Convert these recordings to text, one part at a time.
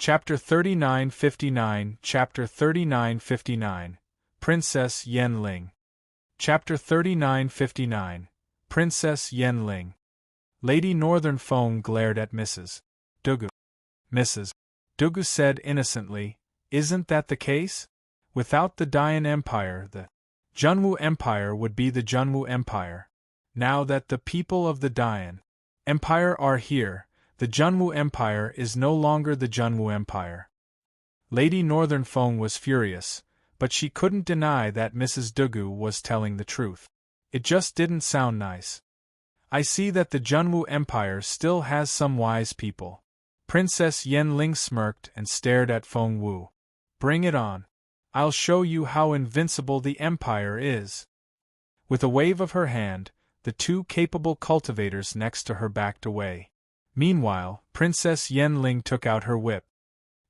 Chapter 3959 Chapter 3959 Princess Yen Ling. Chapter 3959 Princess Yen Ling. Lady Northern Fong glared at Mrs. Dugu. Mrs. Dugu said innocently, "Isn't that the case? Without the Dian Empire, the Junwu Empire would be the Junwu Empire. Now that the people of the Dian Empire are here, the Junwu Empire is no longer the Junwu Empire." Lady Northern Fong was furious, but she couldn't deny that Mrs. Dugu was telling the truth. It just didn't sound nice. "I see that the Junwu Empire still has some wise people." Princess Yen Ling smirked and stared at Feng Wu. "Bring it on. I'll show you how invincible the Empire is." With a wave of her hand, the two capable cultivators next to her backed away. Meanwhile, Princess Yen Ling took out her whip.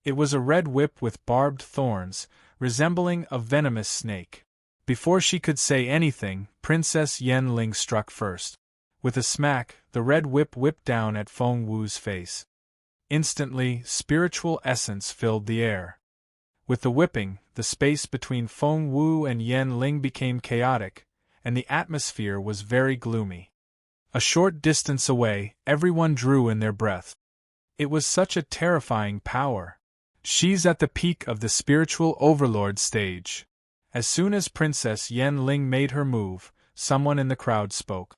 It was a red whip with barbed thorns, resembling a venomous snake. Before she could say anything, Princess Yen Ling struck first. With a smack, the red whip whipped down at Feng Wu's face. Instantly, spiritual essence filled the air. With the whipping, the space between Feng Wu and Yen Ling became chaotic, and the atmosphere was very gloomy. A short distance away, everyone drew in their breath. It was such a terrifying power. "She's at the peak of the spiritual overlord stage." As soon as Princess Yen Ling made her move, someone in the crowd spoke.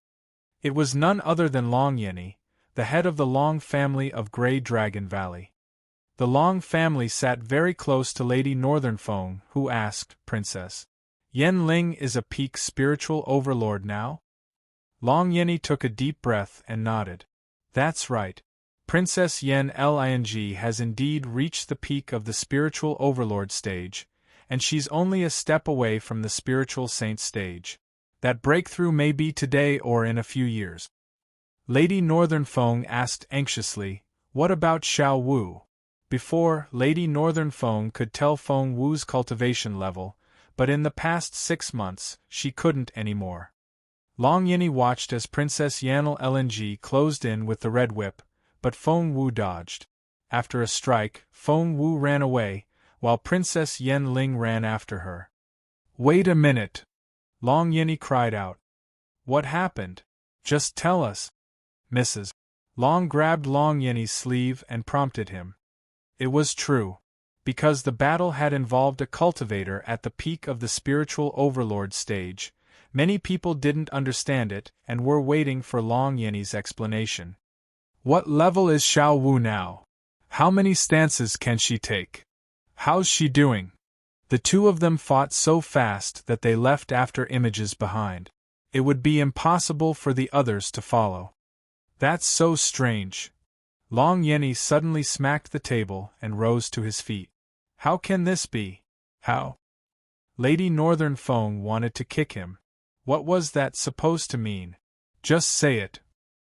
It was none other than Long Yeni, the head of the Long family of Grey Dragon Valley. The Long family sat very close to Lady Northern Fong, who asked, "Princess Yen Ling is a peak spiritual overlord now?" Long Yeni took a deep breath and nodded. "That's right. Princess Yen Ling has indeed reached the peak of the spiritual overlord stage, and she's only a step away from the spiritual saint stage. That breakthrough may be today or in a few years." Lady Northern Fong asked anxiously, "What about Xiao Wu?" Before, Lady Northern Fong could tell Feng Wu's cultivation level, but in the past 6 months, she couldn't anymore. Long Yeni watched as Princess Yen Ling closed in with the red whip, but Feng Wu dodged. After a strike, Feng Wu ran away, while Princess Yen Ling ran after her. "Wait a minute!" Long Yeni cried out. "What happened? Just tell us." Mrs. Long grabbed Long Yeni's sleeve and prompted him. It was true. Because the battle had involved a cultivator at the peak of the spiritual overlord stage, many people didn't understand it and were waiting for Long Yeni's explanation. "What level is Xiao Wu now? How many stances can she take? How's she doing?" The two of them fought so fast that they left after images behind. It would be impossible for the others to follow. "That's so strange." Long Yeni suddenly smacked the table and rose to his feet. "How can this be? How?" Lady Northern Fong wanted to kick him. What was that supposed to mean? "Just say it."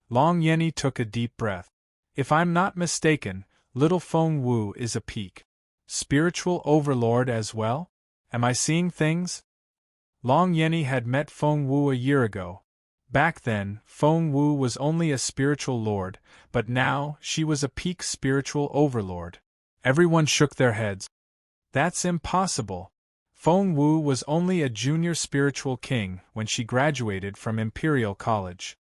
Long Yeni took a deep breath. "If I'm not mistaken, little Feng Wu is a peak spiritual overlord as well? Am I seeing things?" Long Yeni had met Feng Wu a year ago. Back then, Feng Wu was only a spiritual lord, but now she was a peak spiritual overlord. Everyone shook their heads. "That's impossible. Feng Wu was only a junior spiritual king when she graduated from Imperial College."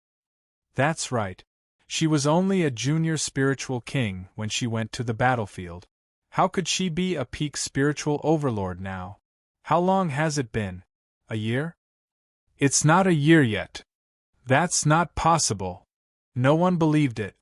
"That's right. She was only a junior spiritual king when she went to the battlefield. How could she be a peak spiritual overlord now? How long has it been? A year?" "It's not a year yet. That's not possible." No one believed it.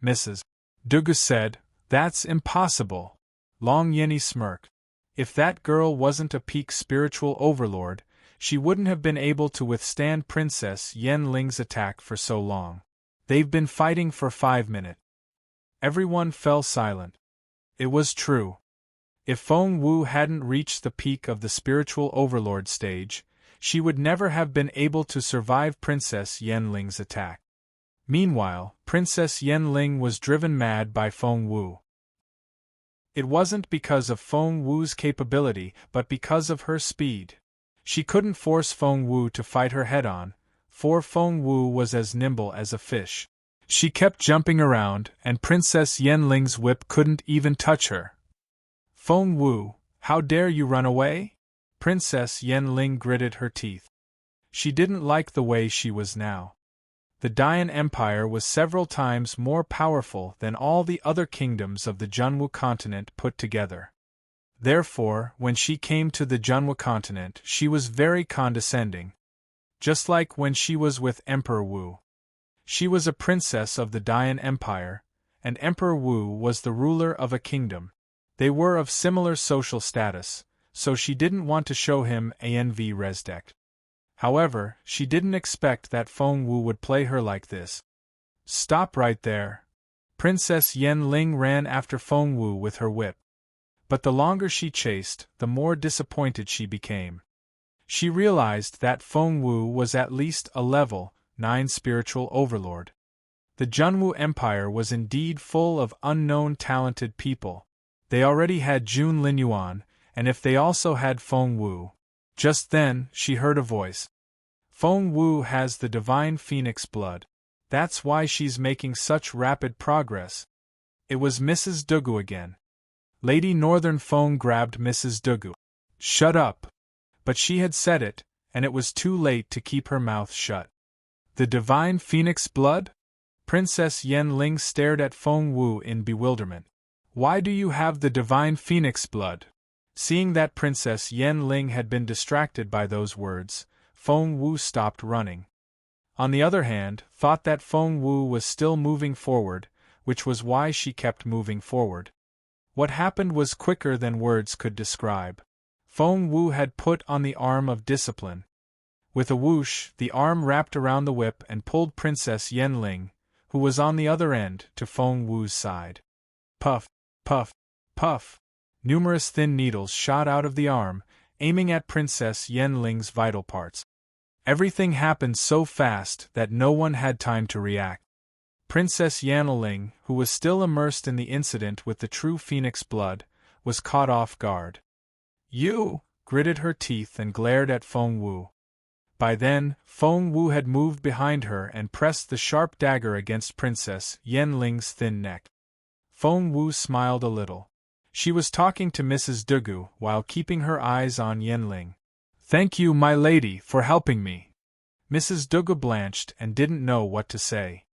Mrs. Dugu said, "That's impossible." Long Yeni smirked. If that girl wasn't a peak spiritual overlord, she wouldn't have been able to withstand Princess Yen Ling's attack for so long. They've been fighting for 5 minutes. Everyone fell silent. It was true. If Feng Wu hadn't reached the peak of the spiritual overlord stage, she would never have been able to survive Princess Yen Ling's attack. Meanwhile, Princess Yen Ling was driven mad by Feng Wu. It wasn't because of Feng Wu's capability, but because of her speed. She couldn't force Feng Wu to fight her head-on, for Feng Wu was as nimble as a fish. She kept jumping around, and Princess Yenling's whip couldn't even touch her. Feng Wu, how dare you run away? Princess Yenling gritted her teeth. She didn't like the way she was now. The Dian Empire was several times more powerful than all the other kingdoms of the Junwu continent put together. Therefore, when she came to the Junwu continent, she was very condescending. Just like when she was with Emperor Wu. She was a princess of the Dian Empire, and Emperor Wu was the ruler of a kingdom. They were of similar social status, so she didn't want to show him anv respect. However, she didn't expect that Feng Wu would play her like this. Stop right there. Princess Yenling ran after Feng Wu with her whip. But the longer she chased, the more disappointed she became. She realized that Feng Wu was at least a level 9 spiritual overlord. The Junwu Empire was indeed full of unknown talented people. They already had Jun Linyuan, and if they also had Feng Wu. Just then, she heard a voice. Feng Wu has the divine phoenix blood. That's why she's making such rapid progress. It was Mrs. Dugu again. Lady Northern Feng grabbed Mrs. Dugu. Shut up! But she had said it, and it was too late to keep her mouth shut. The divine phoenix blood? Princess Yenling stared at Feng Wu in bewilderment. Why do you have the divine phoenix blood? Seeing that Princess Yenling had been distracted by those words, Feng Wu stopped running. On the other hand, thought that Feng Wu was still moving forward, which was why she kept moving forward. What happened was quicker than words could describe. Feng Wu had put on the arm of discipline. With a whoosh, the arm wrapped around the whip and pulled Princess Yenling, who was on the other end, to Feng Wu's side. Puff, puff, puff. Numerous thin needles shot out of the arm, aiming at Princess Yenling's vital parts. Everything happened so fast that no one had time to react. Princess Yenling, who was still immersed in the incident with the true phoenix blood, was caught off guard. You! Gritted her teeth and glared at Feng Wu. By then, Feng Wu had moved behind her and pressed the sharp dagger against Princess Yenling's thin neck. Feng Wu smiled a little. She was talking to Mrs. Dugu while keeping her eyes on Yenling. Thank you, my lady, for helping me. Mrs. Dugu blanched and didn't know what to say.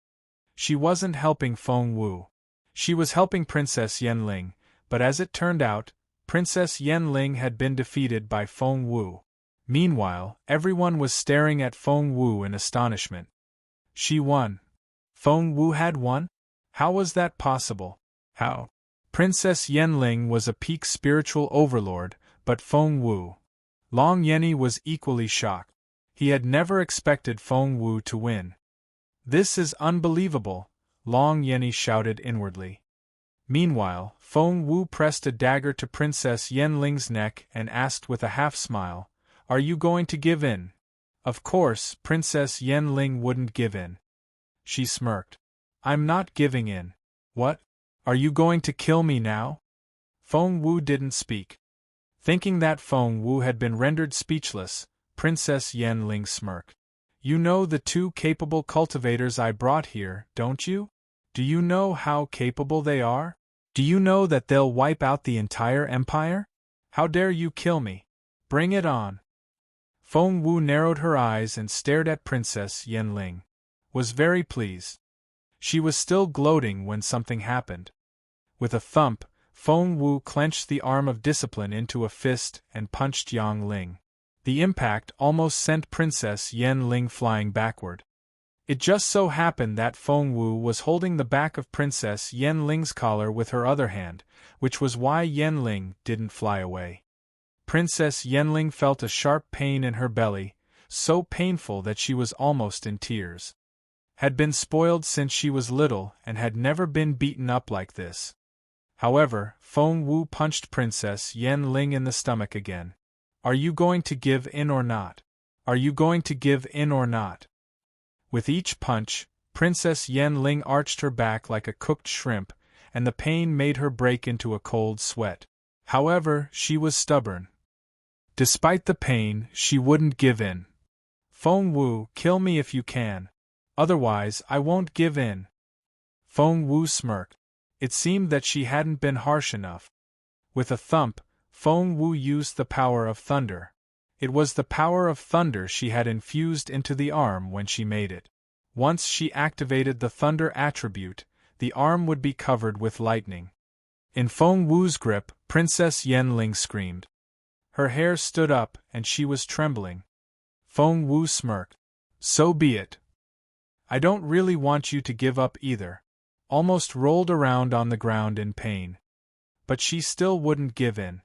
She wasn't helping Feng Wu. She was helping Princess Yenling, but as it turned out, Princess Yenling had been defeated by Feng Wu. Meanwhile, everyone was staring at Feng Wu in astonishment. She won. Feng Wu had won? How was that possible? How? Princess Yenling was a peak spiritual overlord, but Feng Wu. Long Yenny was equally shocked. He had never expected Feng Wu to win. This is unbelievable, Long Yenny shouted inwardly. Meanwhile, Feng Wu pressed a dagger to Princess Yenling's neck and asked with a half-smile, Are you going to give in? Of course, Princess Yenling wouldn't give in. She smirked. I'm not giving in. What? Are you going to kill me now? Feng Wu didn't speak. Thinking that Feng Wu had been rendered speechless, Princess Yenling smirked. You know the 2 capable cultivators I brought here, don't you? Do you know how capable they are? Do you know that they'll wipe out the entire empire? How dare you kill me? Bring it on. Feng Wu narrowed her eyes and stared at Princess Yenling. Was very pleased. She was still gloating when something happened. With a thump, Feng Wu clenched the arm of discipline into a fist and punched Yang Ling. The impact almost sent Princess Yenling flying backward. It just so happened that Feng Wu was holding the back of Princess Yenling's collar with her other hand, which was why Yenling didn't fly away. Princess Yenling felt a sharp pain in her belly, so painful that she was almost in tears. Had been spoiled since she was little and had never been beaten up like this. However, Feng Wu punched Princess Yenling in the stomach again. Are you going to give in or not? Are you going to give in or not? With each punch, Princess Yenling arched her back like a cooked shrimp, and the pain made her break into a cold sweat. However, she was stubborn. Despite the pain, she wouldn't give in. Feng Wu, kill me if you can. Otherwise, I won't give in. Feng Wu smirked. It seemed that she hadn't been harsh enough. With a thump, Feng Wu used the power of thunder. It was the power of thunder she had infused into the arm when she made it. Once she activated the thunder attribute, the arm would be covered with lightning. In Feng Wu's grip, Princess Yanling screamed. Her hair stood up and she was trembling. Feng Wu smirked. So be it. I don't really want you to give up either. Almost rolled around on the ground in pain. But she still wouldn't give in.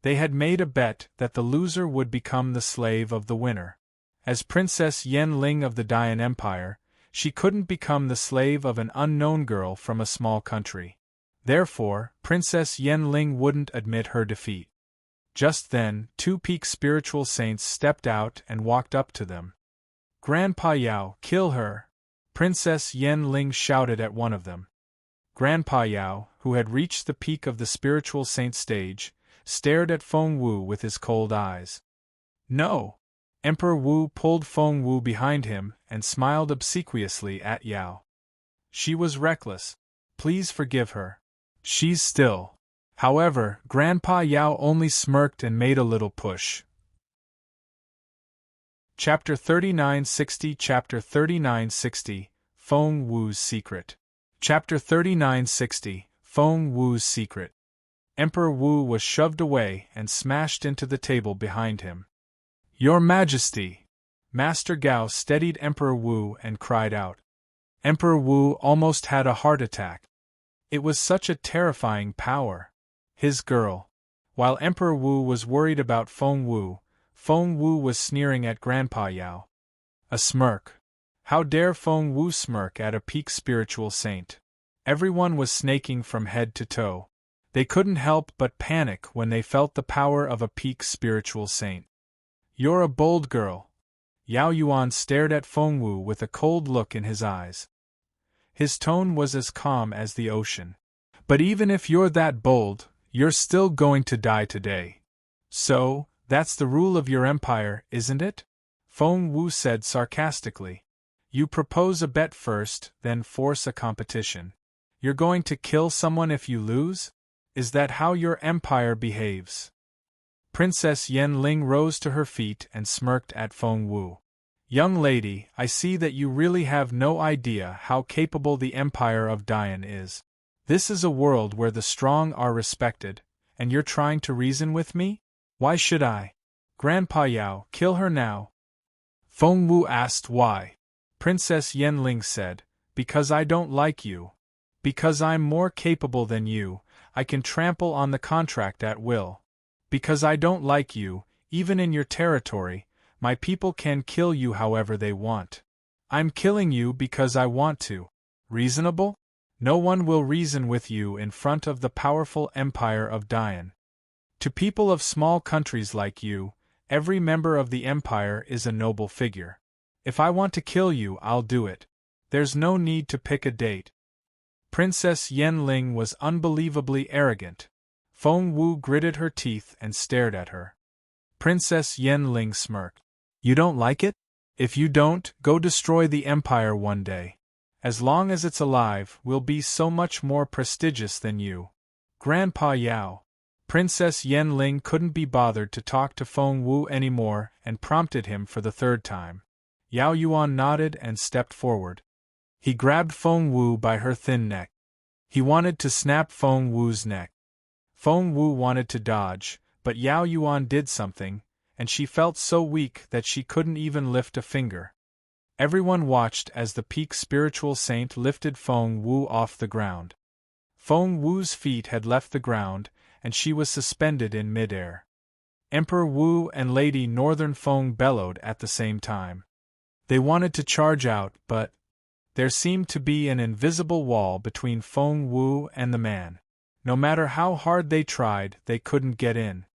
They had made a bet that the loser would become the slave of the winner. As Princess Yanling of the Dian Empire, she couldn't become the slave of an unknown girl from a small country. Therefore, Princess Yanling wouldn't admit her defeat. Just then, two peak spiritual saints stepped out and walked up to them. Grandpa Yao, kill her! Princess Yanling shouted at one of them. Grandpa Yao, who had reached the peak of the spiritual saint stage, stared at Feng Wu with his cold eyes. No! Emperor Wu pulled Feng Wu behind him and smiled obsequiously at Yao. She was reckless. Please forgive her. She's still. However, Grandpa Yao only smirked and made a little push. Chapter 3960 Chapter 3960 Feng Wu's Secret. Chapter 3960 Feng Wu's Secret. Emperor Wu was shoved away and smashed into the table behind him. Your Majesty! Master Gao steadied Emperor Wu and cried out. Emperor Wu almost had a heart attack. It was such a terrifying power. His girl. While Emperor Wu was worried about Feng Wu was sneering at Grandpa Yao. A smirk. How dare Feng Wu smirk at a peak spiritual saint? Everyone was snaking from head to toe. They couldn't help but panic when they felt the power of a peak spiritual saint. You're a bold girl. Yao Yuan stared at Feng Wu with a cold look in his eyes. His tone was as calm as the ocean. But even if you're that bold, you're still going to die today. So, that's the rule of your empire, isn't it? Feng Wu said sarcastically. You propose a bet first, then force a competition. You're going to kill someone if you lose? Is that how your empire behaves? Princess Yanling rose to her feet and smirked at Feng Wu. Young lady, I see that you really have no idea how capable the Empire of Dian is. This is a world where the strong are respected, and you're trying to reason with me? Why should I? Grandpa Yao, kill her now. Feng Wu asked why. Princess Yanling said, because I don't like you. Because I'm more capable than you, I can trample on the contract at will. Because I don't like you, even in your territory, my people can kill you however they want. I'm killing you because I want to. Reasonable? No one will reason with you in front of the powerful Empire of Dian. To people of small countries like you, every member of the Empire is a noble figure. If I want to kill you, I'll do it. There's no need to pick a date. Princess Yanling was unbelievably arrogant. Feng Wu gritted her teeth and stared at her. Princess Yanling smirked. You don't like it? If you don't, go destroy the Empire one day. As long as it's alive, we'll be so much more prestigious than you. Grandpa Yao. Princess Yanling couldn't be bothered to talk to Feng Wu anymore and prompted him for the third time. Yao Yuan nodded and stepped forward. He grabbed Feng Wu by her thin neck. He wanted to snap Feng Wu's neck. Feng Wu wanted to dodge, but Yao Yuan did something, and she felt so weak that she couldn't even lift a finger. Everyone watched as the peak spiritual saint lifted Feng Wu off the ground. Feng Wu's feet had left the ground, and she was suspended in midair. Emperor Wu and Lady Northern Feng bellowed at the same time. They wanted to charge out, but there seemed to be an invisible wall between Feng Wu and the man. No matter how hard they tried, they couldn't get in.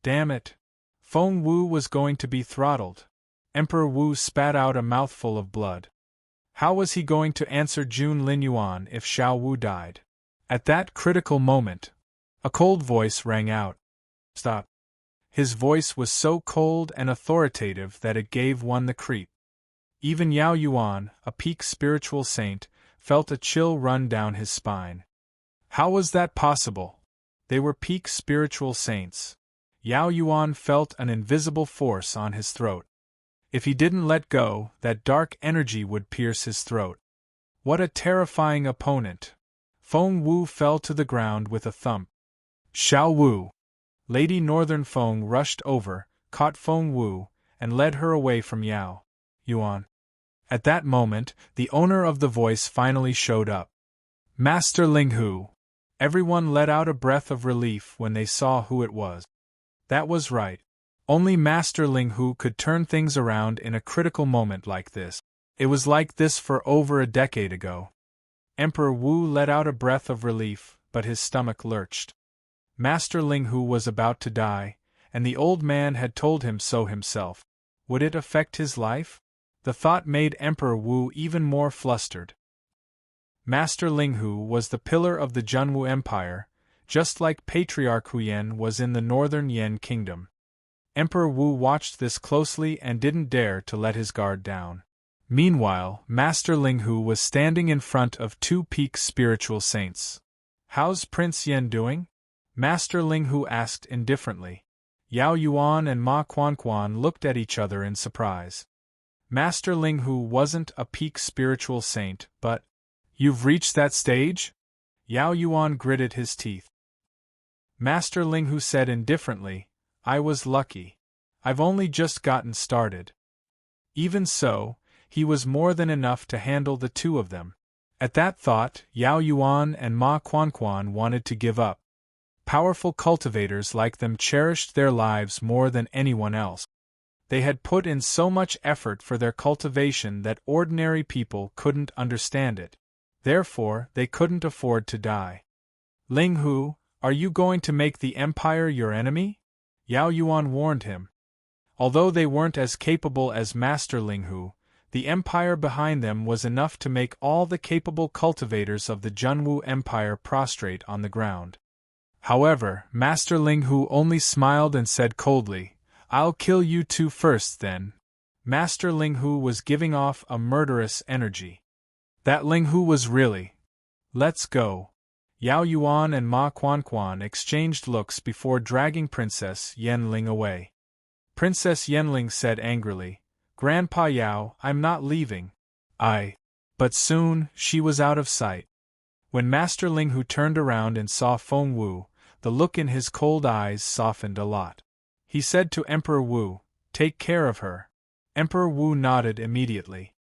Damn it! Feng Wu was going to be throttled. Emperor Wu spat out a mouthful of blood. How was he going to answer Jun Linyuan if Xiao Wu died? At that critical moment, a cold voice rang out. Stop. His voice was so cold and authoritative that it gave one the creep. Even Yao Yuan, a peak spiritual saint, felt a chill run down his spine. How was that possible? They were peak spiritual saints. Yao Yuan felt an invisible force on his throat. If he didn't let go, that dark energy would pierce his throat. What a terrifying opponent! Feng Wu fell to the ground with a thump. Xiao Wu! Lady Northern Feng rushed over, caught Feng Wu, and led her away from Yao Yuan. At that moment, the owner of the voice finally showed up. Master Linghu! Everyone let out a breath of relief when they saw who it was. That was right. Only Master Linghu could turn things around in a critical moment like this. It was like this for over a decade ago. Emperor Wu let out a breath of relief, but his stomach lurched. Master Linghu was about to die, and the old man had told him so himself. Would it affect his life? The thought made Emperor Wu even more flustered. Master Linghu was the pillar of the Junwu Empire, just like Patriarch Huyen was in the northern Yan kingdom. Emperor Wu watched this closely and didn't dare to let his guard down. Meanwhile, Master Linghu was standing in front of two peak spiritual saints. How's Prince Yan doing? Master Linghu asked indifferently. Yao Yuan and Ma Quanquan looked at each other in surprise. Master Linghu wasn't a peak spiritual saint, but, "You've reached that stage?" Yao Yuan gritted his teeth. Master Linghu said indifferently, "I was lucky. I've only just gotten started." Even so, he was more than enough to handle the two of them. At that thought, Yao Yuan and Ma Quanquan wanted to give up. Powerful cultivators like them cherished their lives more than anyone else. They had put in so much effort for their cultivation that ordinary people couldn't understand it. Therefore, they couldn't afford to die. Linghu, are you going to make the empire your enemy? Yao Yuan warned him. Although they weren't as capable as Master Linghu, the empire behind them was enough to make all the capable cultivators of the Junwu Empire prostrate on the ground. However, Master Linghu only smiled and said coldly, "I'll kill you two first then." Master Linghu was giving off a murderous energy. That Linghu was really. Let's go. Yao Yuan and Ma Quanquan exchanged looks before dragging Princess Yanling away. Princess Yanling said angrily, "Grandpa Yao, I'm not leaving." But soon, she was out of sight. When Master Linghu turned around and saw Feng Wu, the look in his cold eyes softened a lot. He said to Emperor Wu, "Take care of her." Emperor Wu nodded immediately.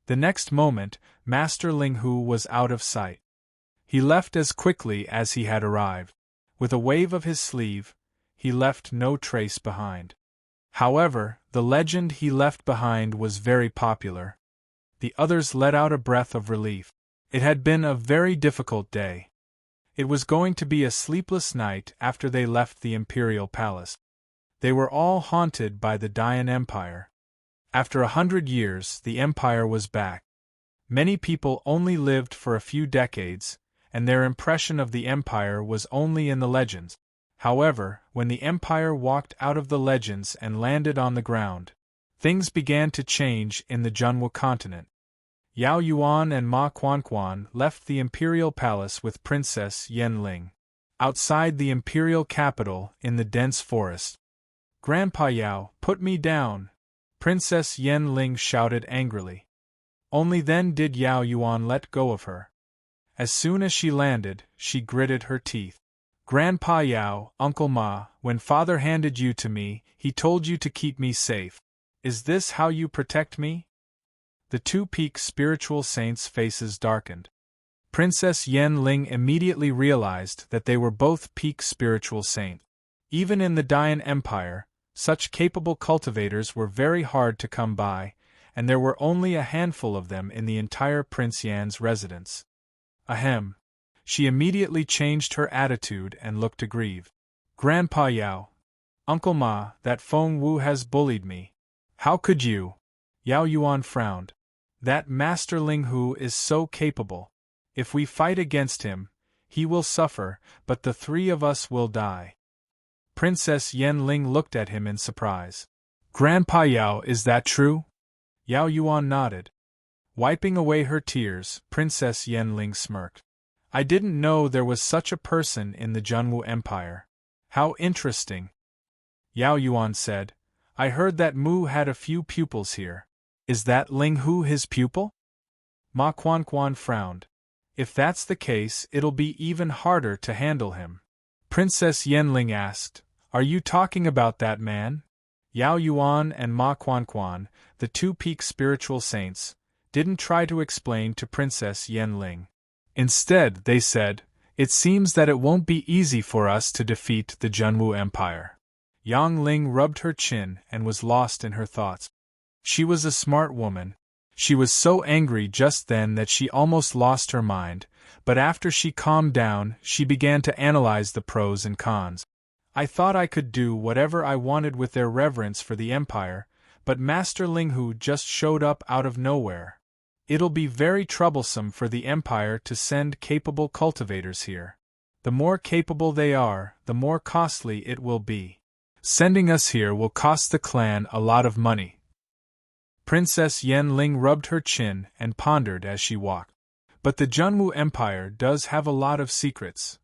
The next moment, Master Linghu was out of sight. He left as quickly as he had arrived. With a wave of his sleeve, he left no trace behind. However, the legend he left behind was very popular. The others let out a breath of relief. It had been a very difficult day. It was going to be a sleepless night after they left the imperial palace. They were all haunted by the Dian Empire. After 100 years, the empire was back. Many people only lived for a few decades, and their impression of the empire was only in the legends. However, when the empire walked out of the legends and landed on the ground, things began to change in the Junwu continent. Yao Yuan and Ma Quanquan left the imperial palace with Princess Yanling. Outside the imperial capital, in the dense forest. "Grandpa Yao, put me down!" Princess Yanling shouted angrily. Only then did Yao Yuan let go of her. As soon as she landed, she gritted her teeth. "Grandpa Yao, Uncle Ma, when father handed you to me, he told you to keep me safe. Is this how you protect me?" The two peak spiritual saints' faces darkened. Princess Yanling immediately realized that they were both peak spiritual saints. Even in the Dian Empire, such capable cultivators were very hard to come by, and there were only a handful of them in the entire Prince Yan's residence. Ahem. She immediately changed her attitude and looked aggrieved. "Grandpa Yao, Uncle Ma, that Feng Wu has bullied me. How could you?" Yao Yuan frowned. "That Master Linghu is so capable. If we fight against him, he will suffer, but the three of us will die." Princess Yanling looked at him in surprise. "Grandpa Yao, is that true?" Yao Yuan nodded. Wiping away her tears, Princess Yenling smirked. I didn't know there was such a person in the Junwu Empire. How interesting. Yao Yuan said, I heard that Mu had a few pupils here. Is that Ling Hu his pupil? Ma Quan frowned. If that's the case, it'll be even harder to handle him. Princess Yenling asked, Are you talking about that man? Yao Yuan and Ma Quan, the two peak spiritual saints, didn't try to explain to Princess Yenling. Instead, they said, It seems that it won't be easy for us to defeat the Junwu Empire. Yang Ling rubbed her chin and was lost in her thoughts. She was a smart woman. She was so angry just then that she almost lost her mind, but after she calmed down, she began to analyze the pros and cons. I thought I could do whatever I wanted with their reverence for the Empire, but Master Linghu just showed up out of nowhere. It'll be very troublesome for the Empire to send capable cultivators here. The more capable they are, the more costly it will be. Sending us here will cost the clan a lot of money. Princess Yenling rubbed her chin and pondered as she walked. But the Junwu Empire does have a lot of secrets.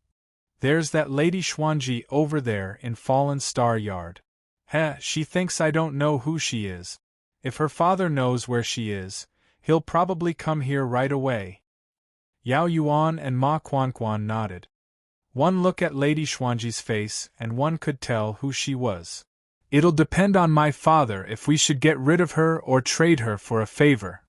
There's that Lady Xuanji over there in Fallen Star Yard. She thinks I don't know who she is. If her father knows where she is, he'll probably come here right away. Yao Yuan and Ma Quan nodded. One look at Lady Xuanji's face and one could tell who she was. It'll depend on my father if we should get rid of her or trade her for a favor.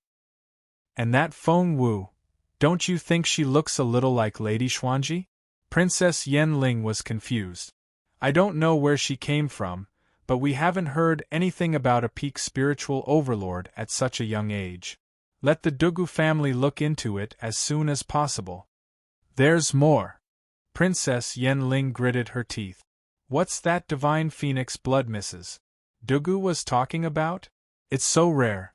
And that Feng Wu, don't you think she looks a little like Lady Xuanji? Princess Yenling was confused. I don't know where she came from, but we haven't heard anything about a peak spiritual overlord at such a young age. Let the Dugu family look into it as soon as possible. There's more. Princess Yenling gritted her teeth. What's that divine phoenix blood Mrs. Dugu was talking about? It's so rare.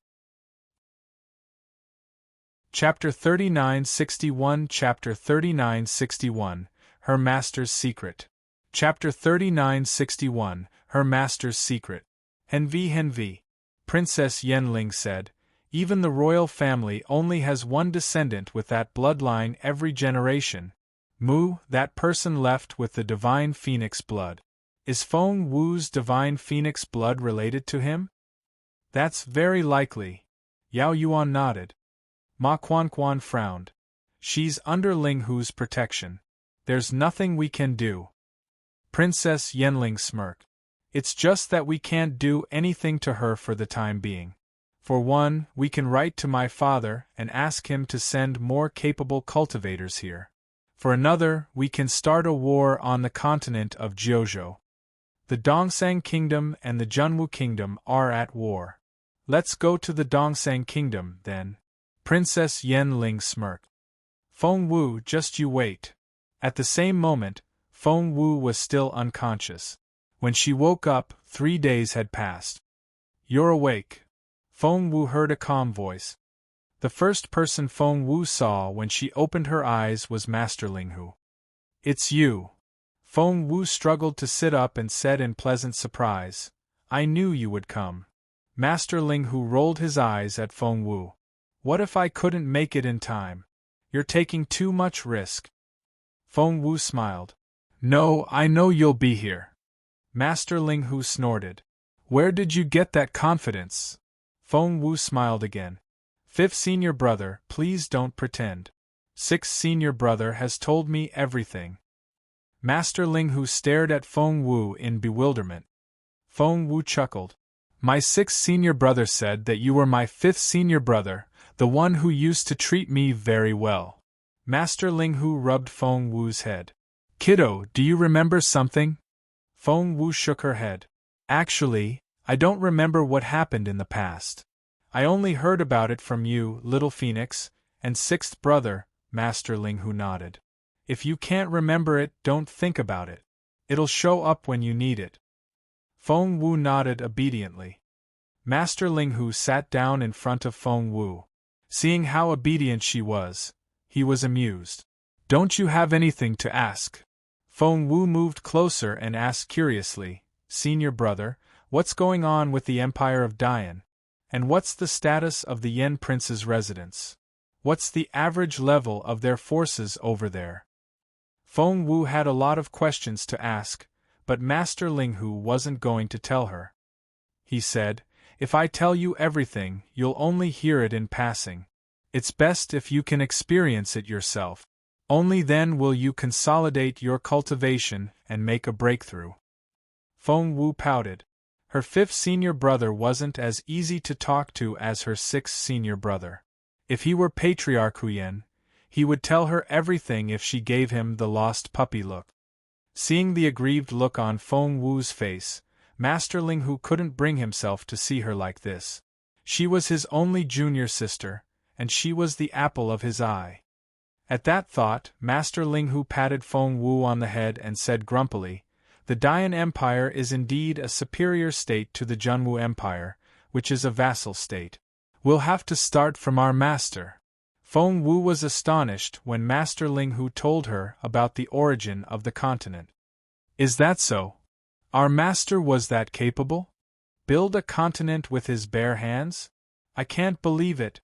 Chapter 3961 Chapter 3961 Her Master's Secret. Chapter 3961 Her Master's Secret. Henvi, Princess Yenling said, even the royal family only has one descendant with that bloodline every generation. Mu, that person left with the divine phoenix blood. Is Feng Wu's divine phoenix blood related to him? That's very likely. Yao Yuan nodded. Ma Quan frowned. She's under Ling Hu's protection. There's nothing we can do. Princess Yenling smirked. It's just that we can't do anything to her for the time being. For one, we can write to my father and ask him to send more capable cultivators here. For another, we can start a war on the continent of Jiuzhou. The Dongsang Kingdom and the Junwu Kingdom are at war. Let's go to the Dongsang Kingdom, then. Princess Yenling smirked. Feng Wu, just you wait. At the same moment, Feng Wu was still unconscious. When she woke up, 3 days had passed. You're awake. Feng Wu heard a calm voice. The first person Feng Wu saw when she opened her eyes was Master Linghu. It's you. Feng Wu struggled to sit up and said in pleasant surprise, I knew you would come. Master Linghu rolled his eyes at Feng Wu. What if I couldn't make it in time? You're taking too much risk. Feng Wu smiled. No, I know you'll be here. Master Linghu snorted. Where did you get that confidence? Feng Wu smiled again. 5th senior brother, please don't pretend. 6th senior brother has told me everything. Master Linghu stared at Feng Wu in bewilderment. Feng Wu chuckled. My 6th senior brother said that you were my 5th senior brother, the one who used to treat me very well. Master Linghu rubbed Feng Wu's head. Kiddo, do you remember something? Feng Wu shook her head. Actually, I don't remember what happened in the past. I only heard about it from you, little Phoenix, and 6th brother, Master Linghu nodded. If you can't remember it, don't think about it. It'll show up when you need it. Feng Wu nodded obediently. Master Linghu sat down in front of Feng Wu. Seeing how obedient she was, he was amused. Don't you have anything to ask? Feng Wu moved closer and asked curiously, Senior brother, what's going on with the Empire of Dian? And what's the status of the Yen Prince's residence? What's the average level of their forces over there? Feng Wu had a lot of questions to ask, but Master Linghu wasn't going to tell her. He said, "If I tell you everything, you'll only hear it in passing. It's best if you can experience it yourself. Only then will you consolidate your cultivation and make a breakthrough." Feng Wu pouted. Her fifth senior brother wasn't as easy to talk to as her sixth senior brother. If he were Patriarch Huyen, he would tell her everything if she gave him the lost puppy look. Seeing the aggrieved look on Feng Wu's face, Master Linghu couldn't bring himself to see her like this. She was his only junior sister, and she was the apple of his eye. At that thought, Master Linghu patted Feng Wu on the head and said grumpily, "The Dian Empire is indeed a superior state to the Junwu Empire, which is a vassal state. We'll have to start from our master." Feng Wu was astonished when Master Linghu told her about the origin of the continent. "Is that so? Our master was that capable? Build a continent with his bare hands? I can't believe it.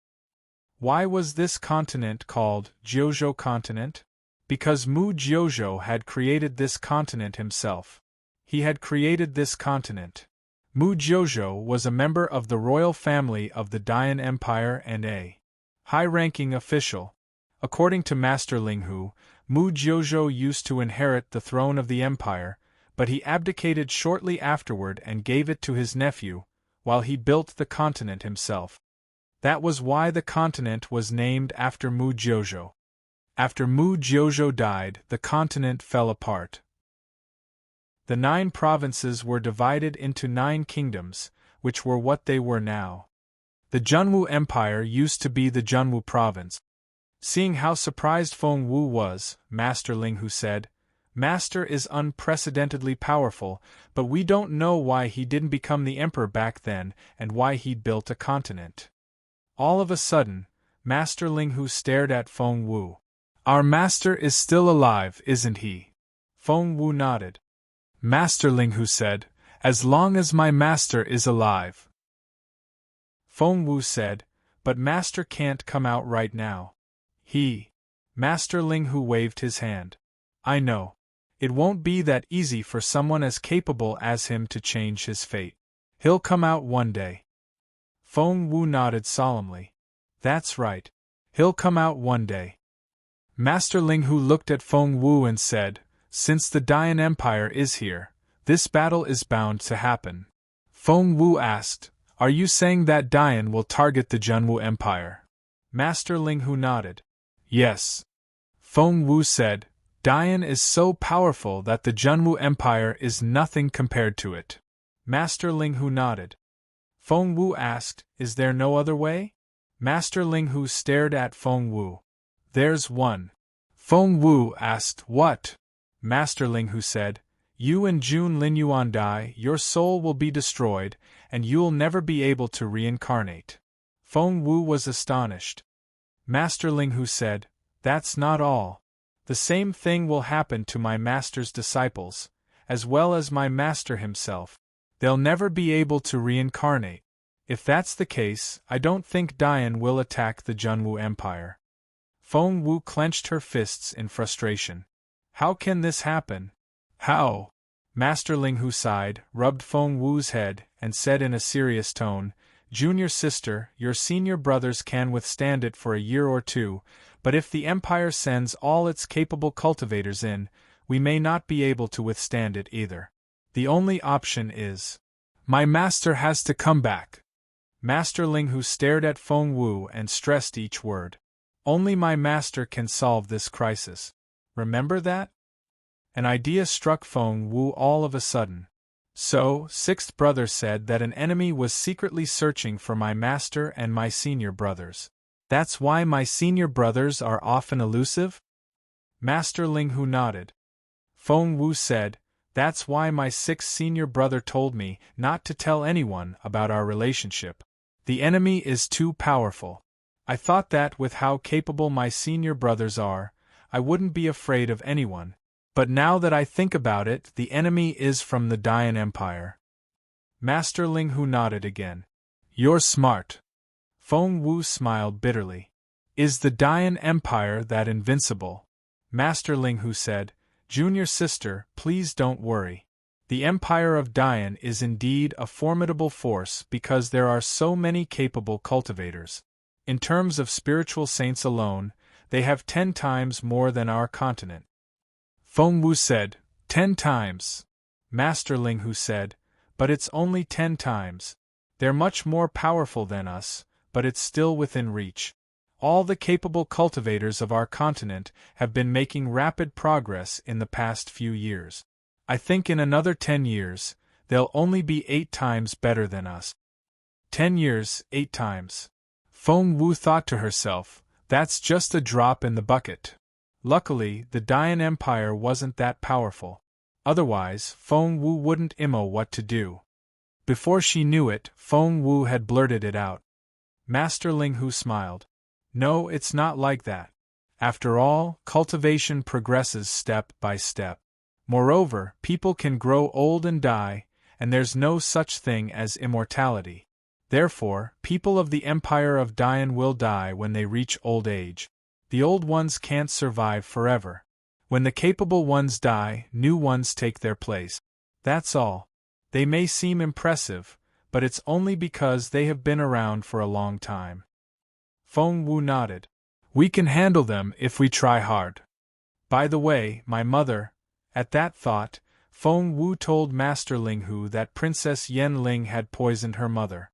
Why was this continent called Jiuzhou Continent? Because Mu Jiuzhou had created this continent himself. He had created this continent. Mu Jiuzhou was a member of the royal family of the Dian Empire and a high-ranking official. According to Master Linghu, Mu Jiuzhou used to inherit the throne of the empire, but he abdicated shortly afterward and gave it to his nephew, while he built the continent himself. That was why the continent was named after Mu Jiuzhou. After Mu Jiuzhou died, the continent fell apart. The 9 provinces were divided into 9 kingdoms, which were what they were now. The Junwu Empire used to be the Junwu province. Seeing how surprised Feng Wu was, Master Linghu said, "Master is unprecedentedly powerful, but we don't know why he didn't become the emperor back then and why he built a continent." All of a sudden, Master Linghu stared at Feng Wu. "Our master is still alive, isn't he?" Feng Wu nodded. Master Linghu said, "As long as my master is alive." Feng Wu said, "But master can't come out right now." Master Linghu waved his hand. "I know. It won't be that easy for someone as capable as him to change his fate. He'll come out one day." Feng Wu nodded solemnly. "That's right. He'll come out one day." Master Linghu looked at Feng Wu and said, "Since the Dian Empire is here, this battle is bound to happen." Feng Wu asked, "Are you saying that Dian will target the Junwu Empire?" Master Linghu nodded. "Yes." Feng Wu said, "Dian is so powerful that the Junwu Empire is nothing compared to it." Master Linghu nodded. Feng Wu asked, "Is there no other way?" Master Linghu stared at Feng Wu. "There's one." Feng Wu asked, "What?" Master Linghu said, "You and Jun Linyuan die, your soul will be destroyed, and you'll never be able to reincarnate." Feng Wu was astonished. Master Linghu said, "That's not all. The same thing will happen to my master's disciples, as well as my master himself. They'll never be able to reincarnate. If that's the case, I don't think Dian will attack the Junwu Empire." Feng Wu clenched her fists in frustration. "How can this happen? How?" Master Linghu sighed, rubbed Feng Wu's head, and said in a serious tone, "Junior sister, your senior brothers can withstand it for a year or 2, but if the Empire sends all its capable cultivators in, we may not be able to withstand it either. The only option is, my master has to come back." Master Linghu stared at Feng Wu and stressed each word. "Only my master can solve this crisis. Remember that?" An idea struck Feng Wu all of a sudden. "So, sixth brother said that an enemy was secretly searching for my master and my senior brothers. That's why my senior brothers are often elusive?" Master Linghu nodded. Feng Wu said, "That's why my sixth senior brother told me not to tell anyone about our relationship. The enemy is too powerful. I thought that with how capable my senior brothers are, I wouldn't be afraid of anyone. But now that I think about it, the enemy is from the Dian Empire." Master Linghu nodded again. You're smart. Feng Wu smiled bitterly. Is the Dian Empire that invincible? Master Ling Hu said, Junior sister, please don't worry. The Empire of Dian is indeed a formidable force because there are so many capable cultivators. In terms of spiritual saints alone, they have 10 times more than our continent. Feng Wu said, 10 times. Master Ling Hu said, but it's only 10 times. They're much more powerful than us, but it's still within reach. All the capable cultivators of our continent have been making rapid progress in the past few years. I think in another 10 years, they'll only be 8 times better than us. 10 years, 8 times. Feng Wu thought to herself, that's just a drop in the bucket. Luckily, the Dian Empire wasn't that powerful. Otherwise, Feng Wu wouldn't know what to do. Before she knew it, Feng Wu had blurted it out. Master Ling Hu smiled. No, it's not like that. After all, cultivation progresses step by step. Moreover, people can grow old and die, and there's no such thing as immortality. Therefore, people of the Empire of Dian will die when they reach old age. The old ones can't survive forever. When the capable ones die, new ones take their place. That's all. They may seem impressive, but it's only because they have been around for a long time. Feng Wu nodded. We can handle them if we try hard. By the way, my mother... At that thought, Feng Wu told Master Ling Hu that Princess Yen Ling had poisoned her mother.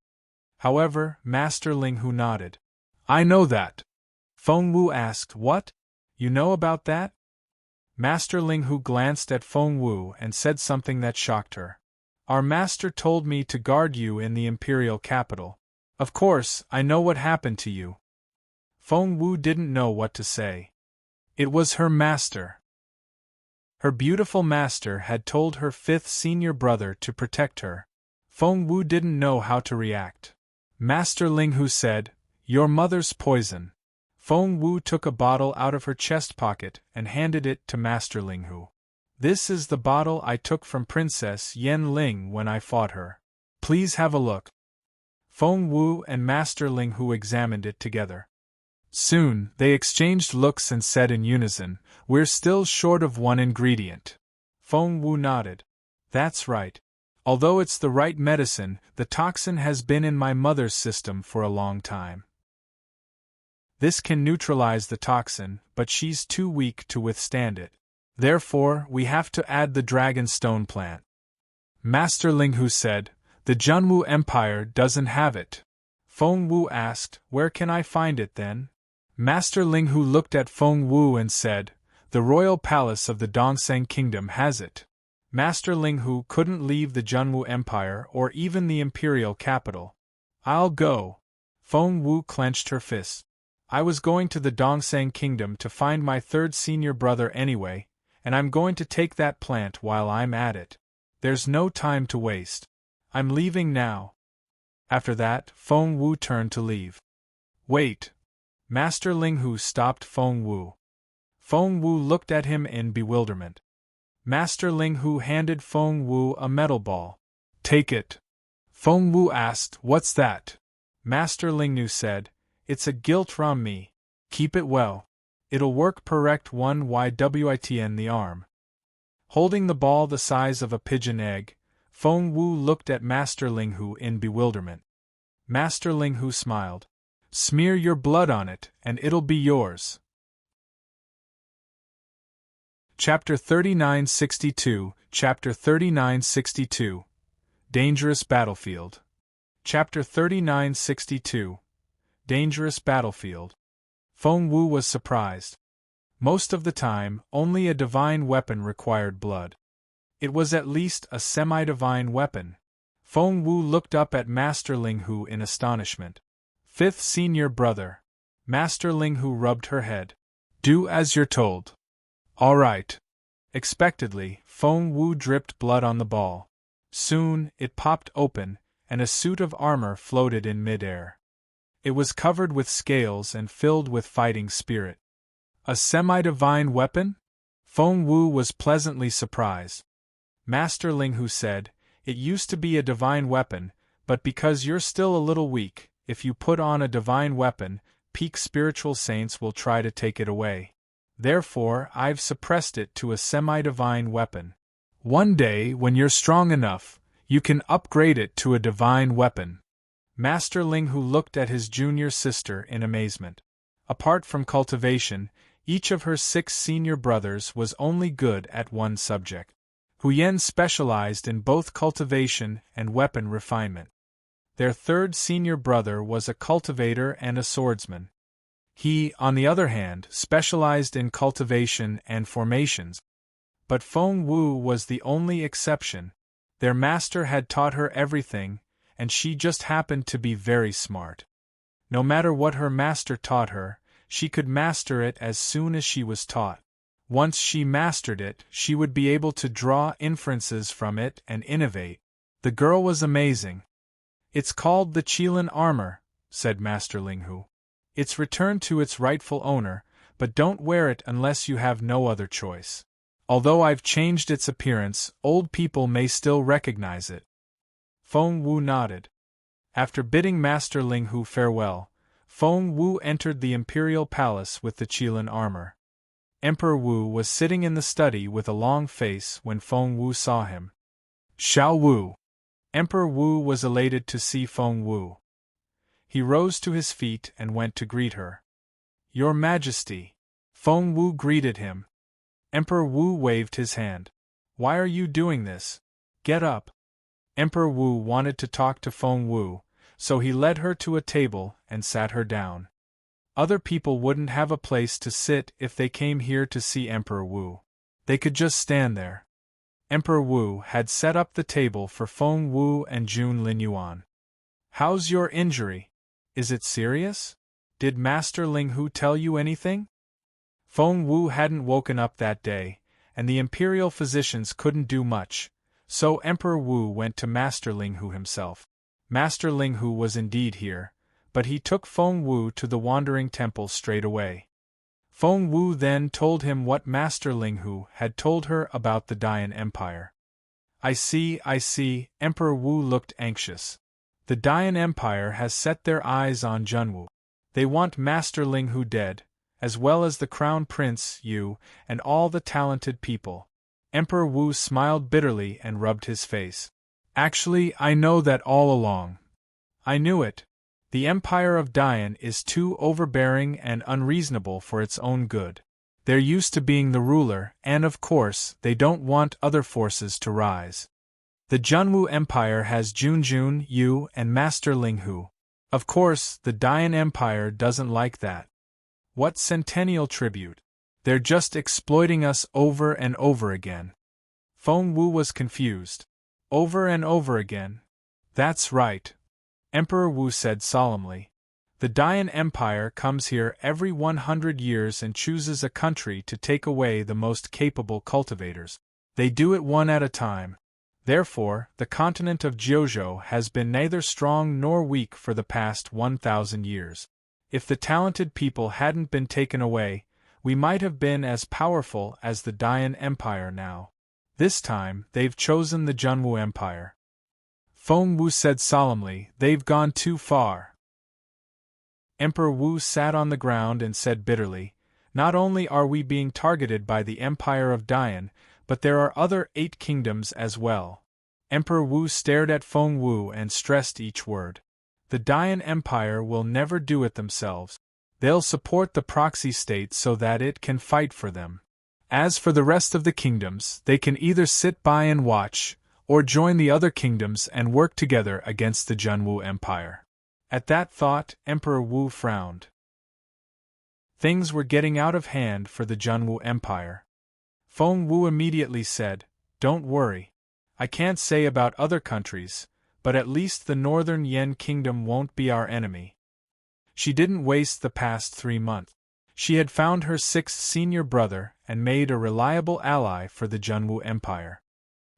However, Master Ling Hu nodded. I know that. Feng Wu asked, What? You know about that? Master Ling Hu glanced at Feng Wu and said something that shocked her. Our master told me to guard you in the imperial capital. Of course, I know what happened to you. Feng Wu didn't know what to say. It was her master. Her beautiful master had told her 5th senior brother to protect her. Feng Wu didn't know how to react. Master Ling Hu said, Your mother's poison. Feng Wu took a bottle out of her chest pocket and handed it to Master Ling Hu. This is the bottle I took from Princess Yen Ling when I fought her. Please have a look. Feng Wu and Master Ling Hu examined it together. Soon, they exchanged looks and said in unison, We're still short of one ingredient. Feng Wu nodded. That's right. Although it's the right medicine, the toxin has been in my mother's system for a long time. This can neutralize the toxin, but she's too weak to withstand it. Therefore, we have to add the dragon stone plant. Master Ling Hu said, The Junwu Empire doesn't have it. Feng Wu asked, Where can I find it then? Master Ling Hu looked at Feng Wu and said, The royal palace of the Dongseng Kingdom has it. Master Ling Hu couldn't leave the Junwu Empire or even the imperial capital. I'll go. Feng Wu clenched her fists. I was going to the Dongseng Kingdom to find my 3rd senior brother anyway, and I'm going to take that plant while I'm at it. There's no time to waste. I'm leaving now. After that, Feng Wu turned to leave. Wait. Master Ling Hu stopped Feng Wu. Feng Wu looked at him in bewilderment. Master Ling Hu handed Feng Wu a metal ball. Take it. Feng Wu asked, What's that? Master Ling Hu said, It's a guilt from me. Keep it well. It'll work perfect 1YWITN the arm. Holding the ball the size of a pigeon egg, Feng Wu looked at Master Ling Hu in bewilderment. Master Ling Hu smiled. Smear your blood on it, and it'll be yours. Chapter 3962, Chapter 3962. Dangerous Battlefield. Chapter 3962. Dangerous Battlefield. Feng Wu was surprised. Most of the time, only a divine weapon required blood. It was at least a semi-divine weapon. Feng Wu looked up at Master Ling Hu in astonishment. 5th senior brother. Master Ling Hu rubbed her head. Do as you're told. All right. Expectedly, Feng Wu dripped blood on the ball. Soon, it popped open, and a suit of armor floated in mid-air. It was covered with scales and filled with fighting spirit. A semi-divine weapon? Feng Wu was pleasantly surprised. Master Ling Hu said, It used to be a divine weapon, But because you're still a little weak, if you put on a divine weapon, peak spiritual saints will try to take it away. Therefore, I've suppressed it to a semi-divine weapon. One day, when you're strong enough, you can upgrade it to a divine weapon. Master Linghu looked at his junior sister in amazement. Apart from cultivation, each of her 6 senior brothers was only good at one subject. Huyen specialized in both cultivation and weapon refinement. Their 3rd senior brother was a cultivator and a swordsman. He, on the other hand, specialized in cultivation and formations. But Feng Wu was the only exception. Their master had taught her everything, and she just happened to be very smart. No matter what her master taught her, she could master it as soon as she was taught. Once she mastered it, she would be able to draw inferences from it and innovate. The girl was amazing. It's called the Qilin armor, said Master Linghu. It's returned to its rightful owner, but don't wear it unless you have no other choice. Although I've changed its appearance, old people may still recognize it. Feng Wu nodded. After bidding Master Linghu farewell, Feng Wu entered the imperial palace with the Qilin armor. Emperor Wu was sitting in the study with a long face when Feng Wu saw him. Xiao Wu. Emperor Wu was elated to see Feng Wu. He rose to his feet and went to greet her. Your Majesty. Feng Wu greeted him. Emperor Wu waved his hand. Why are you doing this? Get up. Emperor Wu wanted to talk to Feng Wu, so he led her to a table and sat her down. Other people wouldn't have a place to sit if they came here to see Emperor Wu. They could just stand there. Emperor Wu had set up the table for Feng Wu and Jun Linyuan. How's your injury? Is it serious? Did Master Linghu tell you anything? Feng Wu hadn't woken up that day, and the imperial physicians couldn't do much, so Emperor Wu went to Master Linghu himself. Master Linghu was indeed here, but he took Feng Wu to the Wandering Temple straight away. Feng Wu then told him what Master Linghu had told her about the Dian Empire. I see, Emperor Wu looked anxious. The Dian Empire has set their eyes on Junwu. They want Master Linghu dead, as well as the Crown Prince, Yu, and all the talented people. Emperor Wu smiled bitterly and rubbed his face. Actually, I know that all along. I knew it. The Empire of Dian is too overbearing and unreasonable for its own good. They're used to being the ruler, and of course, they don't want other forces to rise. The Junwu Empire has Junjun, Yu, and Master Linghu. Of course, the Dian Empire doesn't like that. What centennial tribute? They're just exploiting us over and over again. Feng Wu was confused. Over and over again? That's right. Emperor Wu said solemnly. The Dian Empire comes here every 100 years and chooses a country to take away the most capable cultivators. They do it one at a time. Therefore, the continent of Jiuzhou has been neither strong nor weak for the past 1,000 years. If the talented people hadn't been taken away, we might have been as powerful as the Dian Empire now. This time, they've chosen the Junwu Empire. Feng Wu said solemnly, they've gone too far. Emperor Wu sat on the ground and said bitterly, not only are we being targeted by the Empire of Dian, but there are other 8 kingdoms as well. Emperor Wu stared at Feng Wu and stressed each word. The Dian Empire will never do it themselves. They'll support the proxy state so that it can fight for them. As for the rest of the kingdoms, they can either sit by and watch, or join the other kingdoms and work together against the Junwu Empire. At that thought, Emperor Wu frowned. Things were getting out of hand for the Junwu Empire. Feng Wu immediately said, don't worry. I can't say about other countries, but at least the Northern Yan Kingdom won't be our enemy. She didn't waste the past 3 months. She had found her 6th senior brother and made a reliable ally for the Junwu Empire.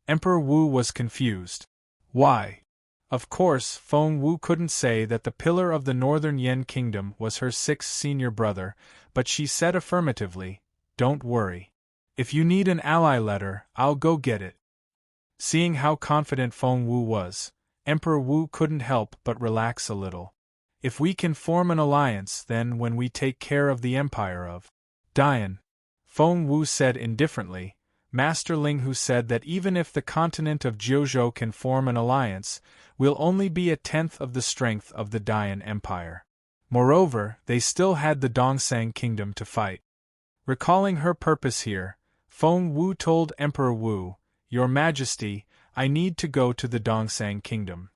Emperor Wu was confused. Why? Of course, Feng Wu couldn't say that the pillar of the Northern Yan Kingdom was her 6th senior brother, but she said affirmatively, don't worry. If you need an ally letter, I'll go get it. Seeing how confident Feng Wu was, Emperor Wu couldn't help but relax a little. If we can form an alliance, then when we take care of the empire of Dian, Feng Wu said indifferently, Master Ling who said that even if the continent of Jiuzhou can form an alliance, we'll only be a tenth of the strength of the Dian Empire. Moreover, they still had the Dongsang kingdom to fight. Recalling her purpose here, Feng Wu told Emperor Wu, Your Majesty, I need to go to the Dongsang kingdom.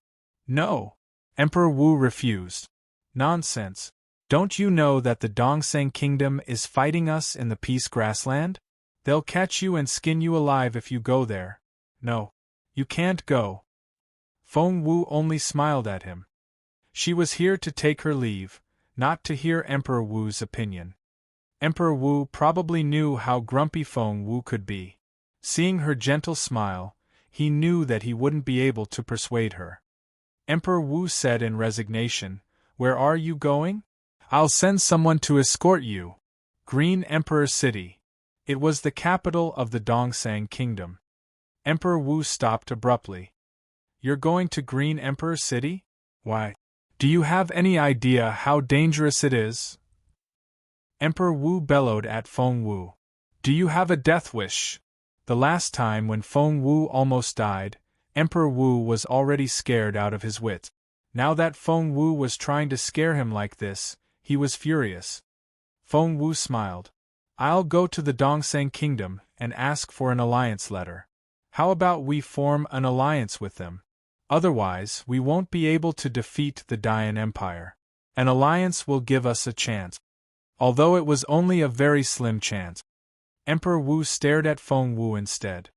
No. Emperor Wu refused. Nonsense. Don't you know that the Dongsang kingdom is fighting us in the Peace Grassland? They'll catch you and skin you alive if you go there. No. You can't go. Feng Wu only smiled at him. She was here to take her leave, not to hear Emperor Wu's opinion. Emperor Wu probably knew how grumpy Feng Wu could be. Seeing her gentle smile, he knew that he wouldn't be able to persuade her. Emperor Wu said in resignation, Where are you going? I'll send someone to escort you. Green Emperor City. It was the capital of the Dongsang kingdom. Emperor Wu stopped abruptly. You're going to Green Emperor City? Why? Do you have any idea how dangerous it is? Emperor Wu bellowed at Feng Wu. Do you have a death wish? The last time when Feng Wu almost died, Emperor Wu was already scared out of his wits. Now that Feng Wu was trying to scare him like this, he was furious. Feng Wu smiled. I'll go to the Dongsang kingdom and ask for an alliance letter. How about we form an alliance with them? Otherwise, we won't be able to defeat the Dian Empire. An alliance will give us a chance. Although it was only a very slim chance. Emperor Wu stared at Feng Wu instead.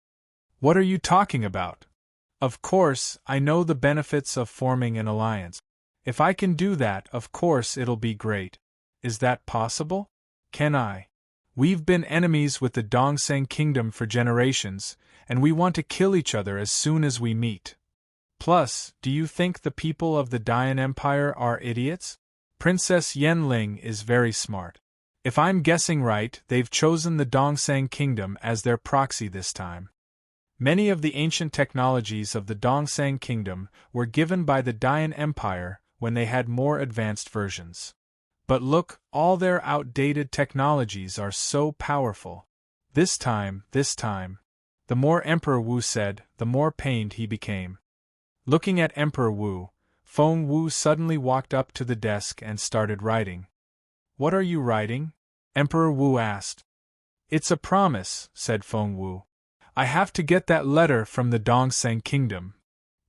What are you talking about? Of course, I know the benefits of forming an alliance. If I can do that, of course it'll be great. Is that possible? Can I? We've been enemies with the Dongsang kingdom for generations, and we want to kill each other as soon as we meet. Plus, do you think the people of the Dian Empire are idiots? Princess Yanling is very smart. If I'm guessing right, they've chosen the Dongsang kingdom as their proxy this time. Many of the ancient technologies of the Dongsang kingdom were given by the Dian Empire when they had more advanced versions. But look, all their outdated technologies are so powerful. This time. The more Emperor Wu said, the more pained he became. Looking at Emperor Wu, Feng Wu suddenly walked up to the desk and started writing. What are you writing? Emperor Wu asked. It's a promise, said Feng Wu. I have to get that letter from the Dongsang kingdom.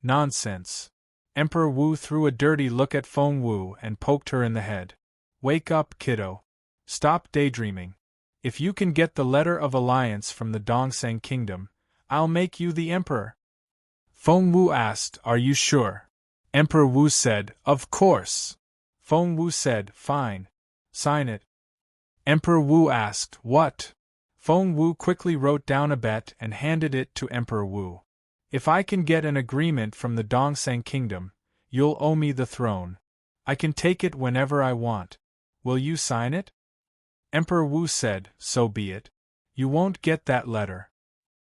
Nonsense. Emperor Wu threw a dirty look at Feng Wu and poked her in the head. Wake up, kiddo. Stop daydreaming. If you can get the letter of alliance from the Dongsang kingdom, I'll make you the emperor. Feng Wu asked, Are you sure? Emperor Wu said, Of course. Feng Wu said, Fine. Sign it. Emperor Wu asked, What? Feng Wu quickly wrote down a bet and handed it to Emperor Wu. If I can get an agreement from the Dongsang kingdom, you'll owe me the throne. I can take it whenever I want. Will you sign it? Emperor Wu said, So be it. You won't get that letter.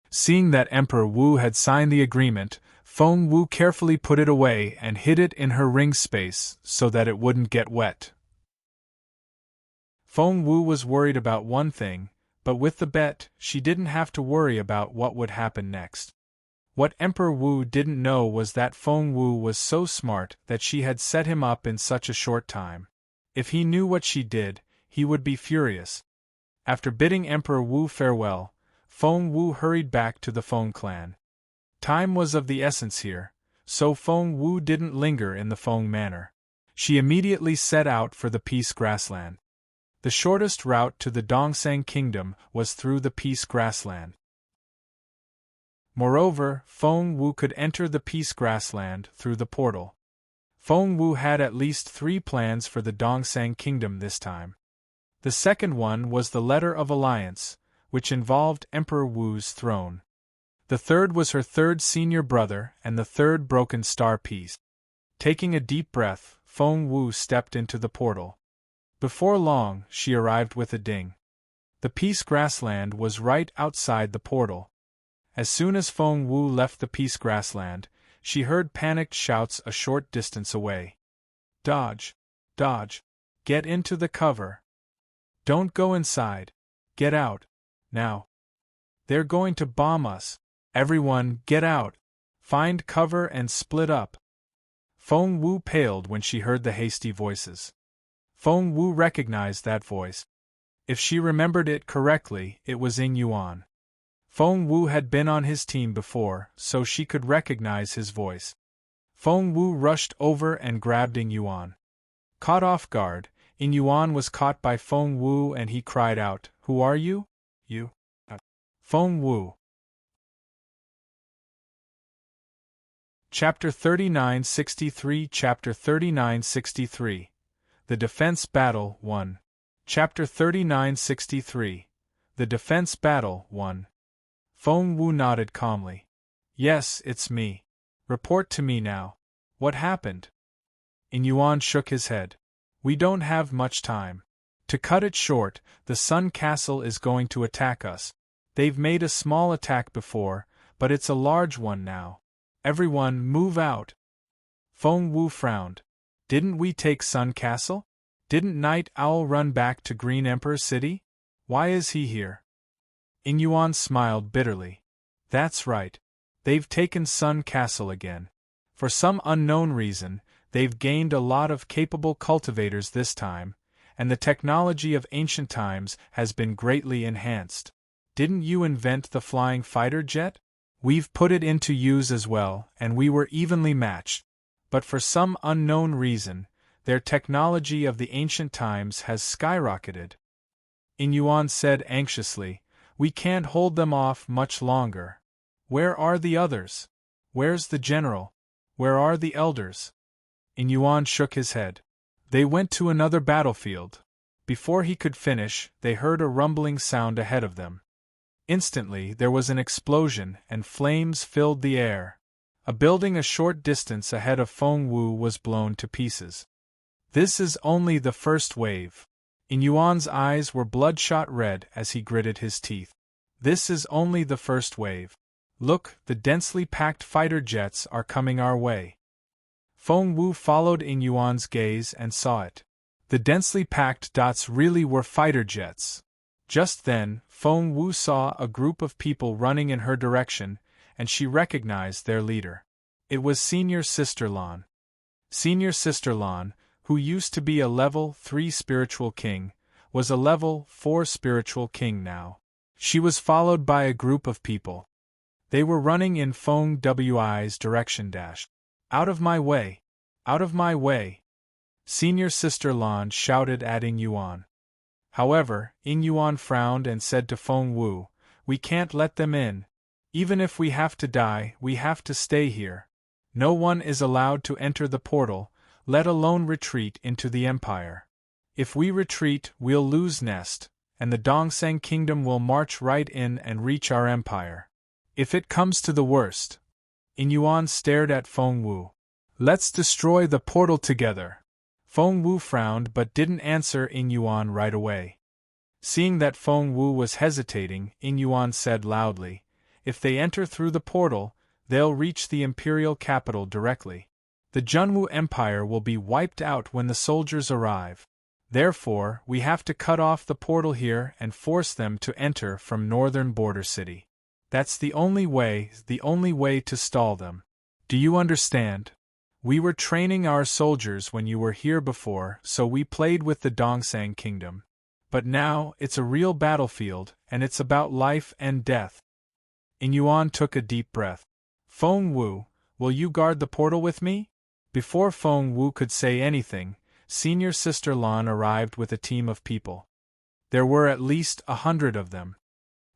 Seeing that Emperor Wu had signed the agreement, Feng Wu carefully put it away and hid it in her ring space so that it wouldn't get wet. Feng Wu was worried about one thing, but with the bet, she didn't have to worry about what would happen next. What Emperor Wu didn't know was that Feng Wu was so smart that she had set him up in such a short time. If he knew what she did, he would be furious. After bidding Emperor Wu farewell, Feng Wu hurried back to the Feng clan. Time was of the essence here, so Feng Wu didn't linger in the Feng manor. She immediately set out for the Peace Grassland. The shortest route to the Dongsang kingdom was through the Peace Grassland. Moreover, Feng Wu could enter the Peace Grassland through the portal. Feng Wu had at least 3 plans for the Dongsang kingdom this time. The second one was the Letter of Alliance, which involved Emperor Wu's throne. The third was her third senior brother and the third broken star piece. Taking a deep breath, Feng Wu stepped into the portal. Before long, she arrived with a ding. The Peace Grassland was right outside the portal. As soon as Feng Wu left the Peace Grassland, she heard panicked shouts a short distance away. Dodge! Dodge! Get into the cover! Don't go inside! Get out! Now! They're going to bomb us! Everyone, get out! Find cover and split up! Feng Wu paled when she heard the hasty voices. Feng Wu recognized that voice. If she remembered it correctly, it was Ying Yuan. Feng Wu had been on his team before, so she could recognize his voice. Feng Wu rushed over and grabbed Ying Yuan. Caught off guard, Ying Yuan was caught by Feng Wu and he cried out, "Who are you?" "You." Feng Wu. Chapter 3963 Chapter 3963 The Defense Battle 1. Chapter 3963 The Defense Battle 1. Feng Wu nodded calmly. "Yes, it's me. Report to me now. What happened?" Ying Yuan shook his head. "We don't have much time. To cut it short, the Sun Castle is going to attack us. They've made a small attack before, but it's a large one now. Everyone, move out." Feng Wu frowned. "Didn't we take Sun Castle? Didn't Night Owl run back to Green Emperor City? Why is he here?" Ying Yuan smiled bitterly. "That's right. They've taken Sun Castle again. For some unknown reason, they've gained a lot of capable cultivators this time, and the technology of ancient times has been greatly enhanced. Didn't you invent the flying fighter jet? We've put it into use as well, and we were evenly matched. But for some unknown reason, their technology of the ancient times has skyrocketed." Ying Yuan said anxiously, "We can't hold them off much longer. Where are the others? Where's the general? Where are the elders?" Ying Yuan shook his head. "They went to another battlefield." Before he could finish, they heard a rumbling sound ahead of them. Instantly, there was an explosion and flames filled the air. A building a short distance ahead of Feng Wu was blown to pieces. "This is only the first wave." Ying Yuan's eyes were bloodshot red as he gritted his teeth. "This is only the first wave. Look, the densely packed fighter jets are coming our way." Feng Wu followed Ying Yuan's gaze and saw it. The densely packed dots really were fighter jets. Just then, Feng Wu saw a group of people running in her direction, and she recognized their leader. It was Senior Sister Lan. Senior Sister Lan, who used to be a level 3 spiritual king, was a level 4 spiritual king now. She was followed by a group of people. They were running in Feng Wu's direction. "Out of my way! Out of my way!" Senior Sister Lan shouted at Ying Yuan. However, Ying Yuan frowned and said to Feng Wu, "We can't let them in. Even if we have to die, we have to stay here. No one is allowed to enter the portal, let alone retreat into the Empire. If we retreat, we'll lose Nest, and the Dongseng Kingdom will march right in and reach our empire. If it comes to the worst." Ying Yuan stared at Feng Wu. "Let's destroy the portal together." Feng Wu frowned but didn't answer Ying Yuan right away. Seeing that Feng Wu was hesitating, Ying Yuan said loudly, "If they enter through the portal, they'll reach the imperial capital directly. The Junwu Empire will be wiped out when the soldiers arrive. Therefore, we have to cut off the portal here and force them to enter from northern border city. That's the only way to stall them. Do you understand? We were training our soldiers when you were here before, so we played with the Dongseng Kingdom. But now, it's a real battlefield, and it's about life and death." Ying Yuan took a deep breath. "Feng Wu, will you guard the portal with me?" Before Feng Wu could say anything, Senior Sister Lan arrived with a team of people. There were at least 100 of them.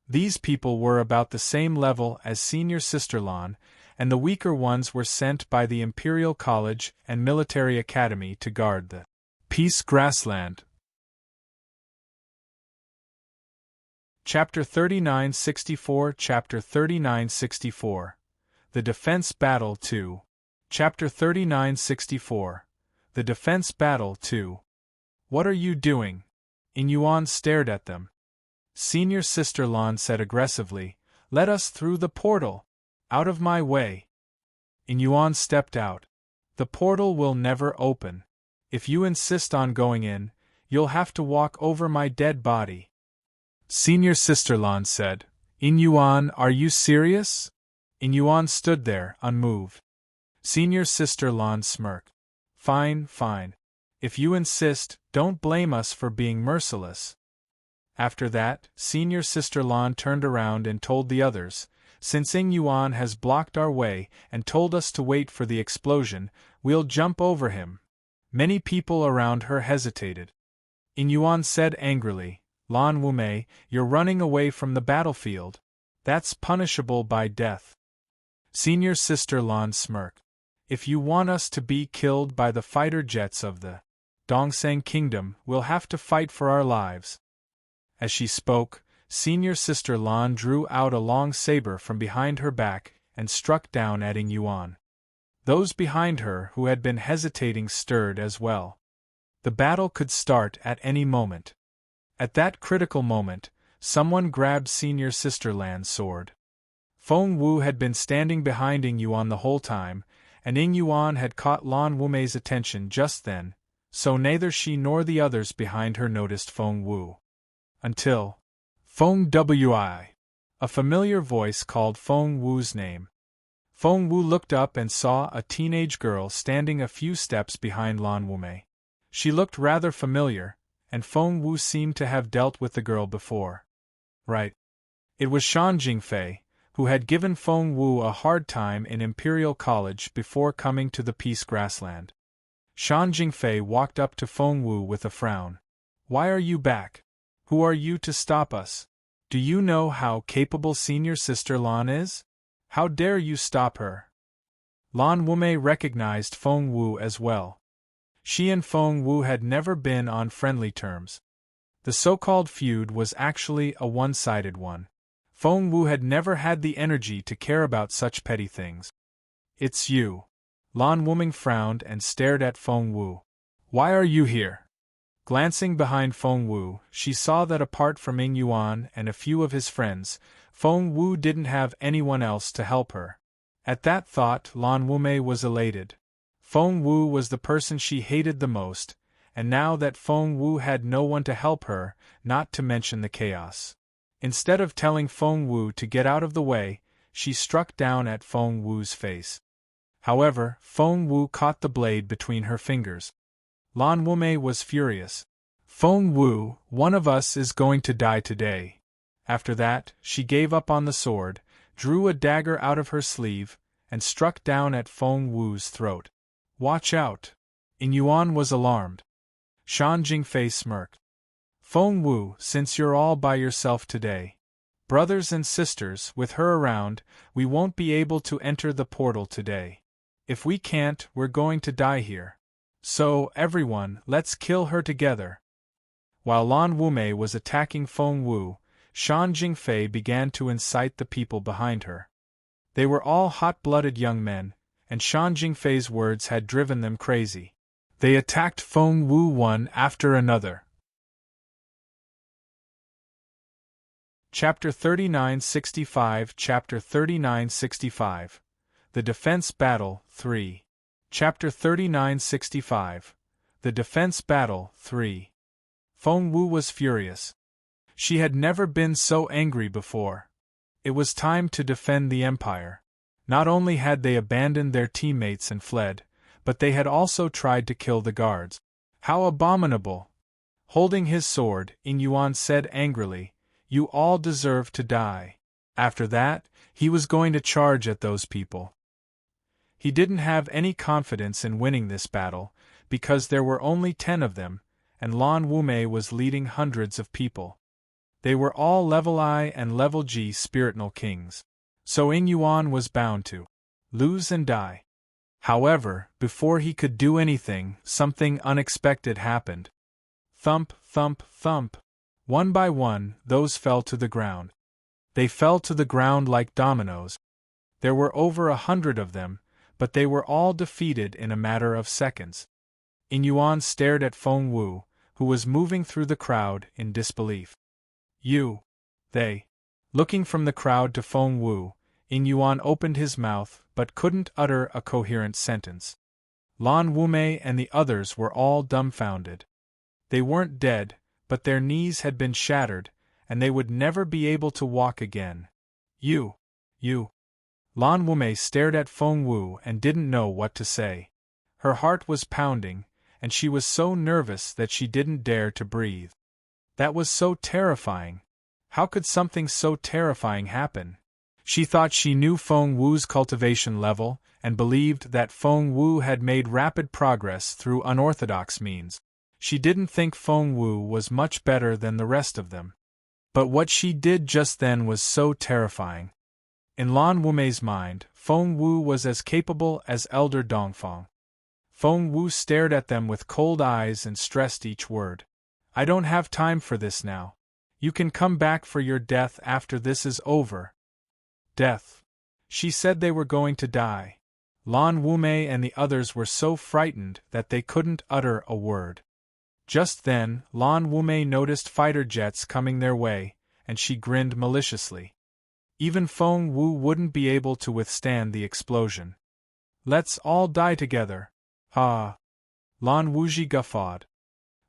These people were about the same level as Senior Sister Lan, and the weaker ones were sent by the Imperial College and Military Academy to guard the Peace Grassland. Chapter 3964 Chapter 3964 The Defense Battle 2. Chapter 3964 The Defense Battle 2. "What are you doing?" Ying Yuan stared at them. Senior Sister Lan said aggressively, "Let us through the portal! Out of my way!" In Yuan stepped out. The portal will never open. If you insist on going in, you'll have to walk over my dead body. Senior Sister Lan said. In Yuan, are you serious? In Yuan stood there, unmoved. Senior Sister Lan smirked. Fine, fine. If you insist, don't blame us for being merciless. After that, Senior Sister Lan turned around and told the others, since Ing Yuan has blocked our way and told us to wait for the explosion, we'll jump over him. Many people around her hesitated. Ing Yuan said angrily, Lan Wumei, you're running away from the battlefield. That's punishable by death. Senior Sister Lan smirked. If you want us to be killed by the fighter jets of the Dongsang Kingdom, we'll have to fight for our lives. As she spoke, Senior Sister Lan drew out a long saber from behind her back and struck down at Ing Yuan. Those behind her who had been hesitating stirred as well. The battle could start at any moment. At that critical moment, someone grabbed Senior Sister Lan's sword. Feng Wu had been standing behind Ing Yuan the whole time, and Ing Yuan had caught Lan Wumei's attention just then, so neither she nor the others behind her noticed Feng Wu. Until Feng Wei. A familiar voice called Feng Wu's name. Feng Wu looked up and saw a teenage girl standing a few steps behind Lan Wumei. She looked rather familiar, and Feng Wu seemed to have dealt with the girl before. Right. It was Shan Jingfei, who had given Feng Wu a hard time in Imperial College before coming to the Peace Grassland. Shan Jingfei walked up to Feng Wu with a frown. Why are you back? Who are you to stop us? Do you know how capable Senior Sister Lan is? How dare you stop her? Lan Wumei recognized Feng Wu as well. She and Feng Wu had never been on friendly terms. The so-called feud was actually a one-sided one. Feng Wu had never had the energy to care about such petty things. It's you. Lan Wumei frowned and stared at Feng Wu. Why are you here? Glancing behind Feng Wu, she saw that apart from Ing Yuan and a few of his friends, Feng Wu didn't have anyone else to help her. At that thought, Lan Wumei was elated. Feng Wu was the person she hated the most, and now that Feng Wu had no one to help her, not to mention the chaos. Instead of telling Feng Wu to get out of the way, she struck down at Feng Wu's face. However, Feng Wu caught the blade between her fingers. Lan Wumei was furious. Feng Wu, one of us is going to die today. After that, she gave up on the sword, drew a dagger out of her sleeve, and struck down at Feng Wu's throat. Watch out! Ing Yuan was alarmed. Shan Jingfei smirked. Feng Wu, since you're all by yourself today, brothers and sisters, with her around, we won't be able to enter the portal today. If we can't, we're going to die here. So, everyone, let's kill her together. While Lan Wumei was attacking Feng Wu, Shan Jingfei began to incite the people behind her. They were all hot-blooded young men, and Shan Jingfei's words had driven them crazy. They attacked Feng Wu one after another. Chapter 3965 Chapter 3965 The Defense Battle 3 Chapter 3965 The Defense Battle 3 Feng Wu was furious. She had never been so angry before. It was time to defend the Empire. Not only had they abandoned their teammates and fled, but they had also tried to kill the guards. How abominable! Holding his sword, Ing Yuan said angrily, "You all deserve to die." After that, he was going to charge at those people. He didn't have any confidence in winning this battle, because there were only 10 of them, and Lan Wumei was leading hundreds of people. They were all level I and level G spiritual kings. So Ing Yuan was bound to lose and die. However, before he could do anything, something unexpected happened. Thump, thump, thump. One by one, those fell to the ground. They fell to the ground like dominoes. There were over 100 of them, but they were all defeated in a matter of seconds. Ing Yuan stared at Feng Wu, who was moving through the crowd in disbelief. They. Looking from the crowd to Feng Wu, Ing Yuan opened his mouth but couldn't utter a coherent sentence. Lan Wumei and the others were all dumbfounded. They weren't dead, but their knees had been shattered, and they would never be able to walk again. You. Lan Wumei stared at Feng Wu and didn't know what to say. Her heart was pounding, and she was so nervous that she didn't dare to breathe. That was so terrifying. How could something so terrifying happen? She thought she knew Feng Wu's cultivation level, and believed that Feng Wu had made rapid progress through unorthodox means. She didn't think Feng Wu was much better than the rest of them. But what she did just then was so terrifying. In Lan Wumei's mind, Feng Wu was as capable as Elder Dongfang. Feng Wu stared at them with cold eyes and stressed each word. I don't have time for this now. You can come back for your death after this is over. Death. She said they were going to die. Lan Wumei and the others were so frightened that they couldn't utter a word. Just then, Lan Wumei noticed fighter jets coming their way, and she grinned maliciously. Even Feng Wu wouldn't be able to withstand the explosion. Let's all die together. Ha! Lan Wuji guffawed.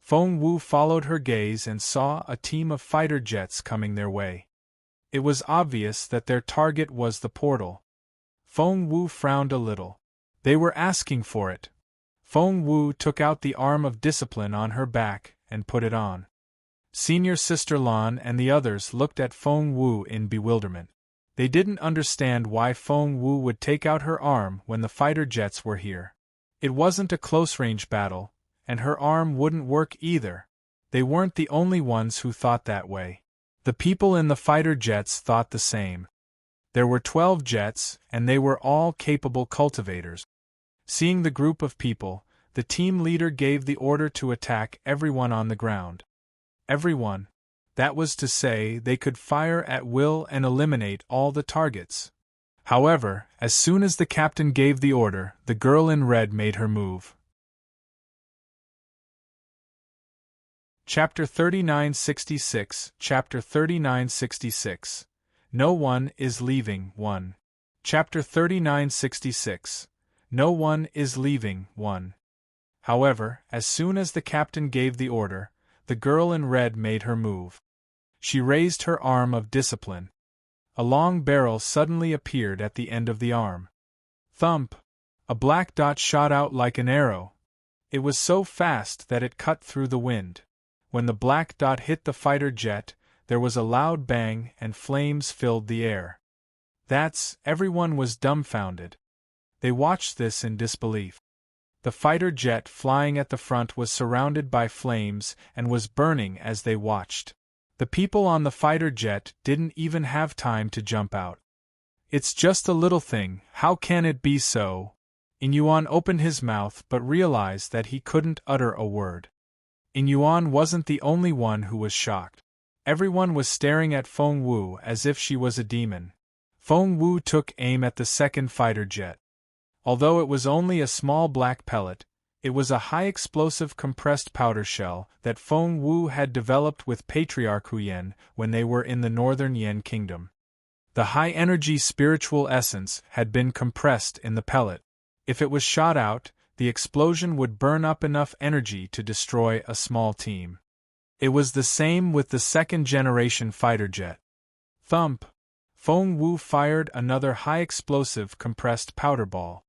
Feng Wu followed her gaze and saw a team of fighter jets coming their way. It was obvious that their target was the portal. Feng Wu frowned a little. They were asking for it. Feng Wu took out the arm of discipline on her back and put it on. Senior Sister Lan and the others looked at Feng Wu in bewilderment. They didn't understand why Feng Wu would take out her arm when the fighter jets were here. It wasn't a close-range battle, and her arm wouldn't work either. They weren't the only ones who thought that way. The people in the fighter jets thought the same. There were 12 jets, and they were all capable cultivators. Seeing the group of people, the team leader gave the order to attack everyone on the ground. Everyone. That was to say, they could fire at will and eliminate all the targets. However, as soon as the captain gave the order, the girl in red made her move. Chapter 3966. Chapter 3966. No one is leaving. 1. Chapter 3966. No one is leaving. 1. However, as soon as the captain gave the order, the girl in red made her move. She raised her arm of discipline. A long barrel suddenly appeared at the end of the arm. Thump! A black dot shot out like an arrow. It was so fast that it cut through the wind. When the black dot hit the fighter jet, there was a loud bang and flames filled the air. Everyone was dumbfounded. They watched this in disbelief. The fighter jet flying at the front was surrounded by flames and was burning as they watched. The people on the fighter jet didn't even have time to jump out. It's just a little thing, how can it be so? Ing Yuan opened his mouth but realized that he couldn't utter a word. Ing Yuan wasn't the only one who was shocked. Everyone was staring at Feng Wu as if she was a demon. Feng Wu took aim at the second fighter jet. Although it was only a small black pellet, it was a high-explosive compressed powder shell that Feng Wu had developed with Patriarch Huyen when they were in the northern Yan kingdom. The high-energy spiritual essence had been compressed in the pellet. If it was shot out, the explosion would burn up enough energy to destroy a small team. It was the same with the second-generation fighter jet. Thump! Feng Wu fired another high-explosive compressed powder ball.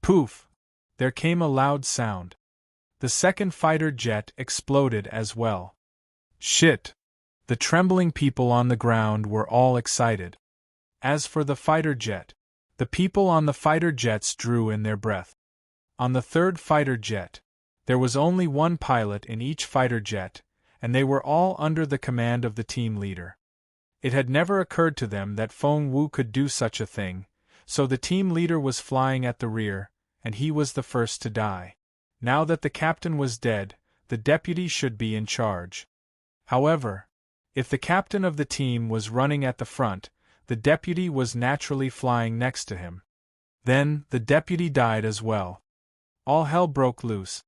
Poof! There came a loud sound. The second fighter jet exploded as well. Shit! The trembling people on the ground were all excited. As for the fighter jet, the people on the fighter jets drew in their breath. On the third fighter jet, there was only one pilot in each fighter jet, and they were all under the command of the team leader. It had never occurred to them that Feng Wu could do such a thing, so the team leader was flying at the rear, and he was the first to die. Now that the captain was dead, the deputy should be in charge. However, if the captain of the team was running at the front, the deputy was naturally flying next to him. Then, the deputy died as well. All hell broke loose.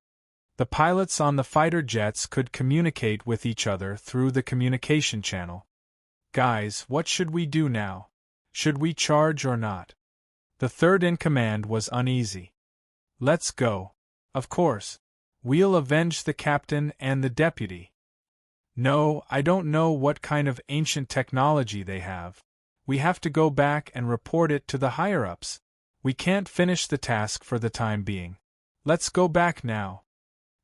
The pilots on the fighter jets could communicate with each other through the communication channel. Guys, what should we do now? Should we charge or not? The third in command was uneasy. Let's go. Of course. We'll avenge the captain and the deputy. No, I don't know what kind of ancient technology they have. We have to go back and report it to the higher-ups. We can't finish the task for the time being. Let's go back now.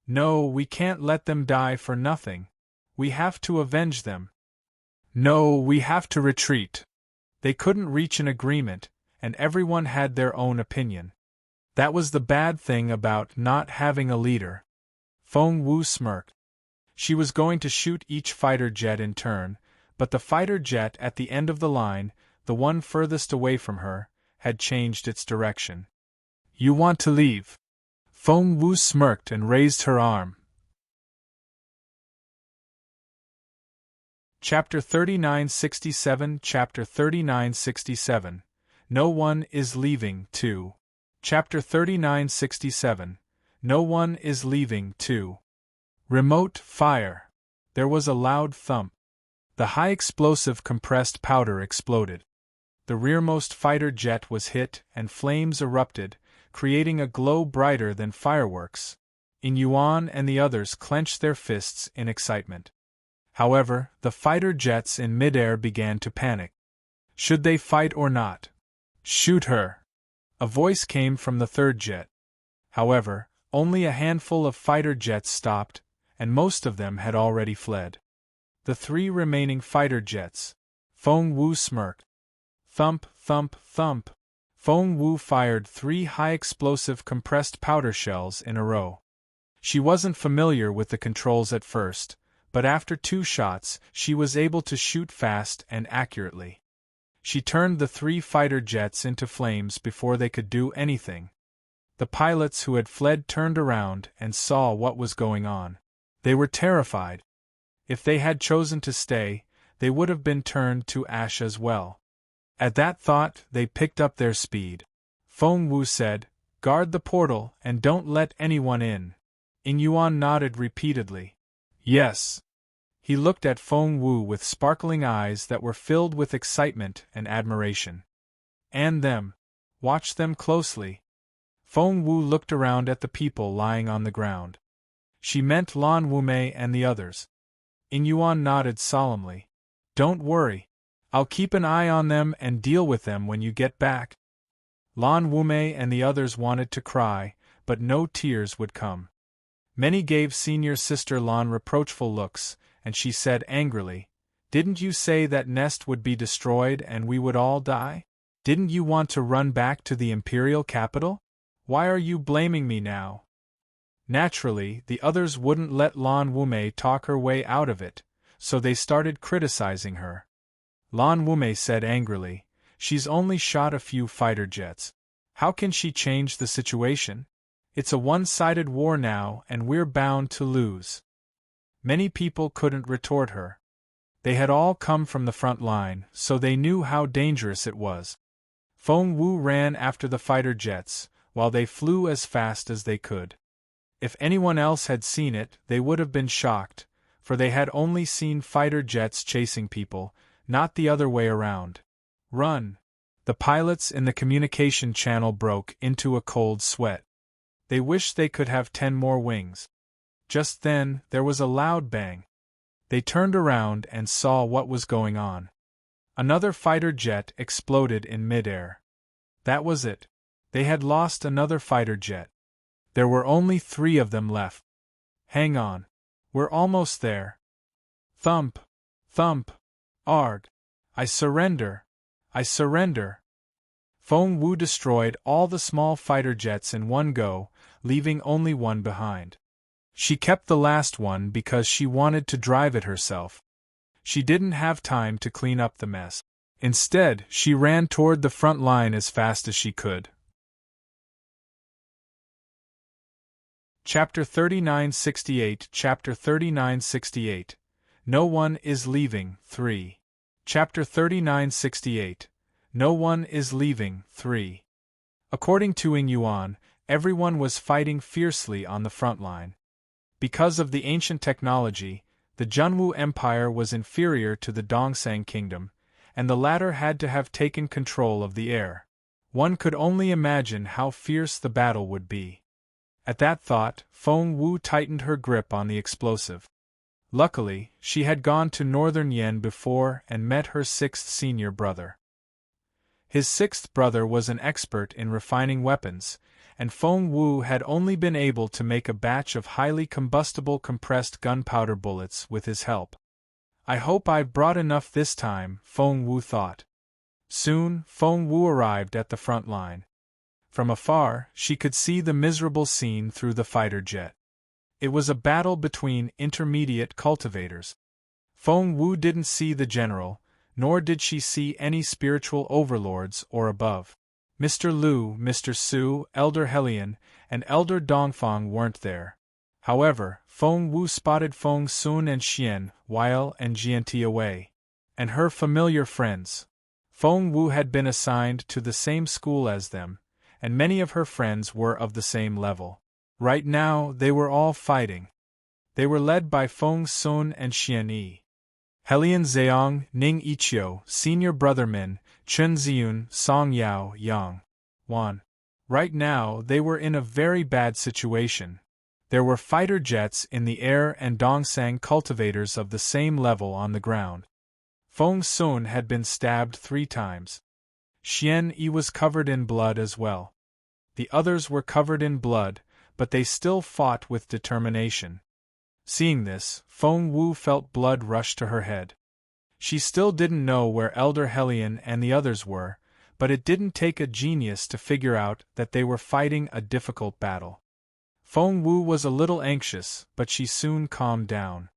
No, we can't let them die for nothing. We have to avenge them. No, we have to retreat. They couldn't reach an agreement, and everyone had their own opinion. That was the bad thing about not having a leader. Feng Wu smirked. She was going to shoot each fighter jet in turn, but the fighter jet at the end of the line, the one furthest away from her, had changed its direction. You want to leave? Feng Wu smirked and raised her arm. Chapter 3967 Chapter 3967 No one is leaving, too. Chapter 3967 No one is leaving, too. Remote fire. There was a loud thump. The high-explosive compressed powder exploded. The rearmost fighter jet was hit and flames erupted, creating a glow brighter than fireworks. In Yuan and the others clenched their fists in excitement. However, the fighter jets in midair began to panic. Should they fight or not? Shoot her! A voice came from the third jet. However, only a handful of fighter jets stopped, and most of them had already fled. The three remaining fighter jets. Feng Wu smirked. Thump, thump, thump. Feng Wu fired 3 high-explosive compressed powder shells in a row. She wasn't familiar with the controls at first, but after 2 shots, she was able to shoot fast and accurately. She turned the 3 fighter jets into flames before they could do anything. The pilots who had fled turned around and saw what was going on. They were terrified. If they had chosen to stay, they would have been turned to ash as well. At that thought, they picked up their speed. Feng Wu said, "Guard the portal and don't let anyone in." Yuan nodded repeatedly. Yes. He looked at Feng Wu with sparkling eyes that were filled with excitement and admiration. And them. Watch them closely. Feng Wu looked around at the people lying on the ground. She meant Lan Wumei and the others. Yuan nodded solemnly. Don't worry. I'll keep an eye on them and deal with them when you get back. Lan Wumei and the others wanted to cry, but no tears would come. Many gave senior sister Lan reproachful looks, and she said angrily, "Didn't you say that nest would be destroyed and we would all die? Didn't you want to run back to the imperial capital? Why are you blaming me now?" Naturally, the others wouldn't let Lan Wumei talk her way out of it, so they started criticizing her. Lan Wumei said angrily, "She's only shot a few fighter jets. How can she change the situation? It's a one-sided war now and we're bound to lose." Many people couldn't retort her. They had all come from the front line, so they knew how dangerous it was. Feng Wu ran after the fighter jets, while they flew as fast as they could. If anyone else had seen it, they would have been shocked, for they had only seen fighter jets chasing people, not the other way around. Run! The pilots in the communication channel broke into a cold sweat. They wished they could have 10 more wings. Just then, there was a loud bang. They turned around and saw what was going on. Another fighter jet exploded in midair. That was it. They had lost another fighter jet. There were only 3 of them left. Hang on. We're almost there. Thump! Thump! Arg! I surrender! I surrender! Feng Wu destroyed all the small fighter jets in one go, leaving only one behind. She kept the last one because she wanted to drive it herself. She didn't have time to clean up the mess. Instead, she ran toward the front line as fast as she could. Chapter 3968 Chapter 3968 No one is leaving, 3. Chapter 3968 No one is leaving, 3. According to Yuan, everyone was fighting fiercely on the front line. Because of the ancient technology, the Junwu Empire was inferior to the Dongsang Kingdom, and the latter had to have taken control of the air. One could only imagine how fierce the battle would be. At that thought, Feng Wu tightened her grip on the explosive. Luckily, she had gone to Northern Yen before and met her sixth senior brother. His sixth brother was an expert in refining weapons, and Feng Wu had only been able to make a batch of highly combustible compressed gunpowder bullets with his help. I hope I've brought enough this time, Feng Wu thought. Soon, Feng Wu arrived at the front line. From afar, she could see the miserable scene through the fighter jet. It was a battle between intermediate cultivators. Feng Wu didn't see the general, nor did she see any spiritual overlords or above. Mr. Liu, Mr. Su, Elder Helian, and Elder Dongfang weren't there. However, Feng Wu spotted Feng Sun and Xian, Weil and Jianti away. And her familiar friends. Feng Wu had been assigned to the same school as them, and many of her friends were of the same level. Right now, they were all fighting. They were led by Feng Sun and Xian Yi. Helian Zheong, Ning Ichio, Senior Brother Min, Chen Ziyun, Song Yao, Yang Wan. Right now, they were in a very bad situation. There were fighter jets in the air and Dongsang cultivators of the same level on the ground. Feng Sun had been stabbed 3 times. Xian Yi was covered in blood as well. The others were covered in blood, but they still fought with determination. Seeing this, Feng Wu felt blood rush to her head. She still didn't know where Elder Helian and the others were, but it didn't take a genius to figure out that they were fighting a difficult battle. Feng Wu was a little anxious, but she soon calmed down.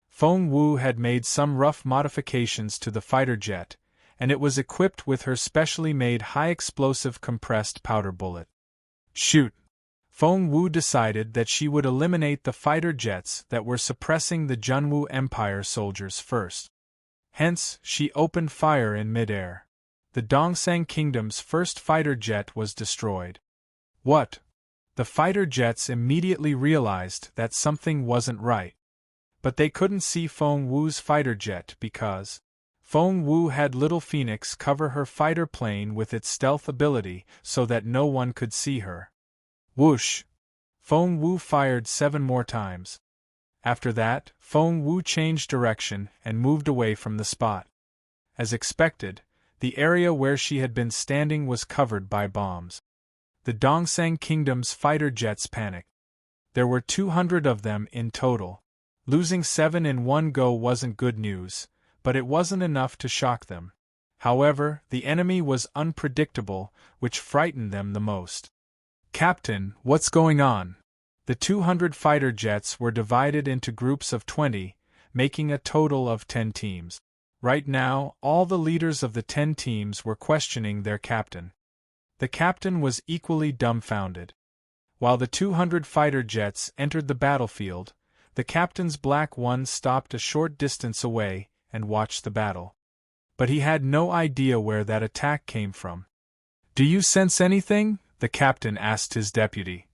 Feng Wu had made some rough modifications to the fighter jet, and it was equipped with her specially made high-explosive compressed powder bullet. Shoot! Feng Wu decided that she would eliminate the fighter jets that were suppressing the Junwu Empire soldiers first. Hence, she opened fire in mid-air. The Dongsang Kingdom's first fighter jet was destroyed. What? The fighter jets immediately realized that something wasn't right. But they couldn't see Feng Wu's fighter jet because Feng Wu had Little Phoenix cover her fighter plane with its stealth ability so that no one could see her. Whoosh! Feng Wu fired 7 more times. After that, Feng Wu changed direction and moved away from the spot. As expected, the area where she had been standing was covered by bombs. The Dongsang Kingdom's fighter jets panicked. There were 200 of them in total. Losing 7 in one go wasn't good news, but it wasn't enough to shock them. However, the enemy was unpredictable, which frightened them the most. Captain, what's going on? The 200 fighter jets were divided into groups of 20, making a total of 10 teams. Right now, all the leaders of the 10 teams were questioning their captain. The captain was equally dumbfounded. While the 200 fighter jets entered the battlefield, the captain's black one stopped a short distance away and watched the battle. But he had no idea where that attack came from. "Do you sense anything?" the captain asked his deputy.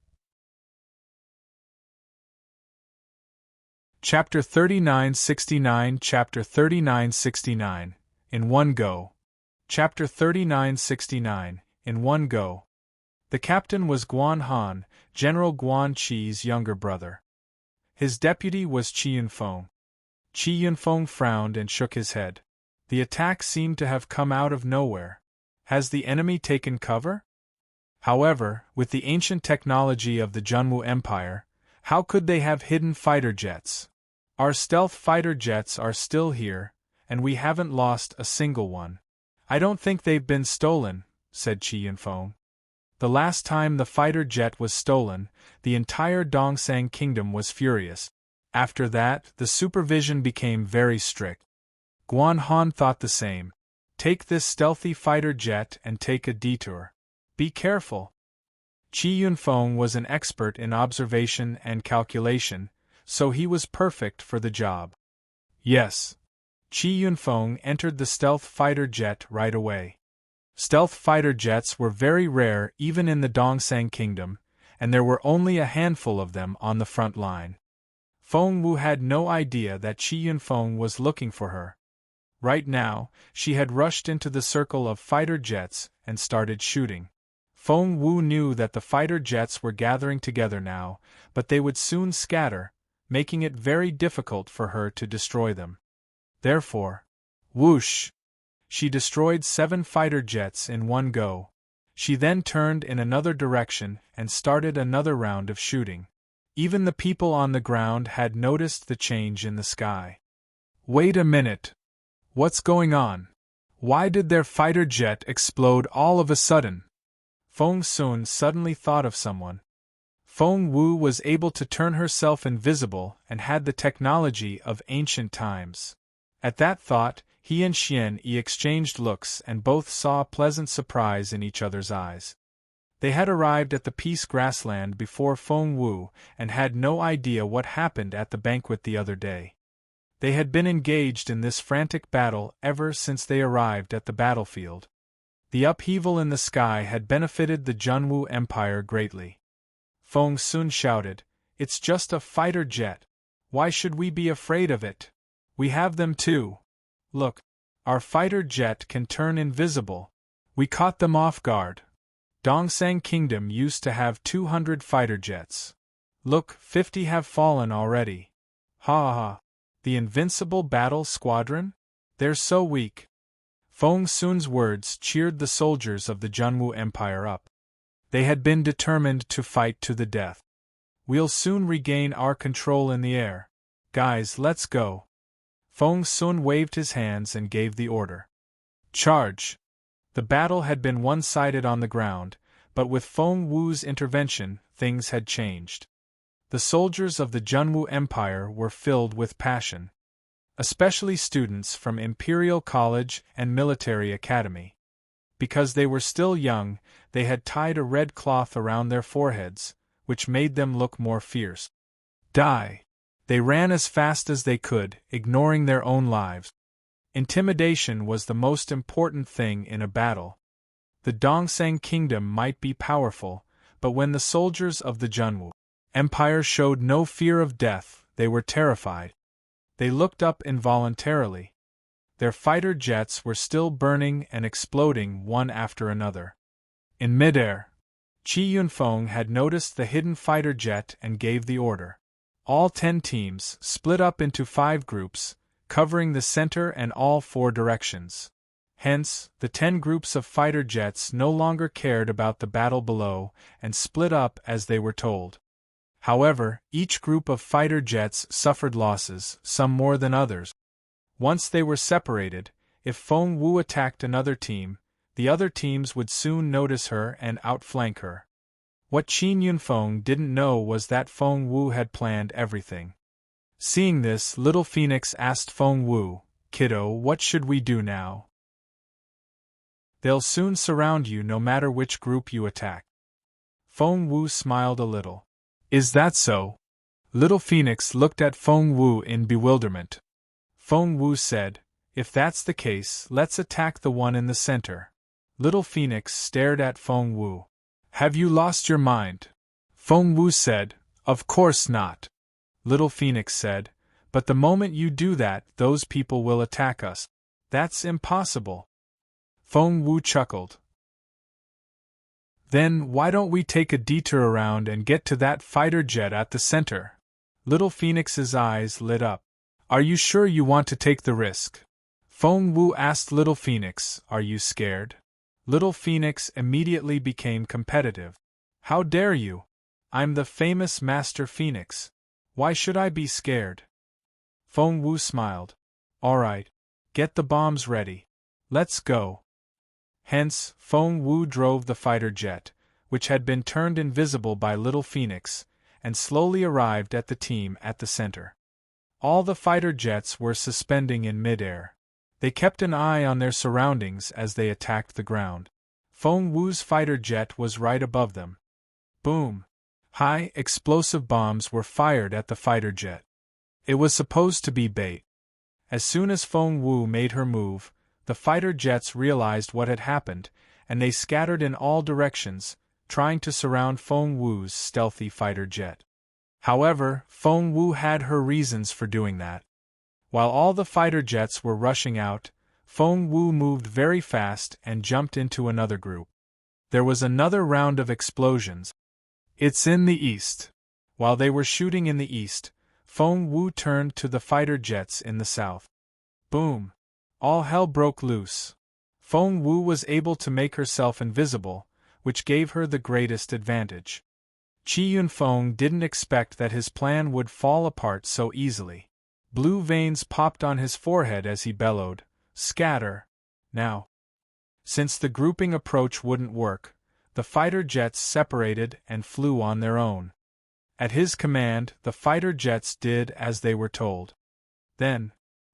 Chapter 3969 Chapter 3969 In One Go. Chapter 3969 In One Go. The captain was Guan Han, General Guan Chi's younger brother. His deputy was Qi Yunfeng. Qi Yunfeng frowned and shook his head. The attack seemed to have come out of nowhere. Has the enemy taken cover? However, with the ancient technology of the Junwu Empire, how could they have hidden fighter jets? Our stealth fighter jets are still here, and we haven't lost a single one. I don't think they've been stolen, said Qi Yunfeng. The last time the fighter jet was stolen, the entire Dongsang Kingdom was furious. After that, the supervision became very strict. Guan Han thought the same. Take this stealthy fighter jet and take a detour. Be careful. Qi Yunfeng was an expert in observation and calculation, so he was perfect for the job. Yes. Qi Yunfeng entered the stealth fighter jet right away. Stealth fighter jets were very rare even in the Dongsang Kingdom, and there were only a handful of them on the front line. Feng Wu had no idea that Qi Yunfeng was looking for her. Right now, she had rushed into the circle of fighter jets and started shooting. Feng Wu knew that the fighter jets were gathering together now, but they would soon scatter, making it very difficult for her to destroy them. Therefore, whoosh! She destroyed 7 fighter jets in one go. She then turned in another direction and started another round of shooting. Even the people on the ground had noticed the change in the sky. Wait a minute. What's going on? Why did their fighter jet explode all of a sudden? Feng Sun suddenly thought of someone. Feng Wu was able to turn herself invisible and had the technology of ancient times. At that thought, he and Xian Yi exchanged looks and both saw a pleasant surprise in each other's eyes. They had arrived at the peace grassland before Feng Wu and had no idea what happened at the banquet the other day. They had been engaged in this frantic battle ever since they arrived at the battlefield. The upheaval in the sky had benefited the Junwu Empire greatly. Feng Sun shouted, "It's just a fighter jet. Why should we be afraid of it? We have them too. Look, our fighter jet can turn invisible. We caught them off guard. Dongsang Kingdom used to have 200 fighter jets. Look, 50 have fallen already. Ha ha! The invincible battle squadron? They're so weak." Feng Sun's words cheered the soldiers of the Junwu Empire up. They had been determined to fight to the death. "We'll soon regain our control in the air. Guys, let's go." Feng Sun waved his hands and gave the order. Charge! The battle had been one-sided on the ground, but with Feng Wu's intervention, things had changed. The soldiers of the Junwu Empire were filled with passion. Especially students from Imperial College and Military Academy. Because they were still young, they had tied a red cloth around their foreheads, which made them look more fierce. Die! They ran as fast as they could, ignoring their own lives. Intimidation was the most important thing in a battle. The Dongsang Kingdom might be powerful, but when the soldiers of the Junwu Empire showed no fear of death, they were terrified. They looked up involuntarily. Their fighter jets were still burning and exploding one after another. In midair, Qi Yunfeng had noticed the hidden fighter jet and gave the order. All 10 teams split up into 5 groups, covering the center and all 4 directions. Hence, the 10 groups of fighter jets no longer cared about the battle below and split up as they were told. However, each group of fighter jets suffered losses, some more than others. Once they were separated, if Feng Wu attacked another team, the other teams would soon notice her and outflank her. What Qin Yunfeng didn't know was that Feng Wu had planned everything. Seeing this, Little Phoenix asked Feng Wu, "Kiddo, what should we do now?" "They'll soon surround you no matter which group you attack." Feng Wu smiled a little. "Is that so?" Little Phoenix looked at Feng Wu in bewilderment. Feng Wu said, "If that's the case, let's attack the one in the center." Little Phoenix stared at Feng Wu. "Have you lost your mind?" Feng Wu said, "Of course not." Little Phoenix said, "But the moment you do that, those people will attack us." "That's impossible." Feng Wu chuckled. "Then why don't we take a detour around and get to that fighter jet at the center?" Little Phoenix's eyes lit up. "Are you sure you want to take the risk?" Feng Wu asked Little Phoenix, "Are you scared?" Little Phoenix immediately became competitive. "How dare you? I'm the famous Master Phoenix. Why should I be scared?" Feng Wu smiled. "All right. Get the bombs ready. Let's go." Hence, Feng Wu drove the fighter jet, which had been turned invisible by Little Phoenix, and slowly arrived at the team at the center. All the fighter jets were suspending in midair. They kept an eye on their surroundings as they attacked the ground. Feng Wu's fighter jet was right above them. Boom! High, explosive bombs were fired at the fighter jet. It was supposed to be bait. As soon as Feng Wu made her move, the fighter jets realized what had happened, and they scattered in all directions, trying to surround Feng Wu's stealthy fighter jet. However, Feng Wu had her reasons for doing that. While all the fighter jets were rushing out, Feng Wu moved very fast and jumped into another group. There was another round of explosions. It's in the east. While they were shooting in the east, Feng Wu turned to the fighter jets in the south. Boom! All hell broke loose. Feng Wu was able to make herself invisible, which gave her the greatest advantage. Qi Yunfeng didn't expect that his plan would fall apart so easily. Blue veins popped on his forehead as he bellowed, "Scatter! Now!" Since the grouping approach wouldn't work, the fighter jets separated and flew on their own. At his command, the fighter jets did as they were told. Then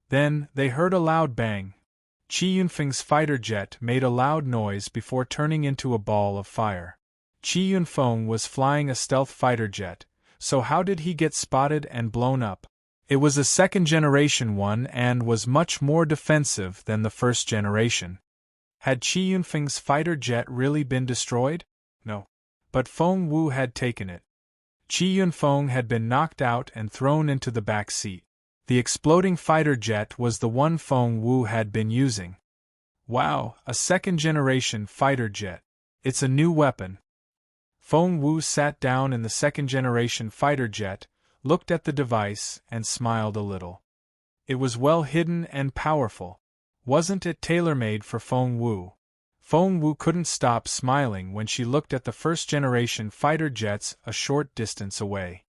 they heard a loud bang. Qi Yunfeng's fighter jet made a loud noise before turning into a ball of fire. Qi Yunfeng was flying a stealth fighter jet, so how did he get spotted and blown up? It was a second-generation one and was much more defensive than the first generation. Had Qi Yunfeng's fighter jet really been destroyed? No. But Feng Wu had taken it. Qi Yunfeng had been knocked out and thrown into the back seat. The exploding fighter jet was the one Feng Wu had been using. Wow, a second-generation fighter jet. It's a new weapon. Feng Wu sat down in the second-generation fighter jet, looked at the device, and smiled a little. It was well hidden and powerful. Wasn't it tailor-made for Feng Wu? Feng Wu couldn't stop smiling when she looked at the first-generation fighter jets a short distance away.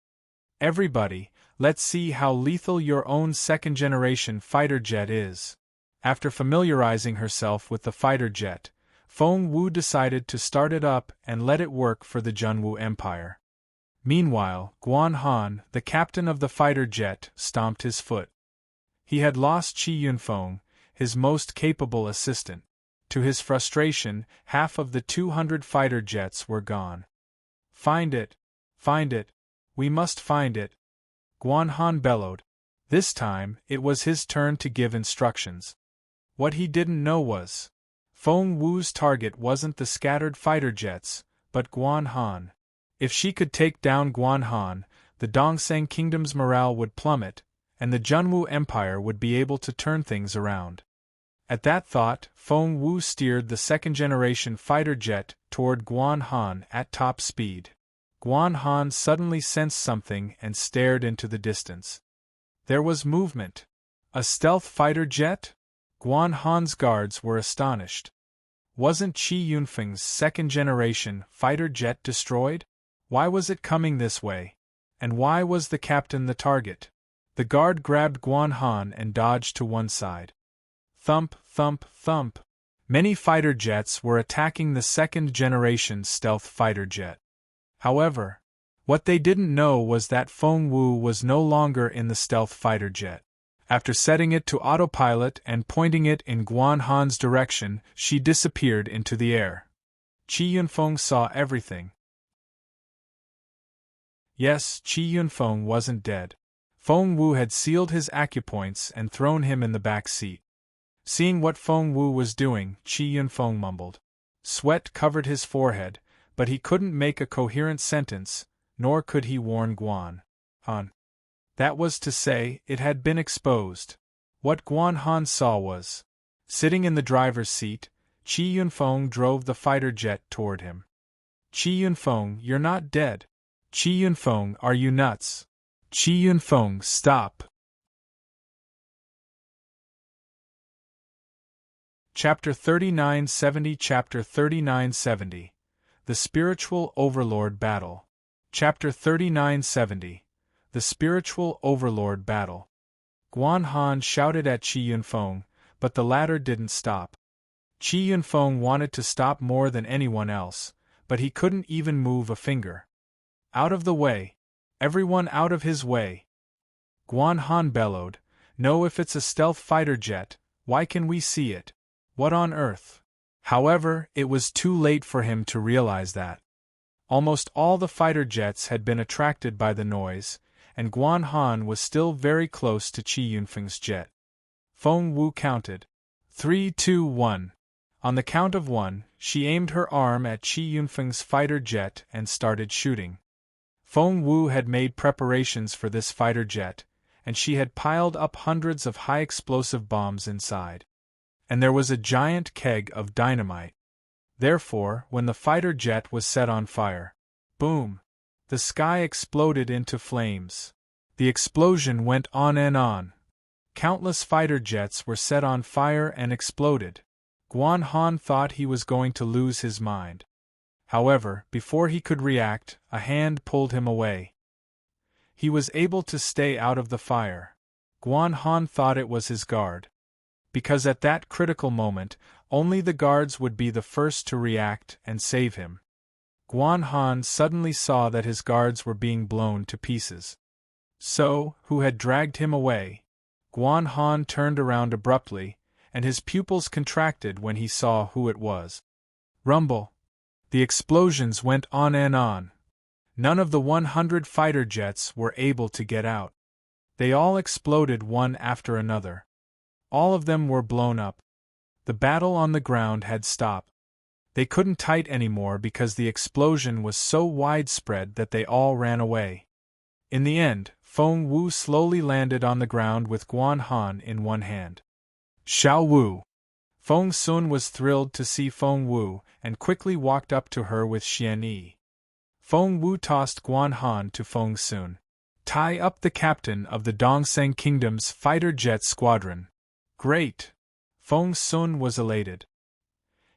Everybody, let's see how lethal your own second-generation fighter jet is. After familiarizing herself with the fighter jet, Feng Wu decided to start it up and let it work for the Junwu Empire. Meanwhile, Guan Han, the captain of the fighter jet, stomped his foot. He had lost Qi Yunfeng, his most capable assistant. To his frustration, half of the 200 fighter jets were gone. "Find it! Find it! We must find it!" Guan Han bellowed. This time, it was his turn to give instructions. What he didn't know was, Feng Wu's target wasn't the scattered fighter jets, but Guan Han. If she could take down Guan Han, the Dongseng Kingdom's morale would plummet, and the Junwu Empire would be able to turn things around. At that thought, Feng Wu steered the second-generation fighter jet toward Guan Han at top speed. Guan Han suddenly sensed something and stared into the distance. There was movement. A stealth fighter jet? Guan Han's guards were astonished. Wasn't Qi Yunfeng's second-generation fighter jet destroyed? Why was it coming this way? And why was the captain the target? The guard grabbed Guan Han and dodged to one side. Thump, thump, thump. Many fighter jets were attacking the second-generation stealth fighter jet. However, what they didn't know was that Feng Wu was no longer in the stealth fighter jet. After setting it to autopilot and pointing it in Guan Han's direction, she disappeared into the air. Qi Yunfeng saw everything. Yes, Qi Yunfeng wasn't dead. Feng Wu had sealed his acupoints and thrown him in the back seat. Seeing what Feng Wu was doing, Qi Yunfeng mumbled. Sweat covered his forehead, but he couldn't make a coherent sentence, nor could he warn Guan Han. That was to say, it had been exposed. What Guan Han saw was, sitting in the driver's seat, Qi Yunfeng drove the fighter jet toward him. Qi Yunfeng, you're not dead. Qi Yunfeng, are you nuts? Qi Yunfeng, stop. Chapter 3970 Chapter 3970 The Spiritual Overlord Battle. Chapter 3970 The Spiritual Overlord Battle. Guan Han shouted at Qi Yunfeng, but the latter didn't stop. Qi Yunfeng wanted to stop more than anyone else, but he couldn't even move a finger. Out of the way! Everyone out of his way! Guan Han bellowed, No, if it's a stealth fighter jet, why can we see it? What on earth? However, it was too late for him to realize that. Almost all the fighter jets had been attracted by the noise, and Guan Han was still very close to Qi Yunfeng's jet. Feng Wu counted. 3, 2, 1. On the count of 1, she aimed her arm at Qi Yunfeng's fighter jet and started shooting. Feng Wu had made preparations for this fighter jet, and she had piled up hundreds of high-explosive bombs inside. And there was a giant keg of dynamite. Therefore, when the fighter jet was set on fire, boom! The sky exploded into flames. The explosion went on and on. Countless fighter jets were set on fire and exploded. Guan Han thought he was going to lose his mind. However, before he could react, a hand pulled him away. He was able to stay out of the fire. Guan Han thought it was his guard. Because at that critical moment, only the guards would be the first to react and save him. Guan Han suddenly saw that his guards were being blown to pieces. So, who had dragged him away? Guan Han turned around abruptly, and his pupils contracted when he saw who it was. Rumble! The explosions went on and on. None of the 100 fighter jets were able to get out. They all exploded one after another. All of them were blown up. The battle on the ground had stopped. They couldn't fight anymore because the explosion was so widespread that they all ran away. In the end, Feng Wu slowly landed on the ground with Guan Han in one hand. Xiao Wu! Feng Sun was thrilled to see Feng Wu and quickly walked up to her with Xian Yi. Feng Wu tossed Guan Han to Feng Sun. Tie up the captain of the Dongsheng Kingdom's fighter jet squadron. Great! Feng Sun was elated.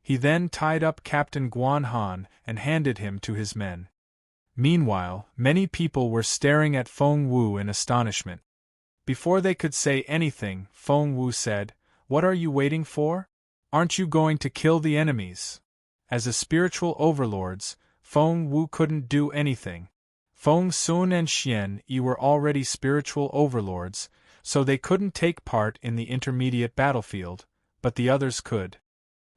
He then tied up Captain Guan Han and handed him to his men. Meanwhile, many people were staring at Feng Wu in astonishment. Before they could say anything, Feng Wu said, "What are you waiting for? Aren't you going to kill the enemies?" As a spiritual overlords, Feng Wu couldn't do anything. Feng Sun and Xian Yi were already spiritual overlords, so they couldn't take part in the intermediate battlefield, but the others could.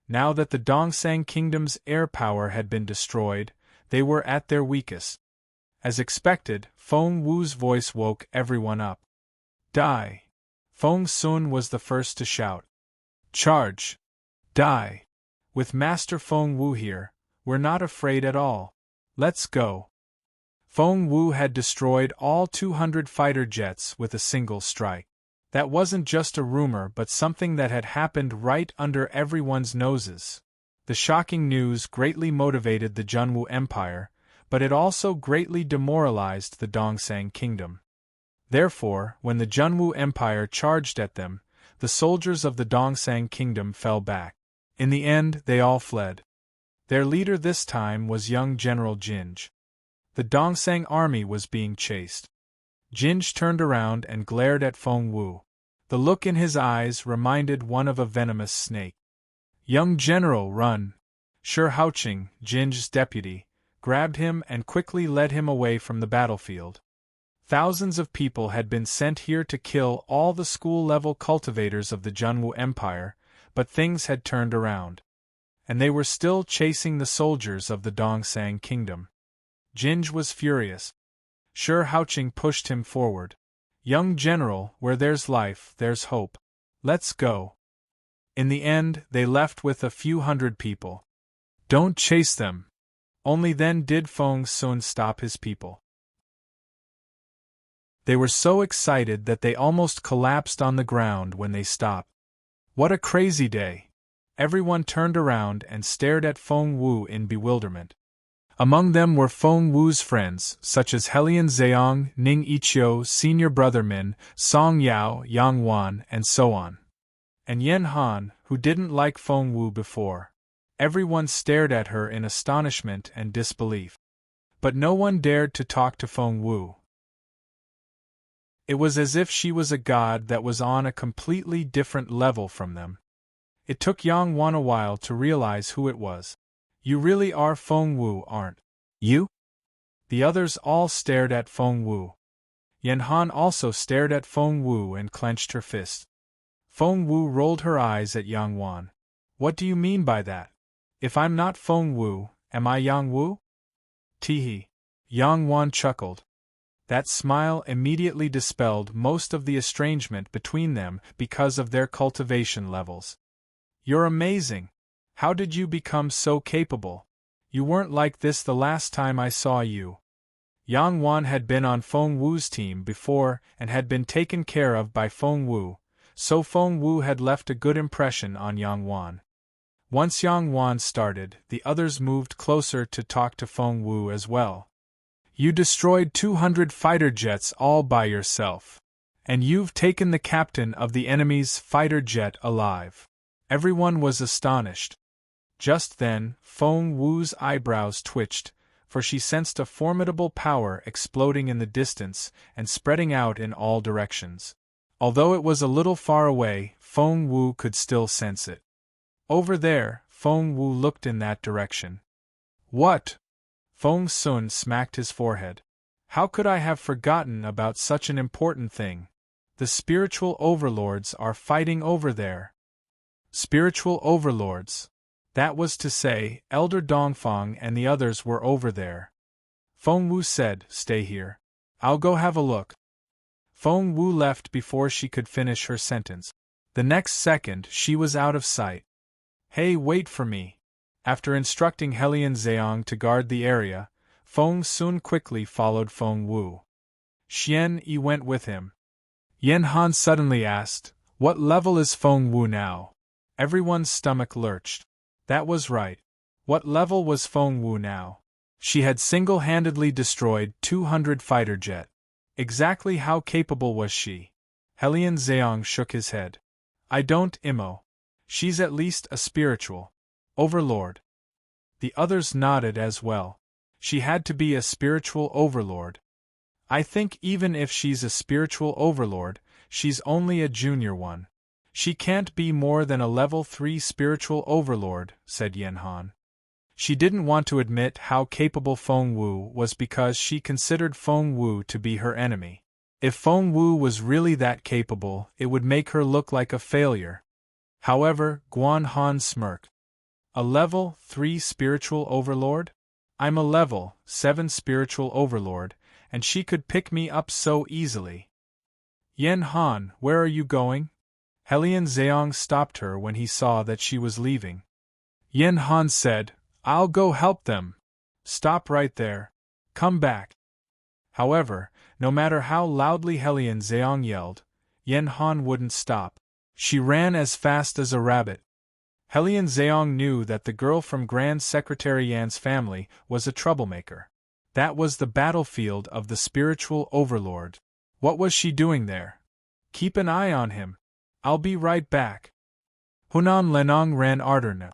Now that the Dongsheng Kingdom's air power had been destroyed, they were at their weakest. As expected, Feng Wu's voice woke everyone up. Die! Feng Sun was the first to shout. Charge! Die! With Master Feng Wu here, we're not afraid at all. Let's go! Feng Wu had destroyed all 200 fighter jets with a single strike. That wasn't just a rumor but something that had happened right under everyone's noses. The shocking news greatly motivated the Junwu Empire, but it also greatly demoralized the Dongsheng Kingdom. Therefore, when the Junwu Empire charged at them, the soldiers of the Dongsheng Kingdom fell back. In the end, they all fled. Their leader this time was young General Jinj. The Dongsheng army was being chased. Jinj turned around and glared at Feng Wu. The look in his eyes reminded one of a venomous snake. Young General, run! Shi Haoqing, Jinj's deputy, grabbed him and quickly led him away from the battlefield. Thousands of people had been sent here to kill all the school-level cultivators of the Junwu Empire, but things had turned around. And they were still chasing the soldiers of the Dongsheng Kingdom. Jinj was furious. Shi Haoqing pushed him forward. Young General, where there's life, there's hope. Let's go. In the end, they left with a few hundred people. Don't chase them. Only then did Feng Sun stop his people. They were so excited that they almost collapsed on the ground when they stopped. What a crazy day! Everyone turned around and stared at Feng Wu in bewilderment. Among them were Feng Wu's friends, such as Helian Zheong, Ning Ichio, Senior Brother Min, Song Yao, Yang Wan, and so on. And Yen Han, who didn't like Feng Wu before. Everyone stared at her in astonishment and disbelief. But no one dared to talk to Feng Wu. It was as if she was a god that was on a completely different level from them. It took Yang Wan a while to realize who it was. You really are Feng Wu, aren't you? The others all stared at Feng Wu. Yen Han also stared at Feng Wu and clenched her fist. Feng Wu rolled her eyes at Yang Wan. What do you mean by that? If I'm not Feng Wu, am I Yang Wu? Teehee. Yang Wan chuckled. That smile immediately dispelled most of the estrangement between them because of their cultivation levels. You're amazing. How did you become so capable? You weren't like this the last time I saw you. Yang Wan had been on Feng Wu's team before and had been taken care of by Feng Wu, so Feng Wu had left a good impression on Yang Wan. Once Yang Wan started, the others moved closer to talk to Feng Wu as well. You destroyed 200 fighter jets all by yourself. And you've taken the captain of the enemy's fighter jet alive. Everyone was astonished. Just then, Feng Wu's eyebrows twitched, for she sensed a formidable power exploding in the distance and spreading out in all directions. Although it was a little far away, Feng Wu could still sense it. Over there, Feng Wu looked in that direction. What? Feng Sun smacked his forehead. How could I have forgotten about such an important thing? The spiritual overlords are fighting over there. Spiritual overlords. That was to say, Elder Dongfang and the others were over there. Feng Wu said, Stay here. I'll go have a look. Feng Wu left before she could finish her sentence. The next second, she was out of sight. Hey, wait for me. After instructing Helian Zheong to guard the area, Feng Sun quickly followed Feng Wu. Xian Yi went with him. Yan Han suddenly asked, What level is Feng Wu now? Everyone's stomach lurched. That was right. What level was Feng Wu now? She had single-handedly destroyed 200 fighter jet. Exactly how capable was she? Helian Zheong shook his head. I don't Immo. She's at least a spiritual overlord. The others nodded as well. She had to be a spiritual overlord. I think even if she's a spiritual overlord, she's only a junior one. She can't be more than a level 3 spiritual overlord, said Yan Han. She didn't want to admit how capable Feng Wu was because she considered Feng Wu to be her enemy. If Feng Wu was really that capable, it would make her look like a failure. However, Guan Han smirked. A level 3 spiritual overlord? I'm a level 7 spiritual overlord, and she could pick me up so easily. Yan Han, where are you going? Helian Zheong stopped her when he saw that she was leaving. Yan Han said, I'll go help them. Stop right there. Come back. However, no matter how loudly Helian Zheong yelled, Yan Han wouldn't stop. She ran as fast as a rabbit. Helian Zheong knew that the girl from Grand Secretary Yan's family was a troublemaker. That was the battlefield of the spiritual overlord. What was she doing there? Keep an eye on him. I'll be right back. Hunan Lenong ran arderna.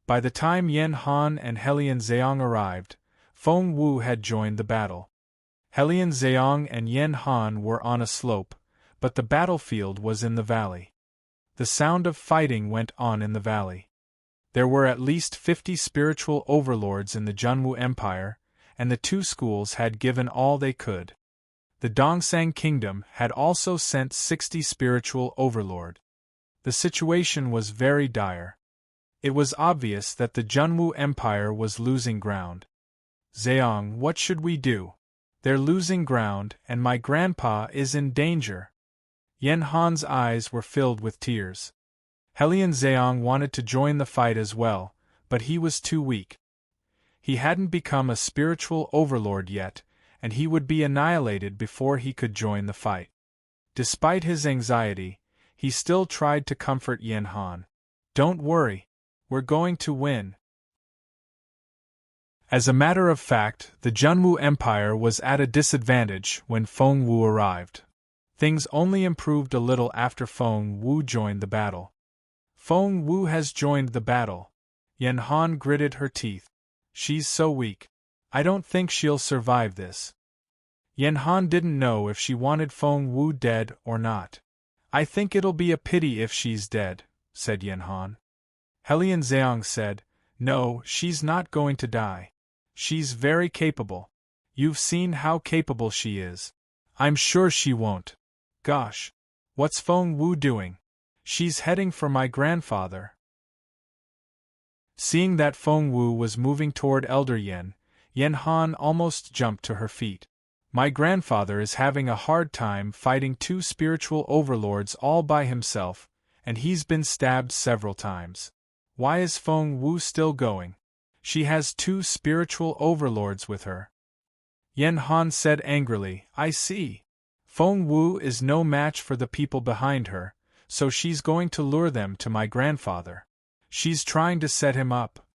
By the time Yan Han and Helian Zheong arrived, Feng Wu had joined the battle. Helian Zheong and Yan Han were on a slope, but the battlefield was in the valley. The sound of fighting went on in the valley. There were at least 50 spiritual overlords in the Junwu Empire, and the two schools had given all they could. The Dongsang Kingdom had also sent 60 spiritual overlord. The situation was very dire. It was obvious that the Junwu Empire was losing ground. Zheong, what should we do? They're losing ground, and my grandpa is in danger. Yan Han's eyes were filled with tears. Helian Zheong wanted to join the fight as well, but he was too weak. He hadn't become a spiritual overlord yet, and he would be annihilated before he could join the fight. Despite his anxiety, he still tried to comfort Yan Han. Don't worry. We're going to win. As a matter of fact, the Junwu Empire was at a disadvantage when Feng Wu arrived. Things only improved a little after Feng Wu joined the battle. Feng Wu has joined the battle. Yan Han gritted her teeth. She's so weak. I don't think she'll survive this. Yan Han didn't know if she wanted Feng Wu dead or not. I think it'll be a pity if she's dead, said Yan Han. Helian Zheong said, No, she's not going to die. She's very capable. You've seen how capable she is. I'm sure she won't. Gosh. What's Feng Wu doing? She's heading for my grandfather. Seeing that Feng Wu was moving toward Elder Yan, Yan Han almost jumped to her feet. My grandfather is having a hard time fighting 2 spiritual overlords all by himself, and he's been stabbed several times. Why is Feng Wu still going? She has 2 spiritual overlords with her. Yan Han said angrily, I see. Feng Wu is no match for the people behind her, so she's going to lure them to my grandfather. She's trying to set him up.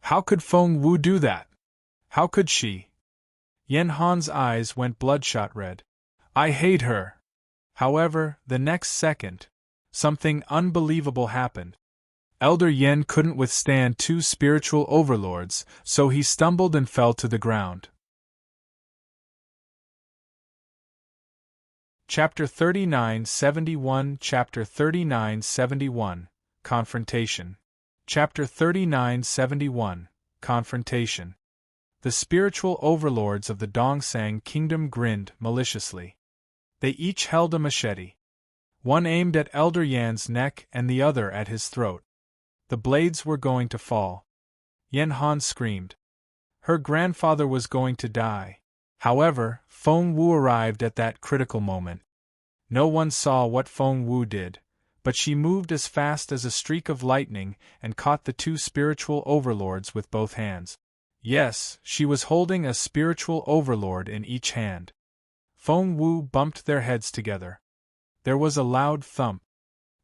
How could Feng Wu do that? How could she? Yan Han's eyes went bloodshot red. I hate her. However, the next second, something unbelievable happened. Elder Yen couldn't withstand two spiritual overlords, so he stumbled and fell to the ground. Chapter 3971 Chapter 3971 Confrontation. Chapter 3971 Confrontation. The spiritual overlords of the Dongsang kingdom grinned maliciously. They each held a machete. One aimed at Elder Yan's neck and the other at his throat. The blades were going to fall. Yan Han screamed. Her grandfather was going to die. However, Feng Wu arrived at that critical moment. No one saw what Feng Wu did, but she moved as fast as a streak of lightning and caught the two spiritual overlords with both hands. Yes, she was holding a spiritual overlord in each hand. Feng Wu bumped their heads together. There was a loud thump.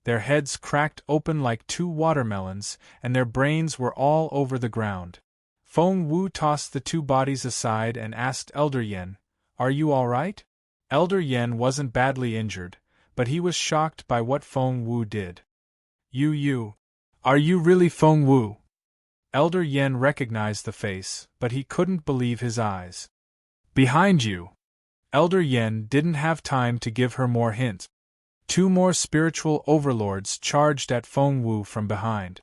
Their heads cracked open like two watermelons, and their brains were all over the ground. Feng Wu tossed the two bodies aside and asked Elder Yen, Are you all right? Elder Yen wasn't badly injured, but he was shocked by what Feng Wu did. Are you really Feng Wu? Elder Yen recognized the face, but he couldn't believe his eyes. Behind you! Elder Yen didn't have time to give her more hints. Two more spiritual overlords charged at Feng Wu from behind.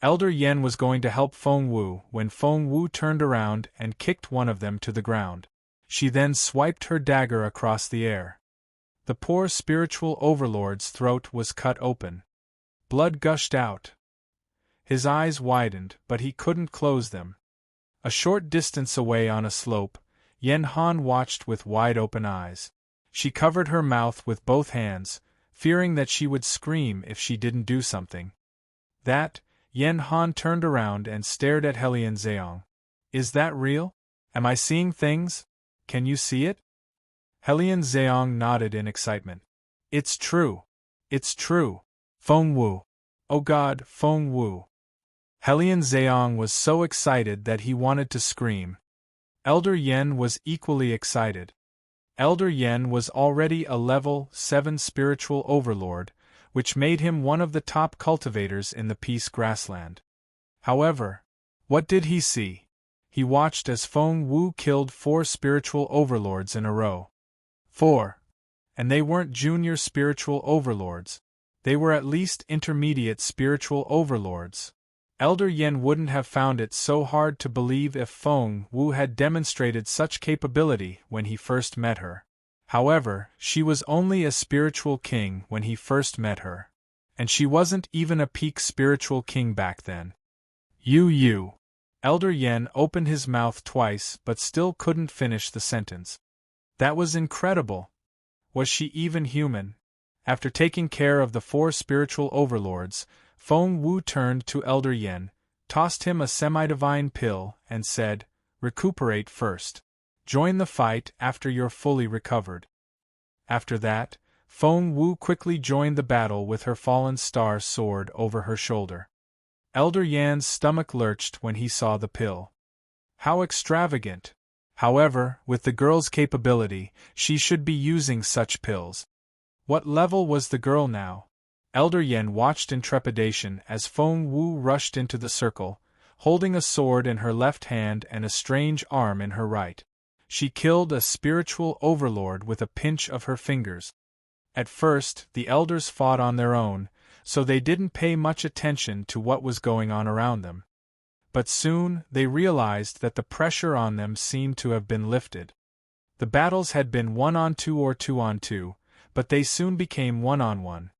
Elder Yen was going to help Feng Wu when Feng Wu turned around and kicked one of them to the ground. She then swiped her dagger across the air. The poor spiritual overlord's throat was cut open. Blood gushed out. His eyes widened, but he couldn't close them. A short distance away on a slope, Yan Han watched with wide-open eyes. She covered her mouth with both hands, fearing that she would scream if she didn't do something. Yan Han turned around and stared at Helian Zeong. Is that real? Am I seeing things? Can you see it? Helian Zeong nodded in excitement. It's true. It's true. Feng Wu. Oh God, Feng Wu. Helian Zeong was so excited that he wanted to scream. Elder Yen was equally excited. Elder Yen was already a level 7 spiritual overlord, which made him one of the top cultivators in the Peace Grassland. However, what did he see? He watched as Feng Wu killed 4 spiritual overlords in a row. 4. And they weren't junior spiritual overlords. They were at least intermediate spiritual overlords. Elder Yen wouldn't have found it so hard to believe if Feng Wu had demonstrated such capability when he first met her. However, she was only a spiritual king when he first met her. And she wasn't even a peak spiritual king back then. Elder Yen opened his mouth twice but still couldn't finish the sentence. That was incredible. Was she even human? After taking care of the 4 spiritual overlords, Feng Wu turned to Elder Yen, tossed him a semi-divine pill, and said, Recuperate first. Join the fight after you're fully recovered. After that, Feng Wu quickly joined the battle with her fallen star sword over her shoulder. Elder Yan's stomach lurched when he saw the pill. How extravagant! However, with the girl's capability, she should be using such pills. What level was the girl now? Elder Yen watched in trepidation as Feng Wu rushed into the circle, holding a sword in her left hand and a strange arm in her right. She killed a spiritual overlord with a pinch of her fingers. At first, the elders fought on their own, so they didn't pay much attention to what was going on around them. But soon, they realized that the pressure on them seemed to have been lifted. The battles had been 1-on-2 or 2-on-2, but they soon became 1-on-1.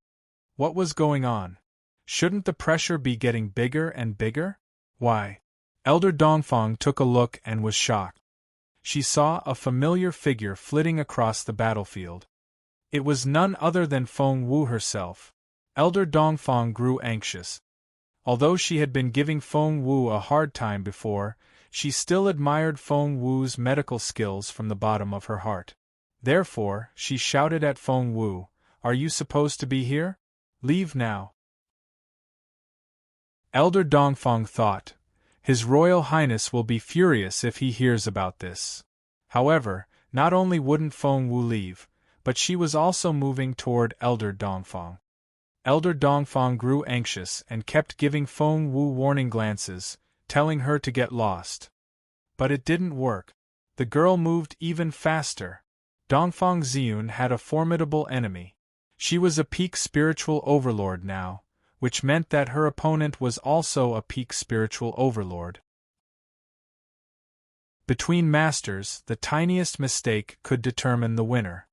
What was going on? Shouldn't the pressure be getting bigger and bigger? Why? Elder Dongfang took a look and was shocked. She saw a familiar figure flitting across the battlefield. It was none other than Feng Wu herself. Elder Dongfang grew anxious. Although she had been giving Feng Wu a hard time before, She still admired Feng Wu's medical skills from the bottom of her heart. Therefore, she shouted at Feng Wu, "Are you supposed to be here? Leave now." Elder Dongfang thought, "His Royal Highness will be furious if he hears about this." However, not only wouldn't Feng Wu leave, but she was also moving toward Elder Dongfang. Elder Dongfang grew anxious and kept giving Feng Wu warning glances, telling her to get lost. But it didn't work. The girl moved even faster. Dongfang Ziyun had a formidable enemy. She was a peak spiritual overlord now, which meant that her opponent was also a peak spiritual overlord. Between masters, the tiniest mistake could determine the winner.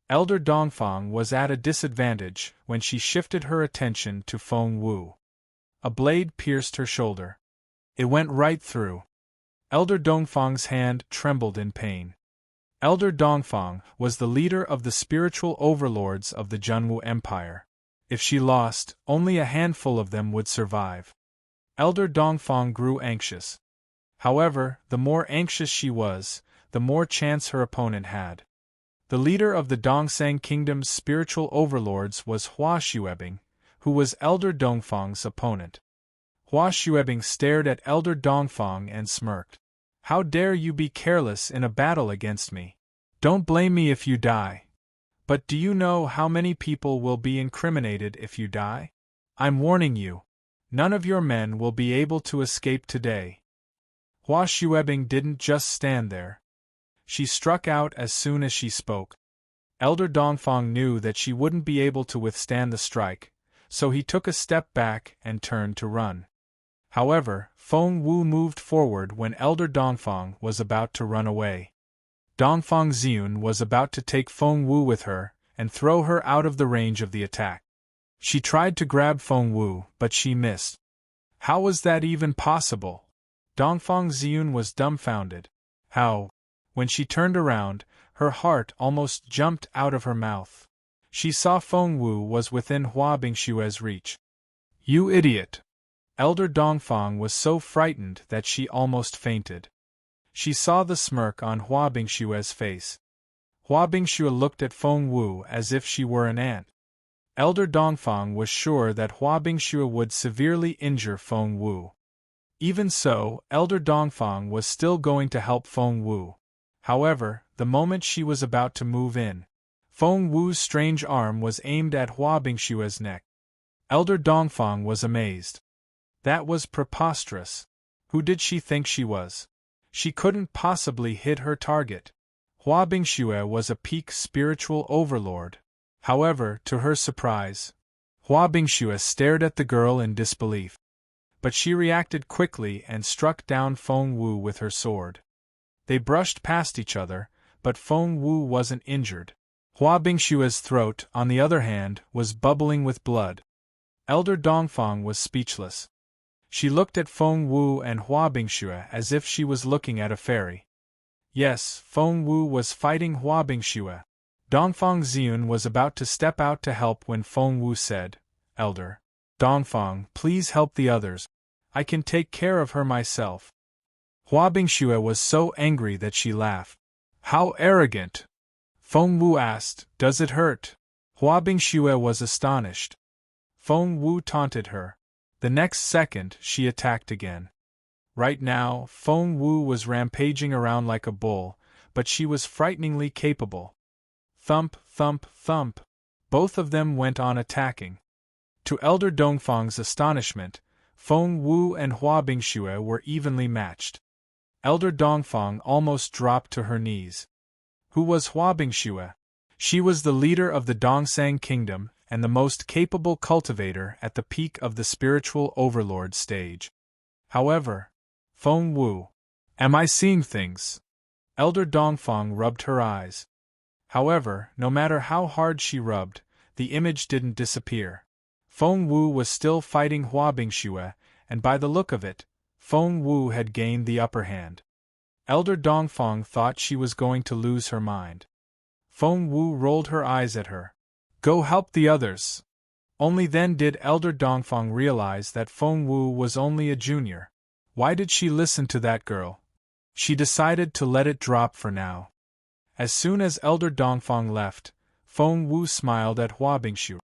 Elder Dongfang was at a disadvantage when she shifted her attention to Feng Wu. A blade pierced her shoulder. It went right through. Elder Dongfang's hand trembled in pain. Elder Dongfang was the leader of the spiritual overlords of the Junwu Empire. If she lost, only a handful of them would survive. Elder Dongfang grew anxious. However, the more anxious she was, the more chance her opponent had. The leader of the Dongsang Kingdom's spiritual overlords was Hua Xuebing, who was Elder Dongfang's opponent. Hua Xuebing stared at Elder Dongfang and smirked. "How dare you be careless in a battle against me? Don't blame me if you die. But do you know how many people will be incriminated if you die? I'm warning you. None of your men will be able to escape today." Hua Xuebing didn't just stand there. She struck out as soon as she spoke. Elder Dongfang knew that she wouldn't be able to withstand the strike, so he took a step back and turned to run. However, Feng Wu moved forward when Elder Dongfang was about to run away. Dongfang Ziyun was about to take Feng Wu with her and throw her out of the range of the attack. She tried to grab Feng Wu, but she missed. How was that even possible? Dongfang Ziyun was dumbfounded. How? When she turned around, her heart almost jumped out of her mouth. She saw Feng Wu was within Hua Bingshue's reach. "You idiot!" Elder Dongfang was so frightened that she almost fainted. She saw the smirk on Hua Bingshue's face. Hua Bingshue looked at Feng Wu as if she were an ant. Elder Dongfang was sure that Hua Bingshue would severely injure Feng Wu. Even so, Elder Dongfang was still going to help Feng Wu. However, the moment she was about to move in, Feng Wu's strange arm was aimed at Hua Bingshue's neck. Elder Dongfang was amazed. That was preposterous. Who did she think she was? She couldn't possibly hit her target. Hua Bingshue was a peak spiritual overlord. However, to her surprise, Hua Bingshue stared at the girl in disbelief. But she reacted quickly and struck down Feng Wu with her sword. They brushed past each other, but Feng Wu wasn't injured. Hua Bingshue's throat, on the other hand, was bubbling with blood. Elder Dongfang was speechless. She looked at Feng Wu and Hua Bingshue as if she was looking at a fairy. Yes, Feng Wu was fighting Hua Bingshue. Dongfang Ziyun was about to step out to help when Feng Wu said, "Elder Dongfang, please help the others. I can take care of her myself." Hua Bingshue was so angry that she laughed. "How arrogant!" Feng Wu asked, "Does it hurt?" Hua Bingshue was astonished. Feng Wu taunted her. The next second, she attacked again. Right now, Feng Wu was rampaging around like a bull, but she was frighteningly capable. Thump, thump, thump. Both of them went on attacking. To Elder Dongfang's astonishment, Feng Wu and Hua Bingshue were evenly matched. Elder Dongfang almost dropped to her knees. Who was Hua Bingshue? She was the leader of the Dongsang Kingdom and the most capable cultivator at the peak of the spiritual overlord stage. However, Feng Wu, am I seeing things? Elder Dongfang rubbed her eyes. However, no matter how hard she rubbed, the image didn't disappear. Feng Wu was still fighting Hua Bingshue, and by the look of it, Feng Wu had gained the upper hand. Elder Dongfang thought she was going to lose her mind. Feng Wu rolled her eyes at her. "Go help the others." Only then did Elder Dongfang realize that Feng Wu was only a junior. Why did she listen to that girl? She decided to let it drop for now. As soon as Elder Dongfang left, Feng Wu smiled at Hua Bingshu.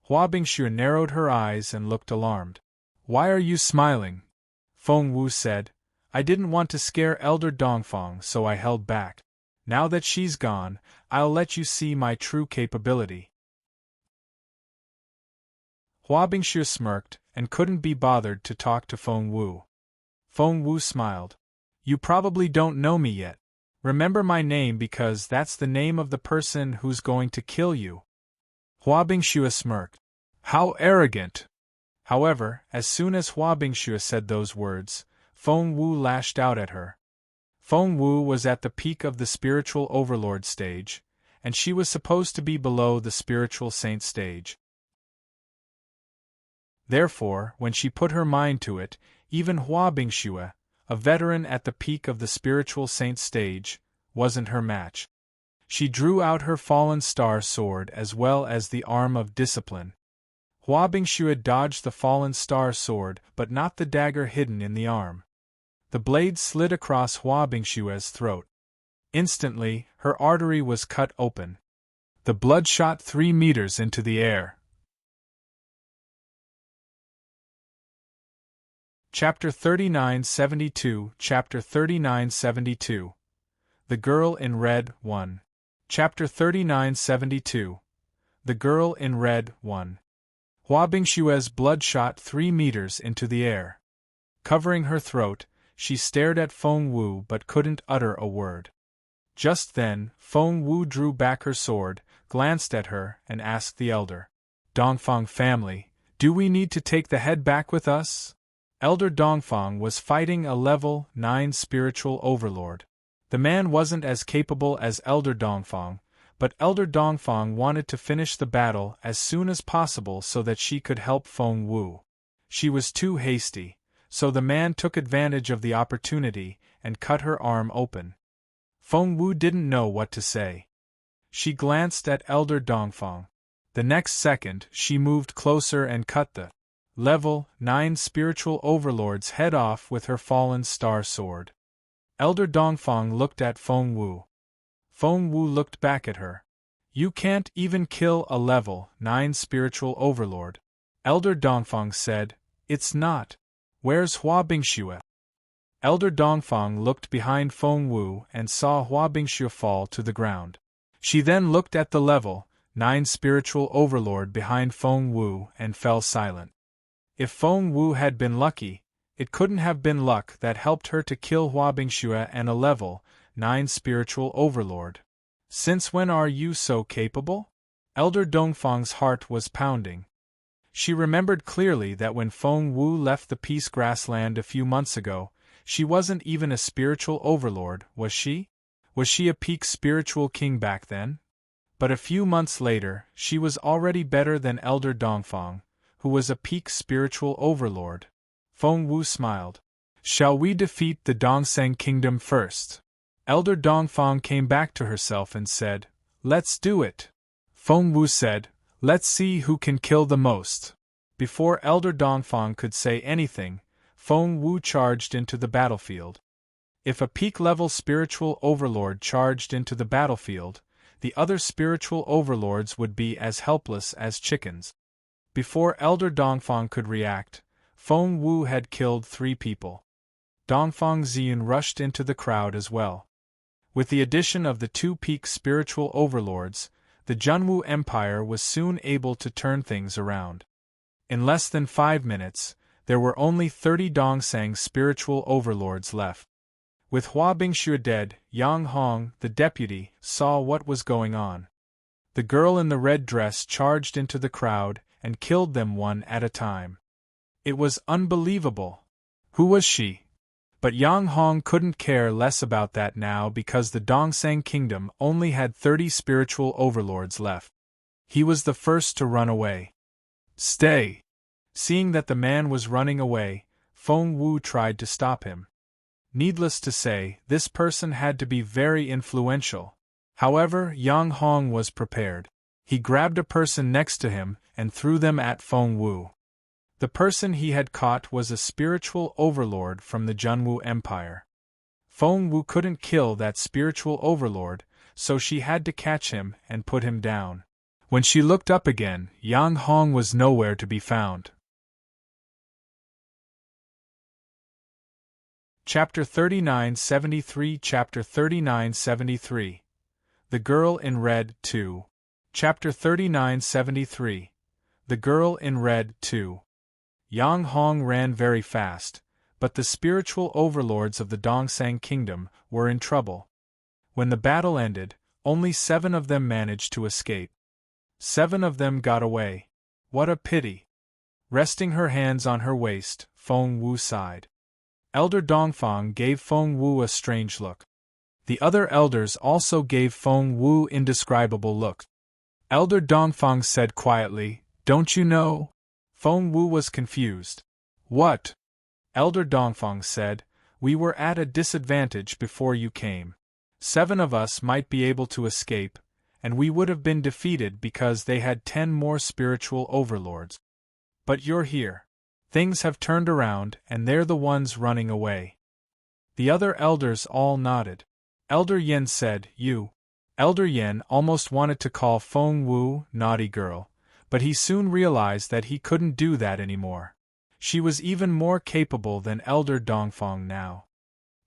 Hua Bingshu narrowed her eyes and looked alarmed. "Why are you smiling?" Feng Wu said. "I didn't want to scare Elder Dongfang, so I held back. Now that she's gone, I'll let you see my true capability." Hua Bingshu smirked and couldn't be bothered to talk to Feng Wu. Feng Wu smiled. "You probably don't know me yet. Remember my name because that's the name of the person who's going to kill you." Hua Bingshu smirked. "How arrogant!" However, as soon as Hua Bingshu said those words, Feng Wu lashed out at her. Feng Wu was at the peak of the spiritual overlord stage, and she was supposed to be below the spiritual saint stage. Therefore, when she put her mind to it, even Hua Bingshu, a veteran at the peak of the spiritual saint stage, wasn't her match. She drew out her fallen star sword as well as the arm of discipline. Hua Bingshu dodged the fallen star sword but not the dagger hidden in the arm. The blade slid across Hua Bingshu's throat. Instantly, her artery was cut open. The blood shot 3 meters into the air. Chapter 3972 Chapter 3972 The Girl in Red 1 Chapter 3972 The Girl in Red 1 Hua Bingshu's blood shot 3 meters into the air. Covering her throat, she stared at Feng Wu but couldn't utter a word. Just then, Feng Wu drew back her sword, glanced at her, and asked the elder Dongfang family, "Do we need to take the head back with us?" Elder Dongfang was fighting a level 9 spiritual overlord. The man wasn't as capable as Elder Dongfang, but Elder Dongfang wanted to finish the battle as soon as possible so that she could help Feng Wu. She was too hasty, so the man took advantage of the opportunity and cut her arm open. Feng Wu didn't know what to say. She glanced at Elder Dongfang. The next second, she moved closer and cut the level 9 spiritual overlord's head off with her fallen star sword. Elder Dongfang looked at Feng Wu. Feng Wu looked back at her. "You can't even kill a level 9 spiritual overlord." Elder Dongfang said, "It's not. Where's Hua Bingshu?" Elder Dongfang looked behind Feng Wu and saw Hua Bingshu fall to the ground. She then looked at the level 9 spiritual overlord behind Feng Wu and fell silent. If Feng Wu had been lucky, it couldn't have been luck that helped her to kill Hua Bingshu and a level 9 spiritual overlord. "Since when are you so capable?" Elder Dongfang's heart was pounding. She remembered clearly that when Feng Wu left the Peace Grassland a few months ago, she wasn't even a spiritual overlord, was she? Was she a peak spiritual king back then? But a few months later, she was already better than Elder Dongfang, who was a peak spiritual overlord. Feng Wu smiled. "Shall we defeat the Dongseng Kingdom first?" Elder Dongfang came back to herself and said, "Let's do it." Feng Wu said, "Let's see who can kill the most." Before Elder Dongfang could say anything, Feng Wu charged into the battlefield. If a peak-level spiritual overlord charged into the battlefield, the other spiritual overlords would be as helpless as chickens. Before Elder Dongfang could react, Feng Wu had killed 3 people. Dongfang Xian rushed into the crowd as well. With the addition of the 2 peak spiritual overlords, the Junwu Empire was soon able to turn things around. In less than 5 minutes, there were only 30 Dongseng spiritual overlords left. With Hua Bingshu dead, Yang Hong, the deputy, saw what was going on. The girl in the red dress charged into the crowd and killed them one at a time. It was unbelievable. Who was she? But Yang Hong couldn't care less about that now because the Dongseng Kingdom only had 30 spiritual overlords left. He was the first to run away. "Stay!" Seeing that the man was running away, Feng Wu tried to stop him. Needless to say, this person had to be very influential. However, Yang Hong was prepared. He grabbed a person next to him and threw them at Feng Wu. The person he had caught was a spiritual overlord from the Junwu Empire. Feng Wu couldn't kill that spiritual overlord, so she had to catch him and put him down. When she looked up again, Yang Hong was nowhere to be found. Chapter 3973 Chapter 3973 The Girl in Red 2. Chapter 3973 The Girl in Red 2. Yang Hong ran very fast, but the spiritual overlords of the Dongsang Kingdom were in trouble. When the battle ended, only 7 of them managed to escape. 7 of them got away. What a pity! Resting her hands on her waist, Feng Wu sighed. Elder Dongfang gave Feng Wu a strange look. The other elders also gave Feng Wu indescribable looks. Elder Dongfang said quietly, "Don't you know?" Feng Wu was confused. "What?" Elder Dongfang said, "We were at a disadvantage before you came. 7 of us might be able to escape, and we would have been defeated because they had 10 more spiritual overlords. But you're here. Things have turned around and they're the ones running away." The other elders all nodded. Elder Yen said, "You." Elder Yen almost wanted to call Feng Wu naughty girl, but he soon realized that he couldn't do that anymore. She was even more capable than Elder Dongfang now.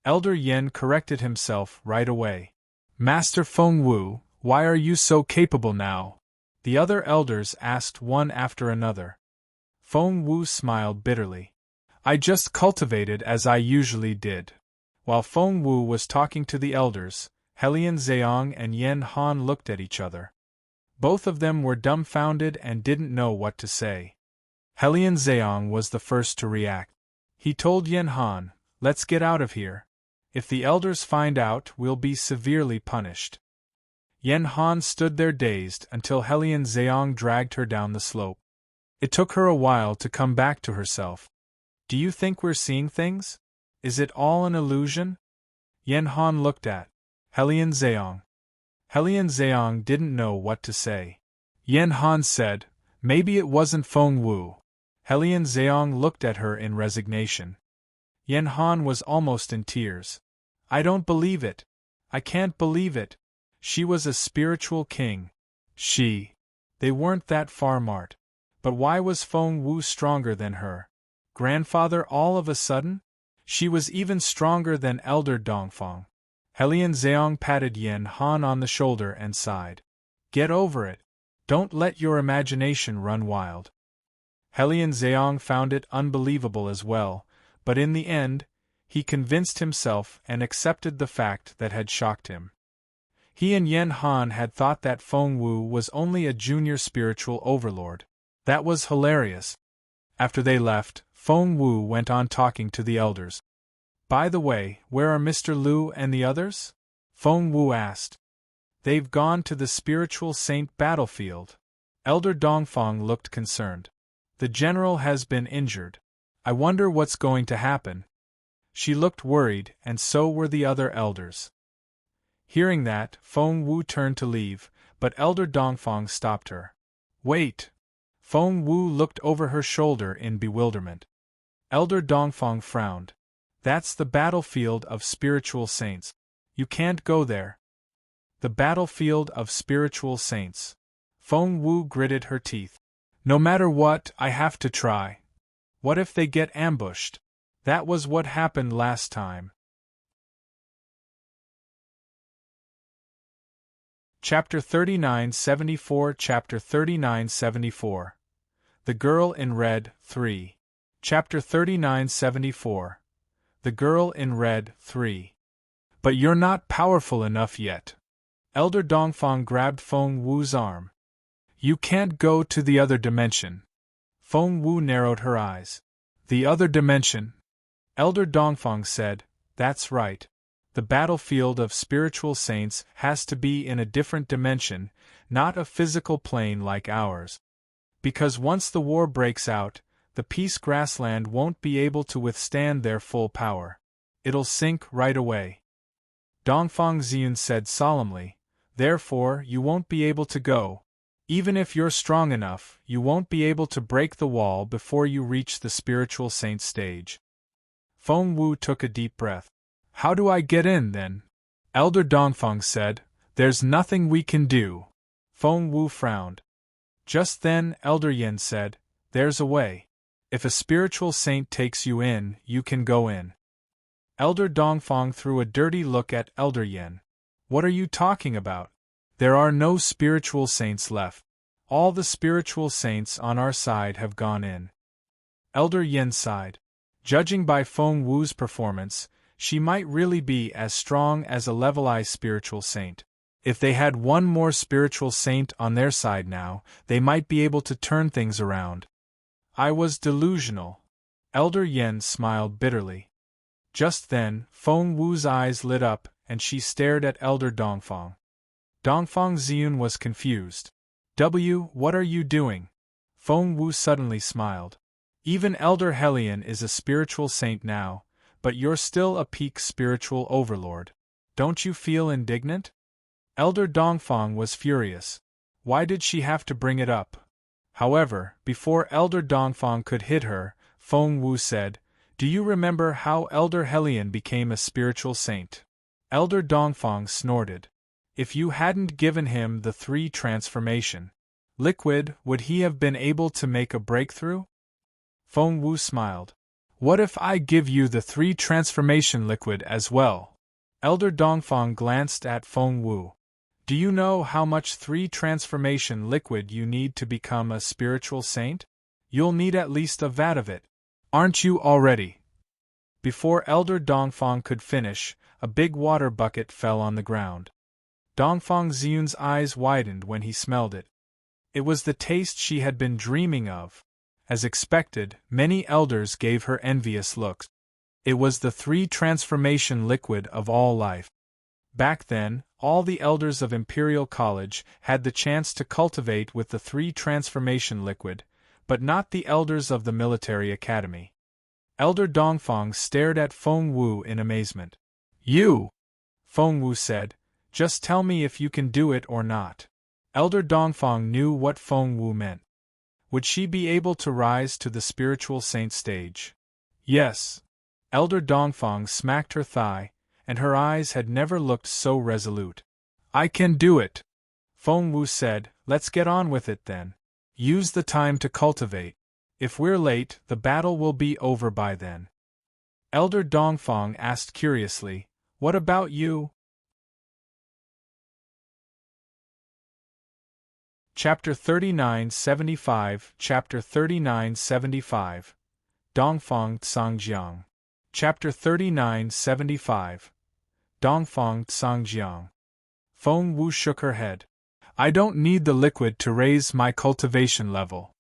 Elder Yen corrected himself right away. "Master Feng Wu, why are you so capable now?" the other elders asked one after another. Feng Wu smiled bitterly. "I just cultivated as I usually did." While Feng Wu was talking to the elders, Helian Zheong and Yen Han looked at each other. Both of them were dumbfounded and didn't know what to say. Helian Zheong was the first to react. He told Yen Han, "Let's get out of here. If the elders find out, we'll be severely punished." Yen Han stood there dazed until Helian Zheong dragged her down the slope. It took her a while to come back to herself. "Do you think we're seeing things? Is it all an illusion?" Yen Han looked at Helian Zheong. Helian Zheong didn't know what to say. Yen Han said, "Maybe it wasn't Feng Wu." Helian Zheong looked at her in resignation. Yen Han was almost in tears. "I don't believe it. I can't believe it. She was a spiritual king. They weren't that far apart. But why was Feng Wu stronger than her grandfather all of a sudden? She was even stronger than Elder Dongfang." Helian Zheong patted Yen Han on the shoulder and sighed. "Get over it. Don't let your imagination run wild." Helian Zheong found it unbelievable as well, but in the end, he convinced himself and accepted the fact that had shocked him. He and Yen Han had thought that Feng Wu was only a junior spiritual overlord. That was hilarious. After they left, Feng Wu went on talking to the elders. "By the way, where are Mr. Liu and the others?" Feng Wu asked. "They've gone to the spiritual saint battlefield." Elder Dongfang looked concerned. "The general has been injured. I wonder what's going to happen." She looked worried, and so were the other elders. Hearing that, Feng Wu turned to leave, but Elder Dongfang stopped her. "Wait!" Feng Wu looked over her shoulder in bewilderment. Elder Dongfang frowned. "That's the battlefield of spiritual saints. You can't go there." The battlefield of spiritual saints. Feng Wu gritted her teeth. "No matter what, I have to try. What if they get ambushed? That was what happened last time." Chapter 3974 Chapter 3974 The Girl in Red 3. Chapter 3974 The Girl in Red 3. "But you're not powerful enough yet." Elder Dongfang grabbed Feng Wu's arm. "You can't go to the other dimension." Feng Wu narrowed her eyes. "The other dimension?" Elder Dongfang said, "That's right. The battlefield of spiritual saints has to be in a different dimension, not a physical plane like ours. Because once the war breaks out, the peace grassland won't be able to withstand their full power. It'll sink right away." Dongfang Xian said solemnly, "Therefore you won't be able to go. Even if you're strong enough, you won't be able to break the wall before you reach the spiritual saint stage." Feng Wu took a deep breath. How do I get in, then? Elder Dongfang said, There's nothing we can do. Feng Wu frowned. Just then, Elder Yin said, There's a way. If a spiritual saint takes you in, you can go in. Elder Dongfang threw a dirty look at Elder Yin. What are you talking about? There are no spiritual saints left. All the spiritual saints on our side have gone in. Elder Yin sighed. Judging by Feng Wu's performance, she might really be as strong as a level I spiritual saint. If they had one more spiritual saint on their side now, they might be able to turn things around. I was delusional. Elder Yin smiled bitterly. Just then, Feng Wu's eyes lit up, and she stared at Elder Dongfang. Dongfang Ziyun was confused. What are you doing? Feng Wu suddenly smiled. Even Elder Helion is a spiritual saint now, but you're still a peak spiritual overlord. Don't you feel indignant? Elder Dongfang was furious. Why did she have to bring it up? However, before Elder Dongfang could hit her, Feng Wu said, Do you remember how Elder Helion became a spiritual saint? Elder Dongfang snorted. If you hadn't given him the 3 transformation liquid, would he have been able to make a breakthrough? Feng Wu smiled. What if I give you the 3 transformation liquid as well? Elder Dongfang glanced at Feng Wu. Do you know how much 3 transformation liquid you need to become a spiritual saint? You'll need at least a vat of it. Aren't you already? Before Elder Dongfang could finish, a big water bucket fell on the ground. Dongfang Ziyun's eyes widened when he smelled it. It was the taste she had been dreaming of. As expected, many elders gave her envious looks. It was the 3 transformation liquid of all life. Back then, all the elders of Imperial College had the chance to cultivate with the 3 transformation liquid, but not the elders of the military academy. Elder Dongfang stared at Feng Wu in amazement. You! Feng Wu said, Just tell me if you can do it or not. Elder Dongfang knew what Feng Wu meant. Would she be able to rise to the spiritual saint stage? Yes. Elder Dongfang smacked her thigh, and her eyes had never looked so resolute. I can do it. Feng Wu said, Let's get on with it then. Use the time to cultivate. If we're late, the battle will be over by then. Elder Dongfang asked curiously, What about you? Chapter 3975 Chapter 3975 Dongfang Tsangjiang Chapter 3975 Dongfang Tsangjiang Feng Wu shook her head. I don't need the liquid to raise my cultivation level.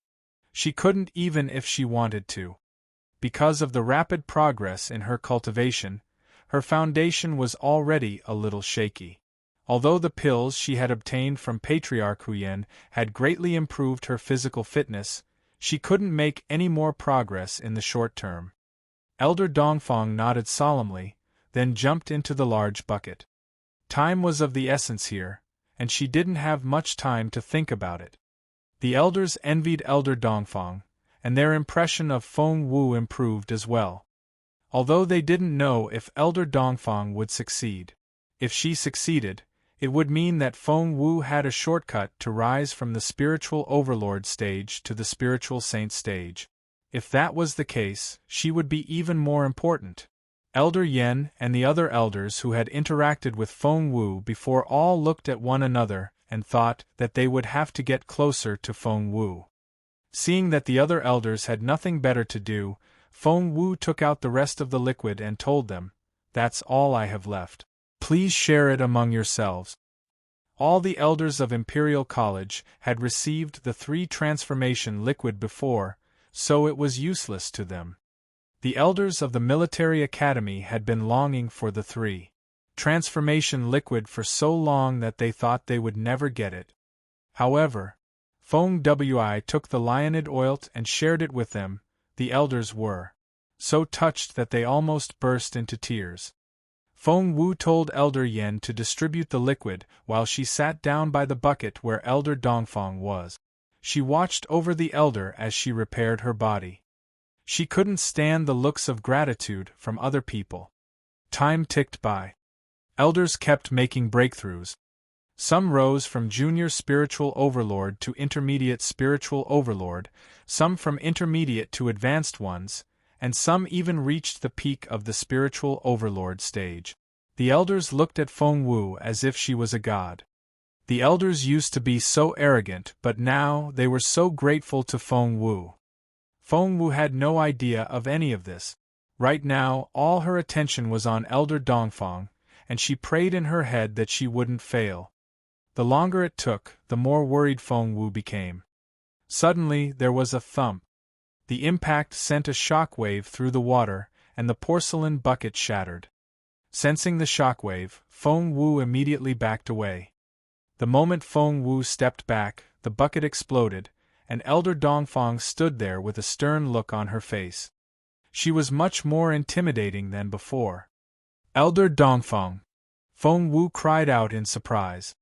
She couldn't even if she wanted to. Because of the rapid progress in her cultivation, her foundation was already a little shaky. Although the pills she had obtained from Patriarch Huyen had greatly improved her physical fitness, she couldn't make any more progress in the short term. Elder Dongfang nodded solemnly, then jumped into the large bucket. Time was of the essence here, and she didn't have much time to think about it. The elders envied Elder Dongfang, and their impression of Feng Wu improved as well. Although they didn't know if Elder Dongfang would succeed. If she succeeded, it would mean that Feng Wu had a shortcut to rise from the spiritual overlord stage to the spiritual saint stage. If that was the case, she would be even more important. Elder Yen and the other elders who had interacted with Feng Wu before all looked at one another and thought that they would have to get closer to Feng Wu. Seeing that the other elders had nothing better to do, Feng Wu took out the rest of the liquid and told them, That's all I have left. Please share it among yourselves. All the elders of Imperial College had received the 3 transformation liquid before, so it was useless to them. The elders of the military academy had been longing for the 3 transformation liquid for so long that they thought they would never get it. However, Feng Wi took the lionid oil and shared it with them. The elders were so touched that they almost burst into tears. Feng Wu told Elder Yen to distribute the liquid while she sat down by the bucket where Elder Dongfang was. She watched over the elder as she repaired her body. She couldn't stand the looks of gratitude from other people. Time ticked by. Elders kept making breakthroughs. Some rose from junior spiritual overlord to intermediate spiritual overlord, some from intermediate to advanced ones, and some even reached the peak of the spiritual overlord stage. The elders looked at Feng Wu as if she was a god. The elders used to be so arrogant, but now they were so grateful to Feng Wu. Feng Wu had no idea of any of this. Right now, all her attention was on Elder Dongfang, and she prayed in her head that she wouldn't fail. The longer it took, the more worried Feng Wu became. Suddenly, there was a thump. The impact sent a shockwave through the water, and the porcelain bucket shattered. Sensing the shockwave, Feng Wu immediately backed away. The moment Feng Wu stepped back, the bucket exploded, and Elder Dongfang stood there with a stern look on her face. She was much more intimidating than before. Elder Dongfang! Feng Wu cried out in surprise.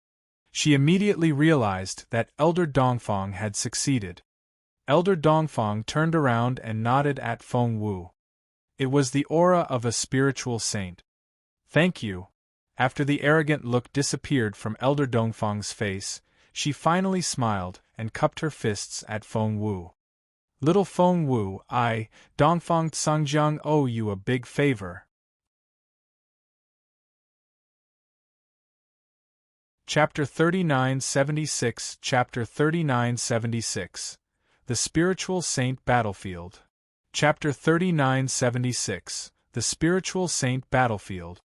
She immediately realized that Elder Dongfang had succeeded. Elder Dongfang turned around and nodded at Feng Wu. It was the aura of a spiritual saint. Thank you. After the arrogant look disappeared from Elder Dongfang's face, she finally smiled and cupped her fists at Feng Wu. Little Feng Wu, I, Dongfang Tsangjiang, owe you a big favor. Chapter 3976 Chapter 3976 The Spiritual Saint Battlefield. Chapter 3976 The Spiritual Saint Battlefield.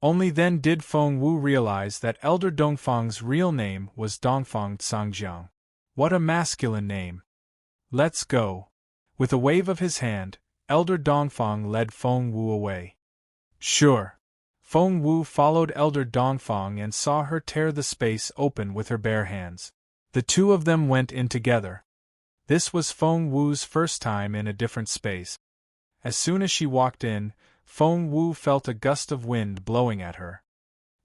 Only then did Feng Wu realize that Elder Dongfang's real name was Dongfang Tsangjiang. What a masculine name! Let's go. With a wave of his hand, Elder Dongfang led Feng Wu away. Sure. Feng Wu followed Elder Dongfang and saw her tear the space open with her bare hands. The two of them went in together. This was Feng Wu's first time in a different space. As soon as she walked in, Feng Wu felt a gust of wind blowing at her.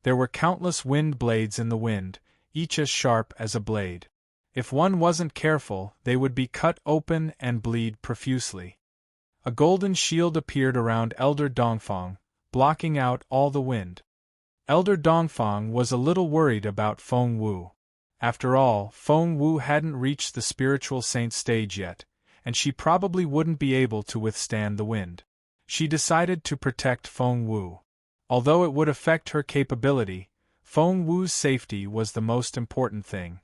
There were countless wind blades in the wind, each as sharp as a blade. If one wasn't careful, they would be cut open and bleed profusely. A golden shield appeared around Elder Dongfang, blocking out all the wind. Elder Dongfang was a little worried about Feng Wu. After all, Feng Wu hadn't reached the spiritual saint stage yet, and she probably wouldn't be able to withstand the wind. She decided to protect Feng Wu. Although it would affect her capability, Feng Wu's safety was the most important thing.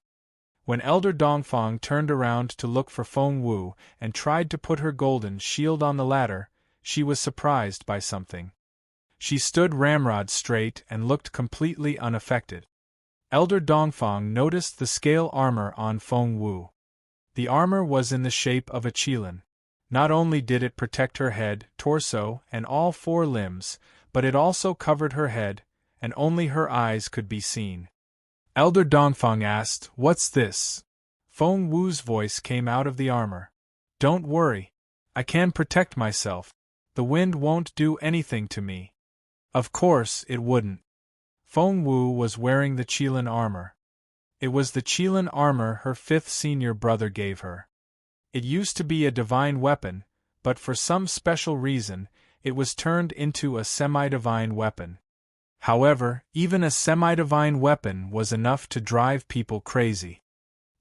When Elder Dongfang turned around to look for Feng Wu and tried to put her golden shield on the ladder, she was surprised by something. She stood ramrod straight and looked completely unaffected. Elder Dongfang noticed the scale armor on Feng Wu. The armor was in the shape of a qilin. Not only did it protect her head, torso, and all four limbs, but it also covered her head, and only her eyes could be seen. Elder Dongfang asked, "What's this?" Feng Wu's voice came out of the armor. "Don't worry. I can protect myself. The wind won't do anything to me." Of course it wouldn't. Feng Wu was wearing the qilin armor. It was the qilin armor her fifth senior brother gave her. It used to be a divine weapon, but for some special reason, it was turned into a semi-divine weapon. However, even a semi-divine weapon was enough to drive people crazy.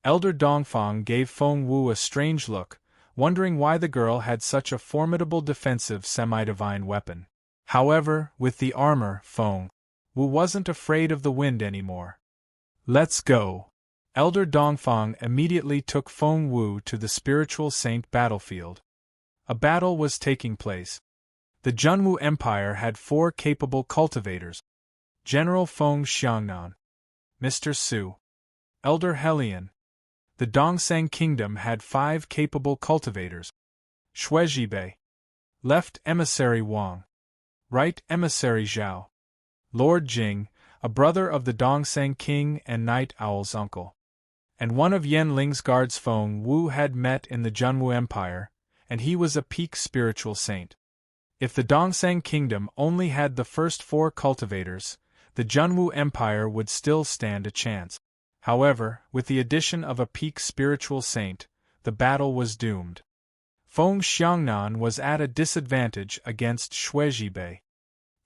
Elder Dongfang gave Feng Wu a strange look, wondering why the girl had such a formidable defensive semi-divine weapon. However, with the armor, Feng Wu wasn't afraid of the wind anymore. Let's go. Elder Dongfang immediately took Feng Wu to the spiritual saint battlefield. A battle was taking place. The Junwu Empire had 4 capable cultivators. General Feng Xiangnan, Mr. Su, Elder Helion. The Dongsang Kingdom had 5 capable cultivators. Shuizhibei, Left Emissary Wang, Right Emissary Zhao, Lord Jing, a brother of the Dongsang King and Night Owl's uncle. And one of Yan Ling's guards. Feng Wu had met in the Junwu Empire, and he was a peak spiritual saint. If the Dongsang Kingdom only had the first 4 cultivators, the Junwu Empire would still stand a chance. However, with the addition of a peak spiritual saint, the battle was doomed. Feng Xiangnan was at a disadvantage against Shuizhibei.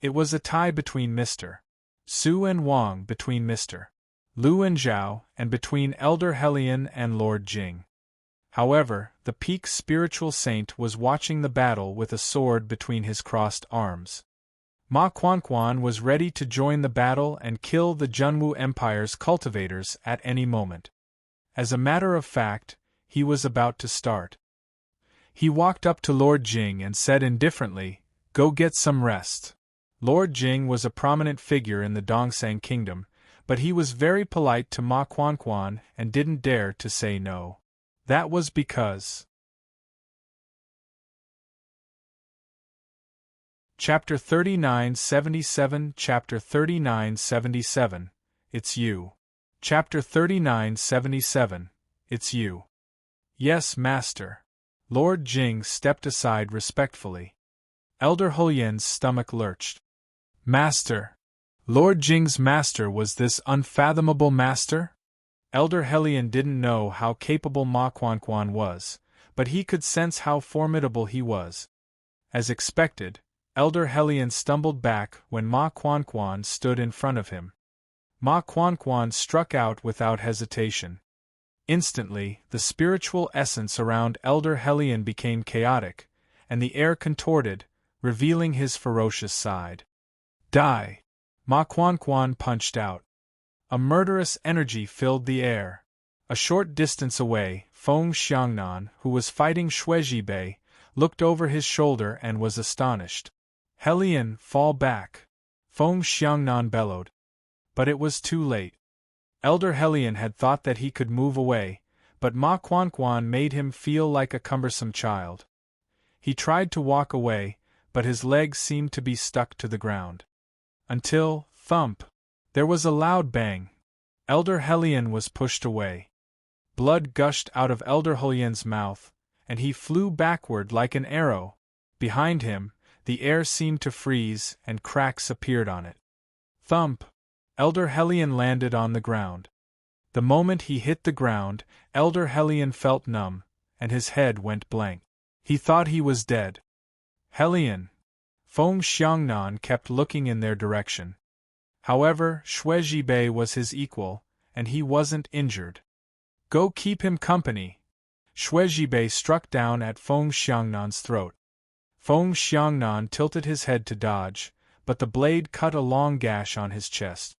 It was a tie between Mr. Su and Wang, between Mr. Lu and Zhao, and between Elder Helion and Lord Jing. However, the peak spiritual saint was watching the battle with a sword between his crossed arms. Ma Quanquan was ready to join the battle and kill the Junwu Empire's cultivators at any moment. As a matter of fact, he was about to start. He walked up to Lord Jing and said indifferently, "Go get some rest." Lord Jing was a prominent figure in the Dongsang Kingdom, but he was very polite to Ma Quanquan and didn't dare to say no. That was because Chapter 3977 Chapter 3977 It's you. Chapter 3977 It's you. Yes, Master. Lord Jing stepped aside respectfully. Elder Hulian's stomach lurched. Master. Lord Jing's master was this unfathomable master? Elder Helion didn't know how capable Ma Quanquan was, but he could sense how formidable he was. As expected, Elder Helion stumbled back when Ma Quanquan stood in front of him. Ma Quanquan struck out without hesitation. Instantly, the spiritual essence around Elder Helion became chaotic, and the air contorted, revealing his ferocious side. Die! Ma Quanquan punched out. A murderous energy filled the air. A short distance away, Feng Xiangnan, who was fighting Shuizhibei, looked over his shoulder and was astonished. Helion, fall back! Feng Xiangnan bellowed. But it was too late. Elder Helion had thought that he could move away, but Ma Quanquan made him feel like a cumbersome child. He tried to walk away, but his legs seemed to be stuck to the ground. Until, thump! There was a loud bang. Elder Helion was pushed away. Blood gushed out of Elder Hulian's mouth, and he flew backward like an arrow. Behind him, the air seemed to freeze, and cracks appeared on it. Thump! Elder Helion landed on the ground. The moment he hit the ground, Elder Helion felt numb, and his head went blank. He thought he was dead. Helion! Feng Xiangnan kept looking in their direction. However, Shuizhibei was his equal, and he wasn't injured. Go keep him company! Shuizhibei struck down at Feng Xiangnan's throat. Feng Xiangnan tilted his head to dodge, but the blade cut a long gash on his chest.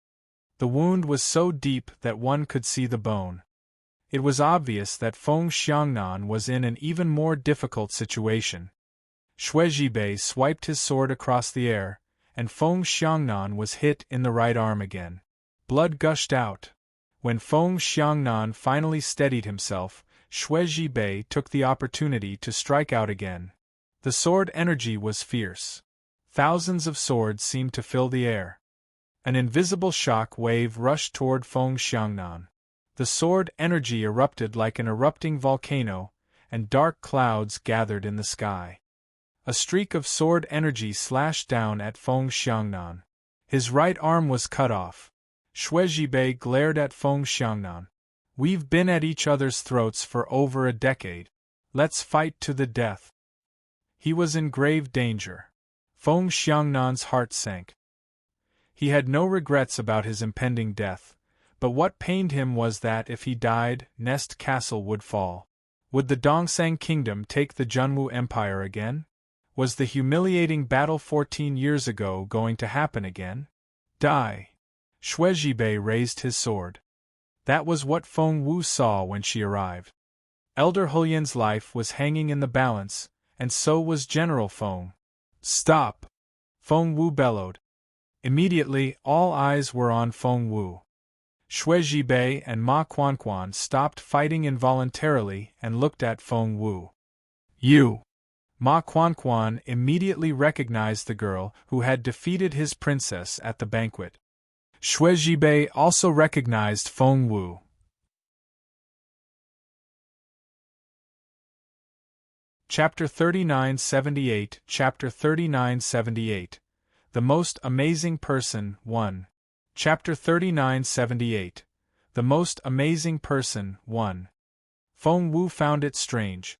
The wound was so deep that one could see the bone. It was obvious that Feng Xiangnan was in an even more difficult situation. Shuizhibei swiped his sword across the air, and Feng Xiangnan was hit in the right arm again. Blood gushed out. When Feng Xiangnan finally steadied himself, Shuizhibei took the opportunity to strike out again. The sword energy was fierce. Thousands of swords seemed to fill the air. An invisible shock wave rushed toward Feng Xiangnan. The sword energy erupted like an erupting volcano, and dark clouds gathered in the sky. A streak of sword energy slashed down at Feng Xiangnan. His right arm was cut off. Shuizhibei glared at Feng Xiangnan. We've been at each other's throats for over a decade. Let's fight to the death. He was in grave danger. Feng Xiangnan's heart sank. He had no regrets about his impending death, but what pained him was that if he died, Nest Castle would fall. Would the Dongsang Kingdom take the Junwu Empire again? Was the humiliating battle 14 years ago going to happen again? Die! Shuizhibei raised his sword. That was what Feng Wu saw when she arrived. Elder Hulian's life was hanging in the balance, and so was General Feng. Stop! Feng Wu bellowed. Immediately, all eyes were on Feng Wu. Shuizhibei and Ma Quanquan stopped fighting involuntarily and looked at Feng Wu. You! Ma Quanquan immediately recognized the girl who had defeated his princess at the banquet. Shuizhibei also recognized Feng Wu. Chapter 3978 Chapter 3978 The Most Amazing Person 1. Chapter 3978 The Most Amazing Person 1. Feng Wu found it strange.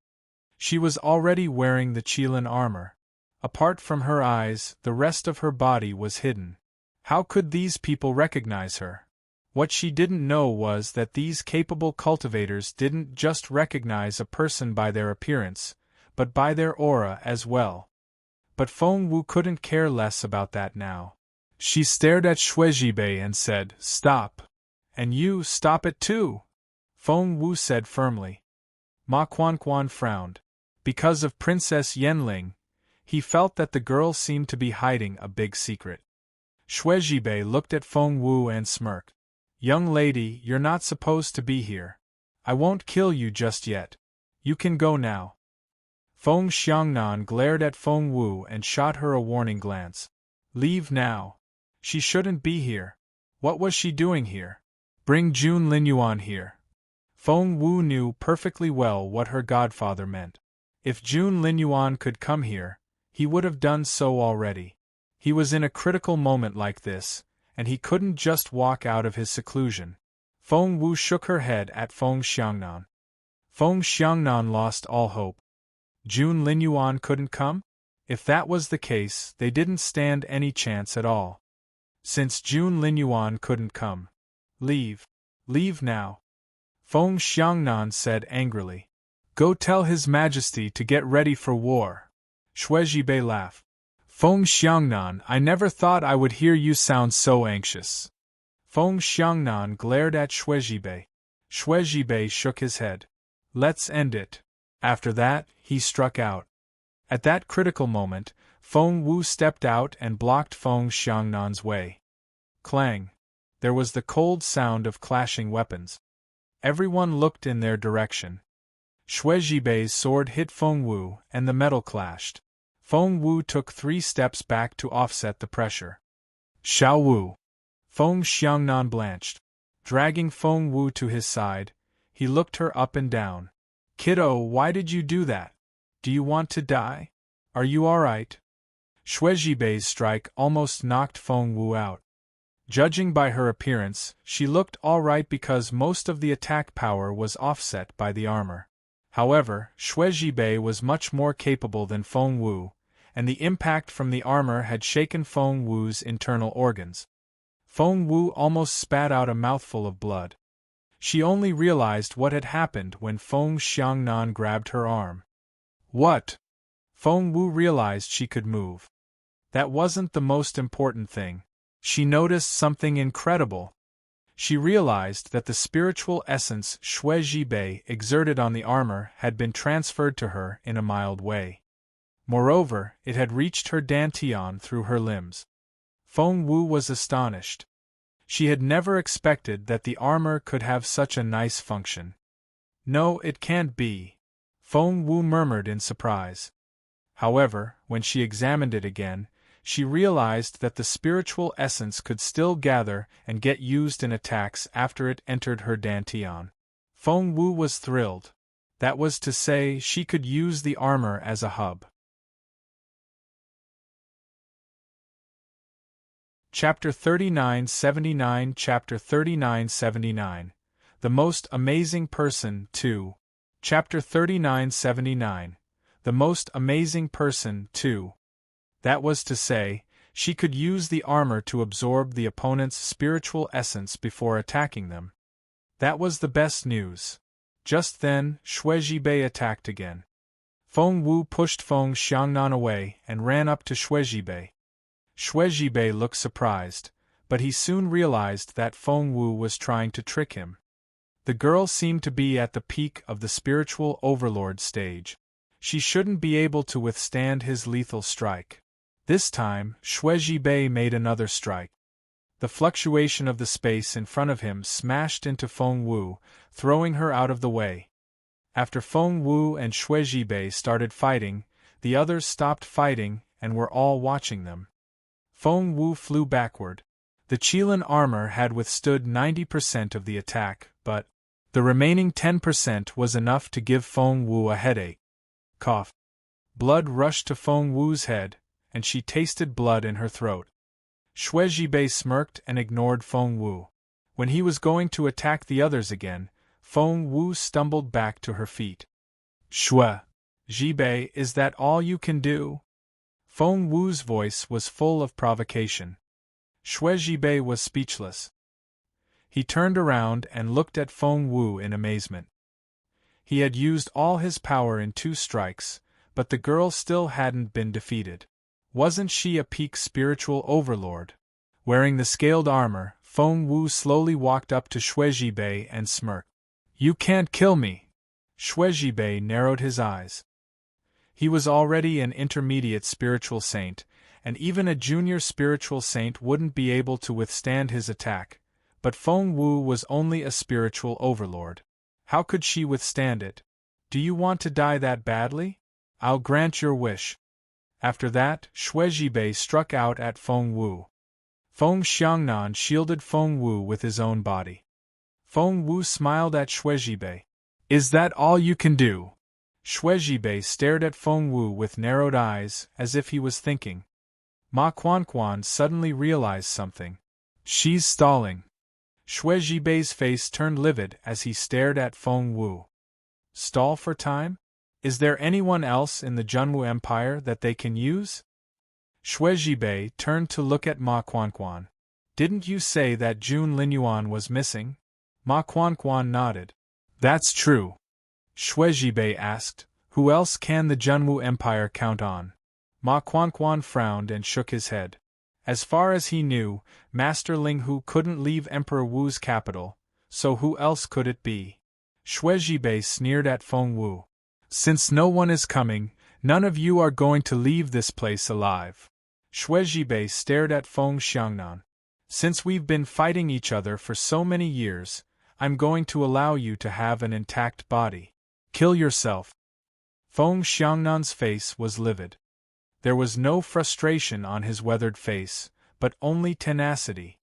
She was already wearing the Qilin armor. Apart from her eyes, the rest of her body was hidden. How could these people recognize her? What she didn't know was that these capable cultivators didn't just recognize a person by their appearance, but by their aura as well. But Feng Wu couldn't care less about that now. She stared at Shuizhibei and said, "Stop. And you, stop it too," Feng Wu said firmly. Ma Quanquan frowned. Because of Princess Yanling, he felt that the girl seemed to be hiding a big secret. Shuizhibei looked at Feng Wu and smirked. "Young lady, you're not supposed to be here. I won't kill you just yet. You can go now." Feng Xiangnan glared at Feng Wu and shot her a warning glance. "Leave now. She shouldn't be here. What was she doing here? Bring Jun Linyuan here." Feng Wu knew perfectly well what her godfather meant. If Jun Linyuan could come here, he would have done so already. He was in a critical moment like this, and he couldn't just walk out of his seclusion. Feng Wu shook her head at Feng Xiangnan. Feng Xiangnan lost all hope. Jun Linyuan couldn't come? If that was the case, they didn't stand any chance at all. Since Jun Linyuan couldn't come. Leave. Leave now. Feng Xiangnan said angrily. "Go tell His Majesty to get ready for war." Shuizhibei laughed. "Feng Xiangnan, I never thought I would hear you sound so anxious." Feng Xiangnan glared at Shuizhibei. Shuizhibei shook his head. "Let's end it." After that, he struck out. At that critical moment, Feng Wu stepped out and blocked Feng Xiangnan's way. Clang! There was the cold sound of clashing weapons. Everyone looked in their direction. Shuizhibei's sword hit Feng Wu, and the metal clashed. Feng Wu took 3 steps back to offset the pressure. "Xiao Wu!" Feng Xiangnan blanched. Dragging Feng Wu to his side, he looked her up and down. "Kiddo, why did you do that? Do you want to die? Are you alright?" Shuizhibei's strike almost knocked Feng Wu out. Judging by her appearance, she looked alright because most of the attack power was offset by the armor. However, Shuizhibei was much more capable than Feng Wu, and the impact from the armor had shaken Feng Wu's internal organs. Feng Wu almost spat out a mouthful of blood. She only realized what had happened when Feng Xiangnan grabbed her arm. "What?" Feng Wu realized she could move. That wasn't the most important thing. She noticed something incredible. She realized that the spiritual essence Shuizhibei exerted on the armor had been transferred to her in a mild way. Moreover, it had reached her dantian through her limbs. Feng Wu was astonished. She had never expected that the armor could have such a nice function. "No, it can't be," Feng Wu murmured in surprise. However, when she examined it again, she realized that the spiritual essence could still gather and get used in attacks after it entered her dantian. Feng Wu was thrilled. That was to say, she could use the armor as a hub. Chapter 3979 Chapter 3979 The Most Amazing Person 2 Chapter 3979 The Most Amazing Person 2 That was to say, she could use the armor to absorb the opponent's spiritual essence before attacking them. That was the best news. Just then, Shuizhibei attacked again. Feng Wu pushed Feng Xiangnan away and ran up to Shuizhibei. Shuizhibei looked surprised, but he soon realized that Feng Wu was trying to trick him. The girl seemed to be at the peak of the spiritual overlord stage. She shouldn't be able to withstand his lethal strike. This time, Shuizhibei made another strike. The fluctuation of the space in front of him smashed into Feng Wu, throwing her out of the way. After Feng Wu and Shuizhibei started fighting, the others stopped fighting and were all watching them. Feng Wu flew backward. The Qilin armor had withstood 90% of the attack, but the remaining 10% was enough to give Feng Wu a headache. Cough. Blood rushed to Feng Wu's head, and she tasted blood in her throat. Shuizhibei smirked and ignored Feng Wu. When he was going to attack the others again, Feng Wu stumbled back to her feet. "Shuizhibei, is that all you can do?" Feng Wu's voice was full of provocation. Xue Zhibei was speechless. He turned around and looked at Feng Wu in amazement. He had used all his power in 2 strikes, but the girl still hadn't been defeated. Wasn't she a peak spiritual overlord? Wearing the scaled armor, Feng Wu slowly walked up to Xue Zhibei and smirked. "You can't kill me!" Xue Zhibei narrowed his eyes. He was already an intermediate spiritual saint, and even a junior spiritual saint wouldn't be able to withstand his attack, but Feng Wu was only a spiritual overlord. How could she withstand it? "Do you want to die that badly? I'll grant your wish." After that, Xue Zhibei struck out at Feng Wu. Feng Xiangnan shielded Feng Wu with his own body. Feng Wu smiled at Xue Zhibei. "Is that all you can do?" Xue Zhibei stared at Feng Wu with narrowed eyes, as if he was thinking. Ma Quanquan suddenly realized something. "She's stalling." Xue Zhibei's face turned livid as he stared at Feng Wu. "Stall for time? Is there anyone else in the Junwu Empire that they can use?" Xue Zhibei turned to look at Ma Quanquan. "Didn't you say that Jun Linyuan was missing?" Ma Quanquan nodded. "That's true." Xue Zhibei asked, "Who else can the Junwu Empire count on?" Ma Quanquan frowned and shook his head. As far as he knew, Master Ling Hu couldn't leave Emperor Wu's capital, so who else could it be? Xue Zhibei sneered at Feng Wu. "Since no one is coming, none of you are going to leave this place alive." Xue Zhibei stared at Feng Xiangnan. "Since we've been fighting each other for so many years, I'm going to allow you to have an intact body. Kill yourself." Feng Xiangnan's face was livid. There was no frustration on his weathered face, but only tenacity.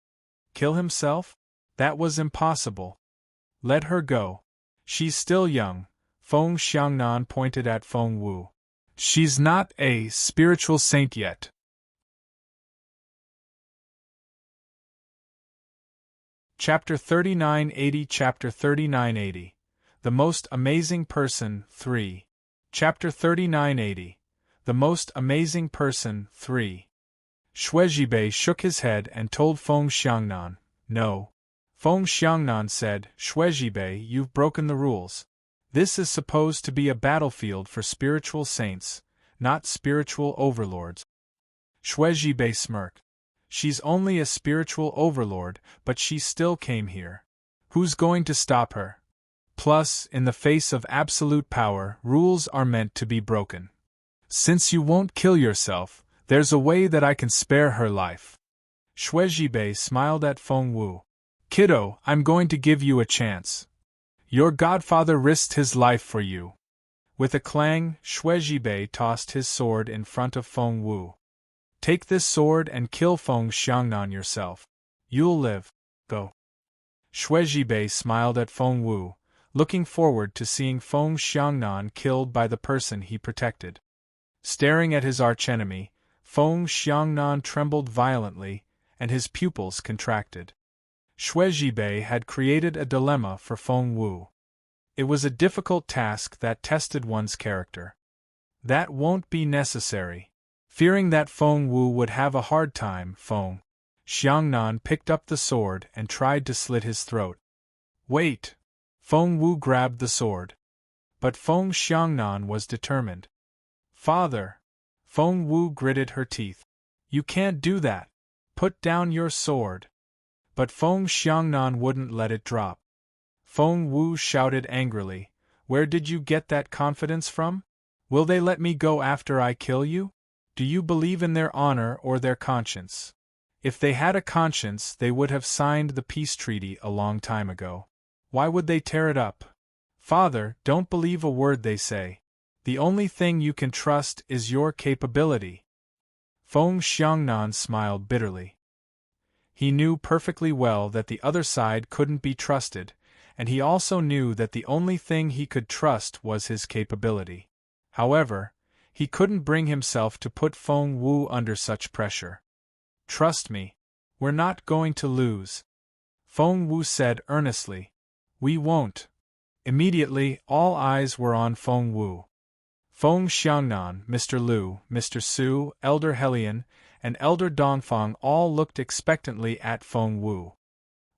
Kill himself? That was impossible. "Let her go. She's still young." Feng Xiangnan pointed at Feng Wu. "She's not a spiritual saint yet." Chapter 3980 Chapter 3980 The Most Amazing Person 3 Chapter 3980 The Most Amazing Person 3 Xue Zhibei shook his head and told Feng Xiangnan, "No." Feng Xiangnan said, "Xue Zhibei, you've broken the rules. This is supposed to be a battlefield for spiritual saints, not spiritual overlords." Xue Zhibei smirked. "She's only a spiritual overlord, but she still came here. Who's going to stop her? Plus, in the face of absolute power, rules are meant to be broken. Since you won't kill yourself, there's a way that I can spare her life." Xue Zhibei smiled at Feng Wu. "Kiddo, I'm going to give you a chance. Your godfather risked his life for you." With a clang, Xue Zhibei tossed his sword in front of Feng Wu. "Take this sword and kill Feng Xiangnan yourself. You'll live. Go." Xue Zhibei smiled at Feng Wu, looking forward to seeing Feng Xiangnan killed by the person he protected. Staring at his archenemy, Feng Xiangnan trembled violently, and his pupils contracted. Xue Zhibei had created a dilemma for Feng Wu. It was a difficult task that tested one's character. "That won't be necessary." Fearing that Feng Wu would have a hard time, Feng Xiangnan picked up the sword and tried to slit his throat. "Wait!" Feng Wu grabbed the sword. But Feng Xiangnan was determined. "Father!" Feng Wu gritted her teeth. "You can't do that. Put down your sword." But Feng Xiangnan wouldn't let it drop. Feng Wu shouted angrily, "Where did you get that confidence from? Will they let me go after I kill you? Do you believe in their honor or their conscience? If they had a conscience, they would have signed the peace treaty a long time ago. Why would they tear it up? Father, don't believe a word they say. The only thing you can trust is your capability." Feng Xiangnan smiled bitterly. He knew perfectly well that the other side couldn't be trusted, and he also knew that the only thing he could trust was his capability. However, he couldn't bring himself to put Feng Wu under such pressure. "Trust me. We're not going to lose," Feng Wu said earnestly. "We won't." Immediately, all eyes were on Feng Wu. Feng Xiangnan, Mr. Liu, Mr. Su, Elder Helian, and Elder Dongfang all looked expectantly at Feng Wu.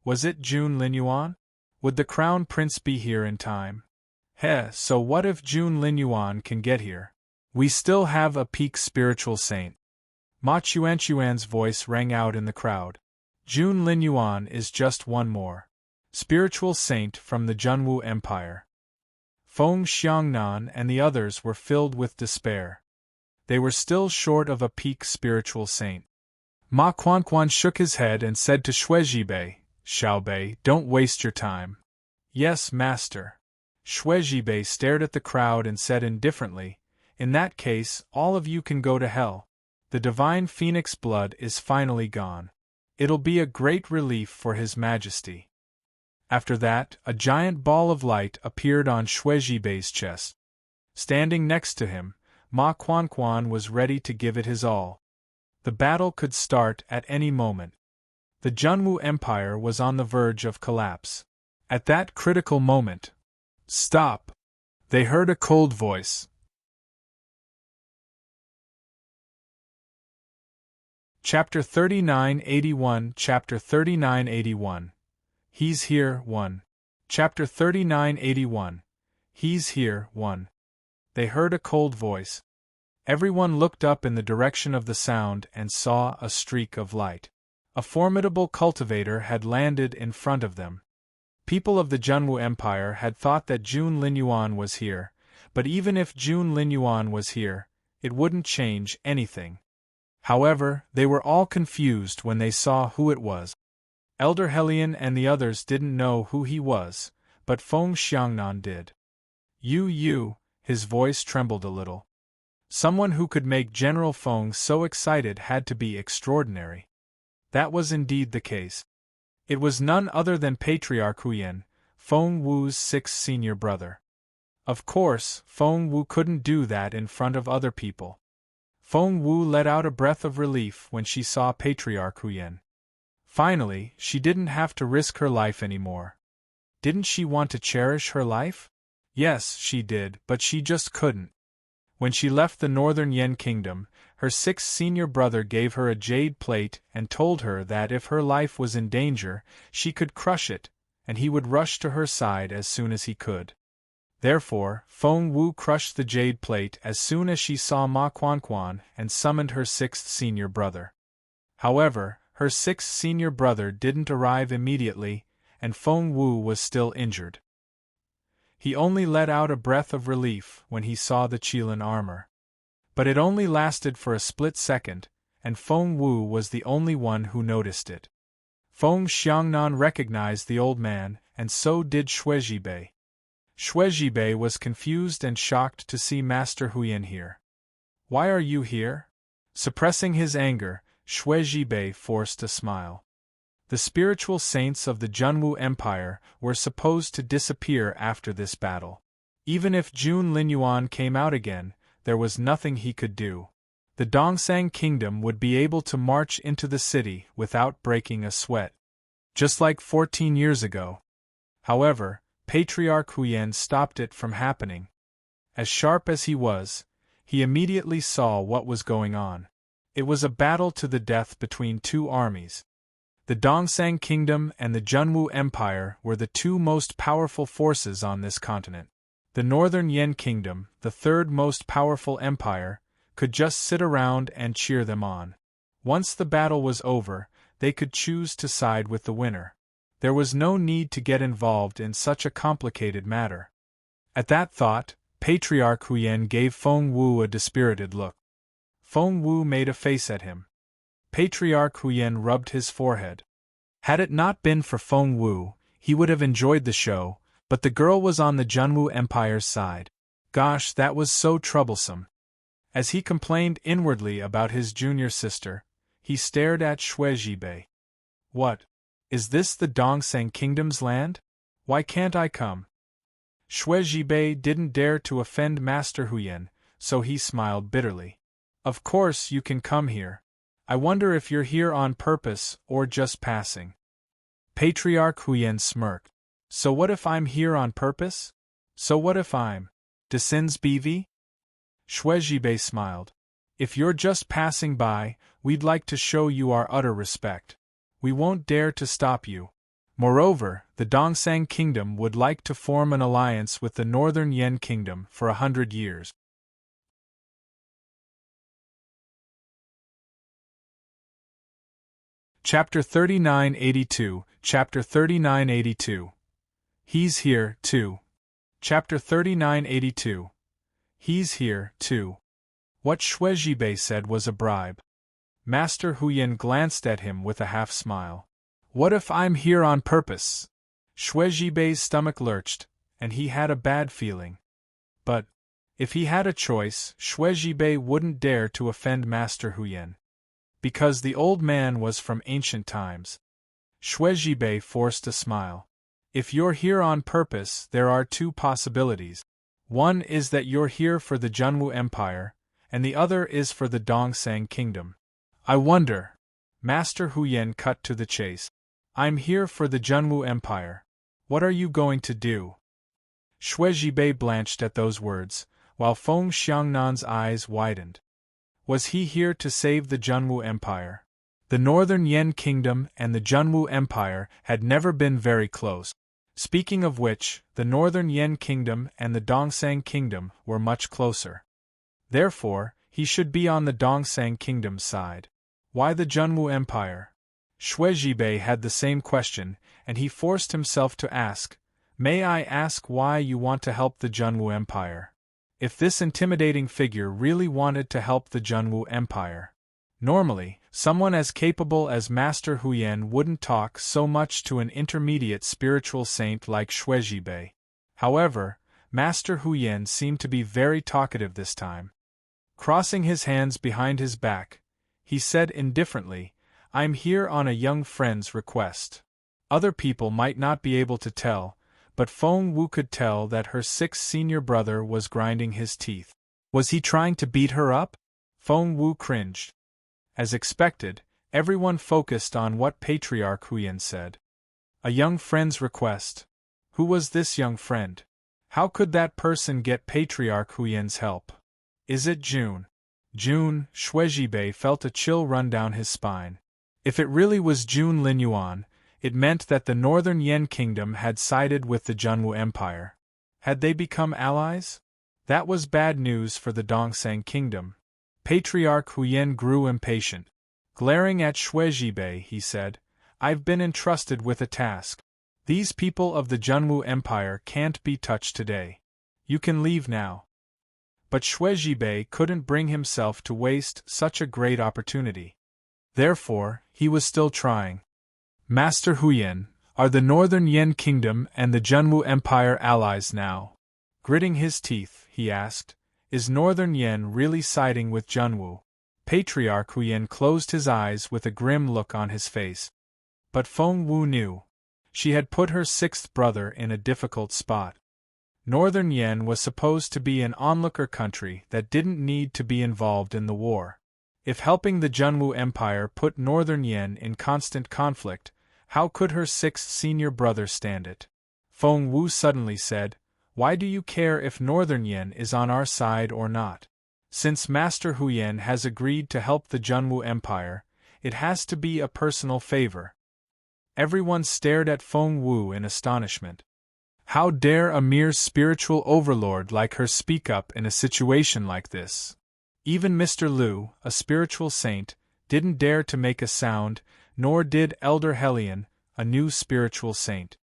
Was it Jun Linyuan? Would the crown prince be here in time? So what if Jun Linyuan can get here? We still have a peak spiritual saint. Ma Chuanchuan's voice rang out in the crowd. Jun Linyuan is just one more spiritual saint from the Junwu Empire. Feng Xiangnan and the others were filled with despair. They were still short of a peak spiritual saint. Ma Quanquan shook his head and said to Shuizhibei, Xiaobei, don't waste your time. Yes, master. Shuizhibei stared at the crowd and said indifferently, in that case, all of you can go to hell. The divine phoenix blood is finally gone. It'll be a great relief for His Majesty. After that, a giant ball of light appeared on Shuizhibei's chest. Standing next to him, Ma Quanquan was ready to give it his all. The battle could start at any moment. The Junwu Empire was on the verge of collapse. At that critical moment, stop! They heard a cold voice. Chapter 3981 Chapter 3981 He's here, 1. Chapter 3981 He's here, 1. They heard a cold voice. Everyone looked up in the direction of the sound and saw a streak of light. A formidable cultivator had landed in front of them. People of the Junwu Empire had thought that Jun Linyuan was here, but even if Jun Linyuan was here, it wouldn't change anything. However, they were all confused when they saw who it was. Elder Helian and the others didn't know who he was, but Feng Xiangnan did. You, his voice trembled a little. Someone who could make General Feng so excited had to be extraordinary. That was indeed the case. It was none other than Patriarch Huyan, Feng Wu's sixth senior brother. Of course, Feng Wu couldn't do that in front of other people. Feng Wu let out a breath of relief when she saw Patriarch Huyan. Finally, she didn't have to risk her life anymore. Didn't she want to cherish her life? Yes, she did, but she just couldn't. When she left the Northern Yen Kingdom, her sixth senior brother gave her a jade plate and told her that if her life was in danger, she could crush it, and he would rush to her side as soon as he could. Therefore, Feng Wu crushed the jade plate as soon as she saw Ma Quanquan and summoned her sixth senior brother. However, her sixth senior brother didn't arrive immediately, and Feng Wu was still injured. He only let out a breath of relief when he saw the Qilin armor. But it only lasted for a split second, and Feng Wu was the only one who noticed it. Feng Xiangnan recognized the old man, and so did Shuizhibei. Shuizhibei was confused and shocked to see Master Huyan here. Why are you here? Suppressing his anger, Shuizhibei forced a smile. The spiritual saints of the Junwu Empire were supposed to disappear after this battle. Even if Jun Linyuan came out again, there was nothing he could do. The Dongsang Kingdom would be able to march into the city without breaking a sweat. Just like 14 years ago. However, Patriarch Huyan stopped it from happening. As sharp as he was, he immediately saw what was going on. It was a battle to the death between two armies. The Dongsang Kingdom and the Junwu Empire were the two most powerful forces on this continent. The Northern Yen Kingdom, the third most powerful empire, could just sit around and cheer them on. Once the battle was over, they could choose to side with the winner. There was no need to get involved in such a complicated matter. At that thought, Patriarch Huyan gave Feng Wu a dispirited look. Feng Wu made a face at him. Patriarch Huyan rubbed his forehead. Had it not been for Feng Wu, he would have enjoyed the show, but the girl was on the Junwu Empire's side. Gosh, that was so troublesome. As he complained inwardly about his junior sister, he stared at Shuizhibei. What? Is this the Dongsang Kingdom's land? Why can't I come? Shuizhibei didn't dare to offend Master Huyan, so he smiled bitterly. Of course you can come here. I wonder if you're here on purpose or just passing. Patriarch Huyan smirked. So what if I'm here on purpose? So what if I'm Desins BV? Shuizhibei smiled. If you're just passing by, we'd like to show you our utter respect. We won't dare to stop you. Moreover, the Dongsang Kingdom would like to form an alliance with the Northern Yen Kingdom for 100 years. Chapter 3982, Chapter 3982. He's here, too. Chapter 3982. He's here, too. What Shuizhibei said was a bribe. Master Huyan glanced at him with a half-smile. What if I'm here on purpose? Shuizhibei's stomach lurched, and he had a bad feeling. But, if he had a choice, Shuizhibei wouldn't dare to offend Master Huyan. Because the old man was from ancient times. Shuizhibei forced a smile. If you're here on purpose, there are two possibilities. One is that you're here for the Junwu Empire, and the other is for the Dongsang Kingdom. I wonder. Master Huyan cut to the chase. I'm here for the Junwu Empire. What are you going to do? Shuizhibei blanched at those words, while Feng Xiangnan's eyes widened. Was he here to save the Junwu Empire? The Northern Yen Kingdom and the Junwu Empire had never been very close. Speaking of which, the Northern Yen Kingdom and the Dongsang Kingdom were much closer. Therefore, he should be on the Dongsang Kingdom's side. Why the Junwu Empire? Shuizhibei had the same question, and he forced himself to ask, May I ask why you want to help the Junwu Empire? If this intimidating figure really wanted to help the Junwu Empire. Normally, someone as capable as Master Huyan wouldn't talk so much to an intermediate spiritual saint like Shuizhibei. However, Master Huyan seemed to be very talkative this time. Crossing his hands behind his back, he said indifferently, I'm here on a young friend's request. Other people might not be able to tell, but Feng Wu could tell that her 6th senior brother was grinding his teeth. Was he trying to beat her up? Feng Wu cringed. As expected, everyone focused on what Patriarch Huyan said. A young friend's request. Who was this young friend? How could that person get Patriarch Huyan's help? Is it June? June, Shuizhibei felt a chill run down his spine. If it really was June Linyuan, it meant that the Northern Yen Kingdom had sided with the Junwu Empire. Had they become allies? That was bad news for the Dongsang Kingdom. Patriarch Huyan grew impatient. Glaring at Shuizhibei, he said, I've been entrusted with a task. These people of the Junwu Empire can't be touched today. You can leave now. But Shuizhibei couldn't bring himself to waste such a great opportunity. Therefore, he was still trying. Master Huyan, are the Northern Yen Kingdom and the Junwu Empire allies now? Gritting his teeth, he asked, Is Northern Yen really siding with Junwu? Patriarch Huyan closed his eyes with a grim look on his face. But Feng Wu knew. She had put her 6th brother in a difficult spot. Northern Yen was supposed to be an onlooker country that didn't need to be involved in the war. If helping the Junwu Empire put Northern Yen in constant conflict, how could her 6th senior brother stand it? Feng Wu suddenly said, Why do you care if Northern Yen is on our side or not? Since Master Huyan has agreed to help the Junwu Empire, it has to be a personal favor. Everyone stared at Feng Wu in astonishment. How dare a mere spiritual overlord like her speak up in a situation like this? Even Mr. Liu, a spiritual saint, didn't dare to make a sound, nor did Elder Helion, a new spiritual saint.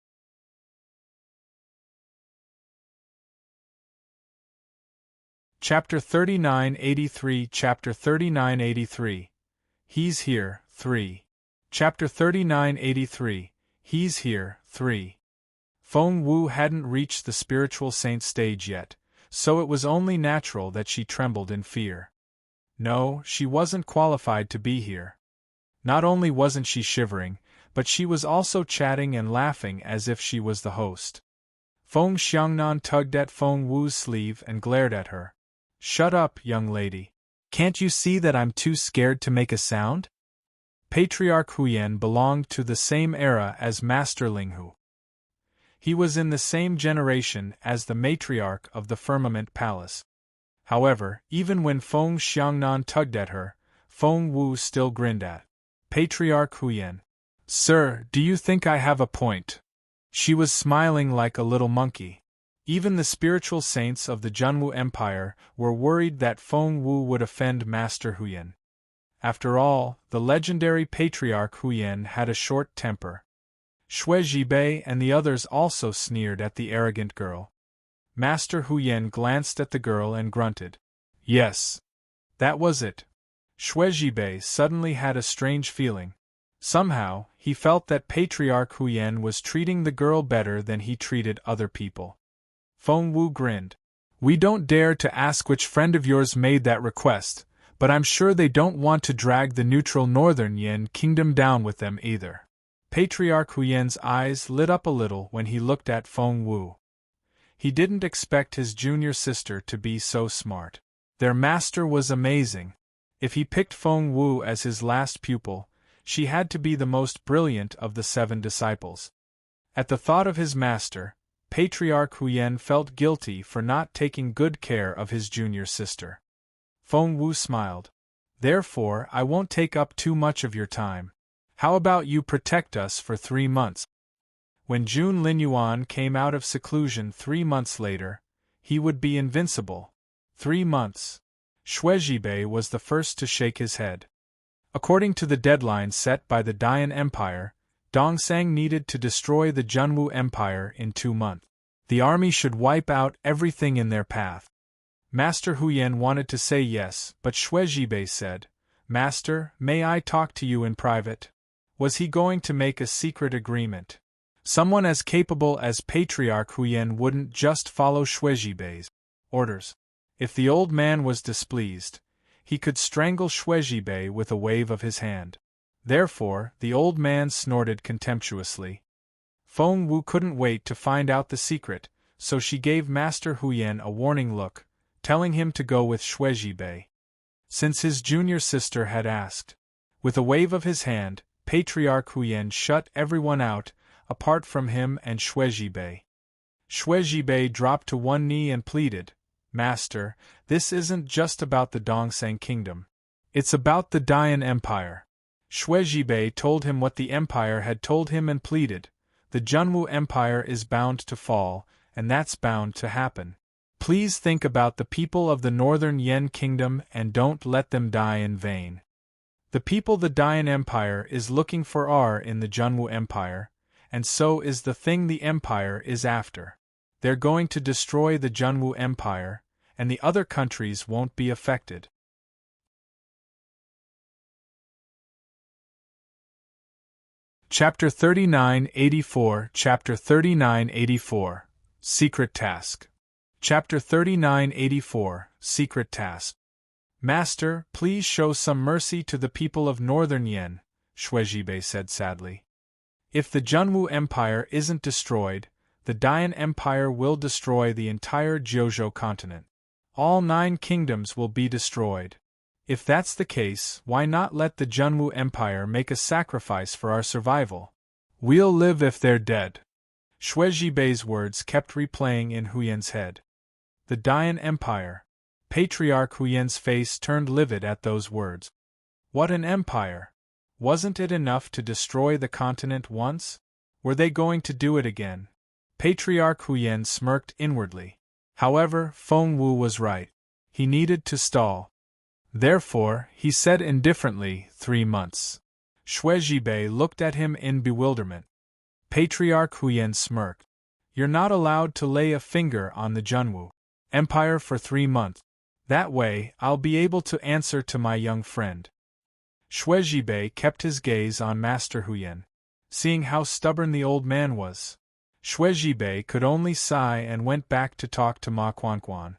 Chapter 3983 Chapter 3983. He's here, 3. Chapter 3983. He's here, 3. Feng Wu hadn't reached the spiritual saint stage yet, so it was only natural that she trembled in fear. No, she wasn't qualified to be here. Not only wasn't she shivering, but she was also chatting and laughing as if she was the host. Feng Xiangnan tugged at Feng Wu's sleeve and glared at her. Shut up, young lady. Can't you see that I'm too scared to make a sound? Patriarch Huyan belonged to the same era as Master Linghu. He was in the same generation as the matriarch of the Firmament Palace. However, even when Feng Xiangnan tugged at her, Feng Wu still grinned at Patriarch Huyan. "Sir, do you think I have a point?" She was smiling like a little monkey. Even the spiritual saints of the Junwu Empire were worried that Feng Wu would offend Master Huyan. After all, the legendary Patriarch Huyan had a short temper. Xue Zhibei and the others also sneered at the arrogant girl. Master Huyan glanced at the girl and grunted. Yes. That was it. Xue Zhibei suddenly had a strange feeling. Somehow, he felt that Patriarch Huyan was treating the girl better than he treated other people. Feng Wu grinned. "We don't dare to ask which friend of yours made that request, but I'm sure they don't want to drag the neutral Northern Yin Kingdom down with them either." Patriarch Huyan's eyes lit up a little when he looked at Feng Wu. He didn't expect his junior sister to be so smart. Their master was amazing. If he picked Feng Wu as his last pupil, she had to be the most brilliant of the 7 disciples. At the thought of his master, Patriarch Huyan felt guilty for not taking good care of his junior sister. Feng Wu smiled. "Therefore, I won't take up too much of your time. How about you protect us for 3 months? When Jun Linyuan came out of seclusion 3 months later, he would be invincible. 3 months. Xue Zhibei was the first to shake his head. According to the deadline set by the Dayan Empire, Dongsang needed to destroy the Junwu Empire in 2 months. The army should wipe out everything in their path. Master Huyan wanted to say yes, but Xue Zhibei said, "Master, may I talk to you in private?" Was he going to make a secret agreement? Someone as capable as Patriarch Huyan wouldn't just follow Xue Zhibei's orders. If the old man was displeased, he could strangle Xue Zhibei with a wave of his hand. Therefore, the old man snorted contemptuously. Feng Wu couldn't wait to find out the secret, so she gave Master Huyan a warning look, telling him to go with Xue Zhibei. Since his junior sister had asked. With a wave of his hand, Patriarch Huyan shut everyone out, apart from him and Xue Zhibei. Xue Zhibei dropped to one knee and pleaded, "Master, this isn't just about the Dongsang Kingdom. It's about the Dayan Empire." Xue Zhibei told him what the Empire had told him and pleaded, "The Junwu Empire is bound to fall, and that's bound to happen. Please think about the people of the Northern Yen Kingdom and don't let them die in vain. The people the Dayan Empire is looking for are in the Junwu Empire, and so is the thing the Empire is after. They're going to destroy the Junwu Empire, and the other countries won't be affected." Chapter 3984 Chapter 3984 Secret Task. Chapter 3984 Secret Task. "Master, please show some mercy to the people of Northern Yen," Xue Zhibei said sadly. "If the Junwu Empire isn't destroyed, the Dayan Empire will destroy the entire Jiuzhou continent. All 9 kingdoms will be destroyed. If that's the case, why not let the Junwu Empire make a sacrifice for our survival? We'll live if they're dead." Xue Zhibei's words kept replaying in Huyan's head. The Dayan Empire. Patriarch Huyan's face turned livid at those words. What an empire! Wasn't it enough to destroy the continent once? Were they going to do it again? Patriarch Huyan smirked inwardly. However, Feng Wu was right. He needed to stall. Therefore, he said indifferently, 3 months. Xue Zhibei looked at him in bewilderment. Patriarch Huyan smirked. "You're not allowed to lay a finger on the Junwu Empire for 3 months. That way, I'll be able to answer to my young friend." Xue Zhibei kept his gaze on Master Huyan. Seeing how stubborn the old man was, Xue Zhibei could only sigh and went back to talk to Ma Quanquan.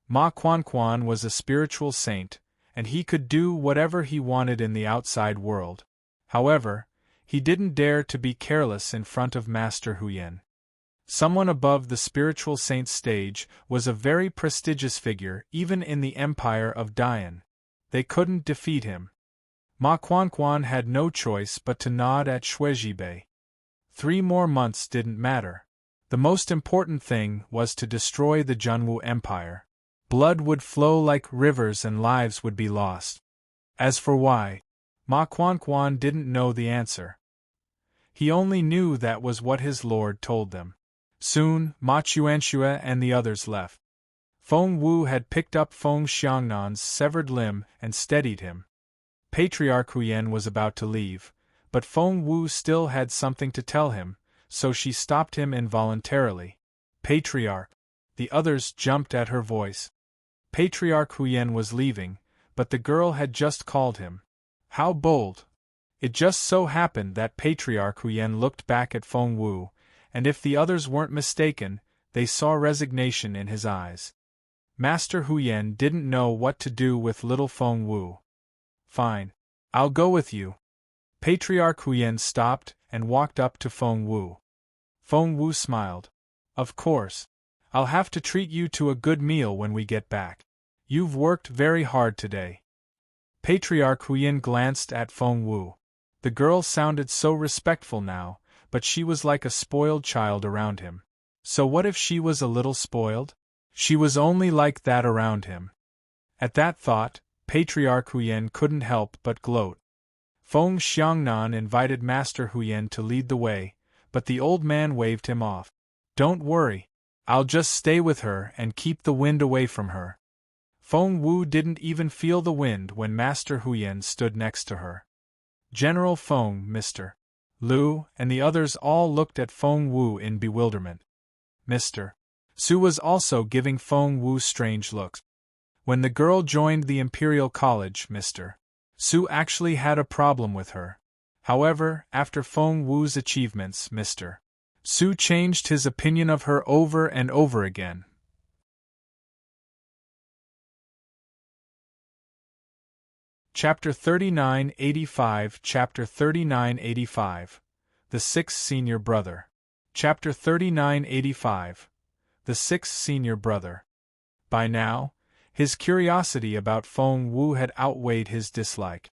Ma Quanquan was a spiritual saint, and he could do whatever he wanted in the outside world. However, he didn't dare to be careless in front of Master Huyan. Someone above the spiritual saint's stage was a very prestigious figure even in the Empire of Dayan. They couldn't defeat him. Ma Quanquan had no choice but to nod at Xue Zhibei. 3 more months didn't matter. The most important thing was to destroy the Junwu Empire. Blood would flow like rivers and lives would be lost. As for why, Ma Quan didn't know the answer. He only knew that was what his lord told them. Soon, Ma Chuanxue and the others left. Feng Wu had picked up Feng Xiangnan's severed limb and steadied him. Patriarch Huyen was about to leave, but Feng Wu still had something to tell him, so she stopped him involuntarily. Patriarch! The others jumped at her voice. Patriarch Huyen was leaving, but the girl had just called him. How bold! It just so happened that Patriarch Huyen looked back at Feng Wu, and if the others weren't mistaken, they saw resignation in his eyes. Master Huyen didn't know what to do with little Feng Wu. Fine. I'll go with you. Patriarch Huyen stopped and walked up to Feng Wu. Feng Wu smiled. Of course. I'll have to treat you to a good meal when we get back. You've worked very hard today. Patriarch Huyen glanced at Feng Wu. The girl sounded so respectful now, but she was like a spoiled child around him. So what if she was a little spoiled? She was only like that around him. At that thought, Patriarch Huyen couldn't help but gloat. Feng Xiangnan invited Master Huyen to lead the way, but the old man waved him off. Don't worry. I'll just stay with her and keep the wind away from her. Feng Wu didn't even feel the wind when Master Huyen stood next to her. General Feng, Mr. Lu, and the others all looked at Feng Wu in bewilderment. Mr. Su was also giving Feng Wu strange looks. When the girl joined the Imperial College, Mr. Su actually had a problem with her. However, after Feng Wu's achievements, Mr. Su changed his opinion of her over and over again. Chapter 3985 Chapter 3985 The Sixth Senior Brother. Chapter 3985 The Sixth Senior Brother. By now, his curiosity about Feng Wu had outweighed his dislike.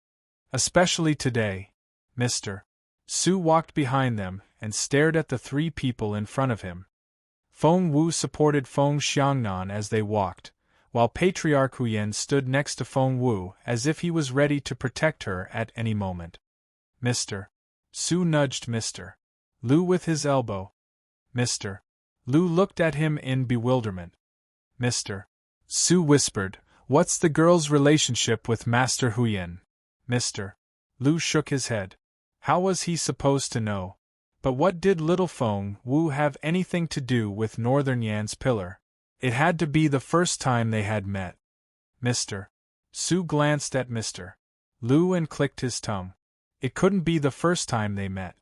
Especially today, Mr. Su walked behind them and stared at the three people in front of him. Feng Wu supported Feng Xiangnan as they walked, while Patriarch Huyen stood next to Feng Wu as if he was ready to protect her at any moment. Mr. Su nudged Mr. Lu with his elbow. Mr. Lu looked at him in bewilderment. Mr. Su whispered, "What's the girl's relationship with Master Huyen?" Mr. Lu shook his head. How was he supposed to know? But what did little Feng Wu have anything to do with Northern Yan's pillar? It had to be the first time they had met. Mr. Su glanced at Mr. Lu and clicked his tongue. It couldn't be the first time they met.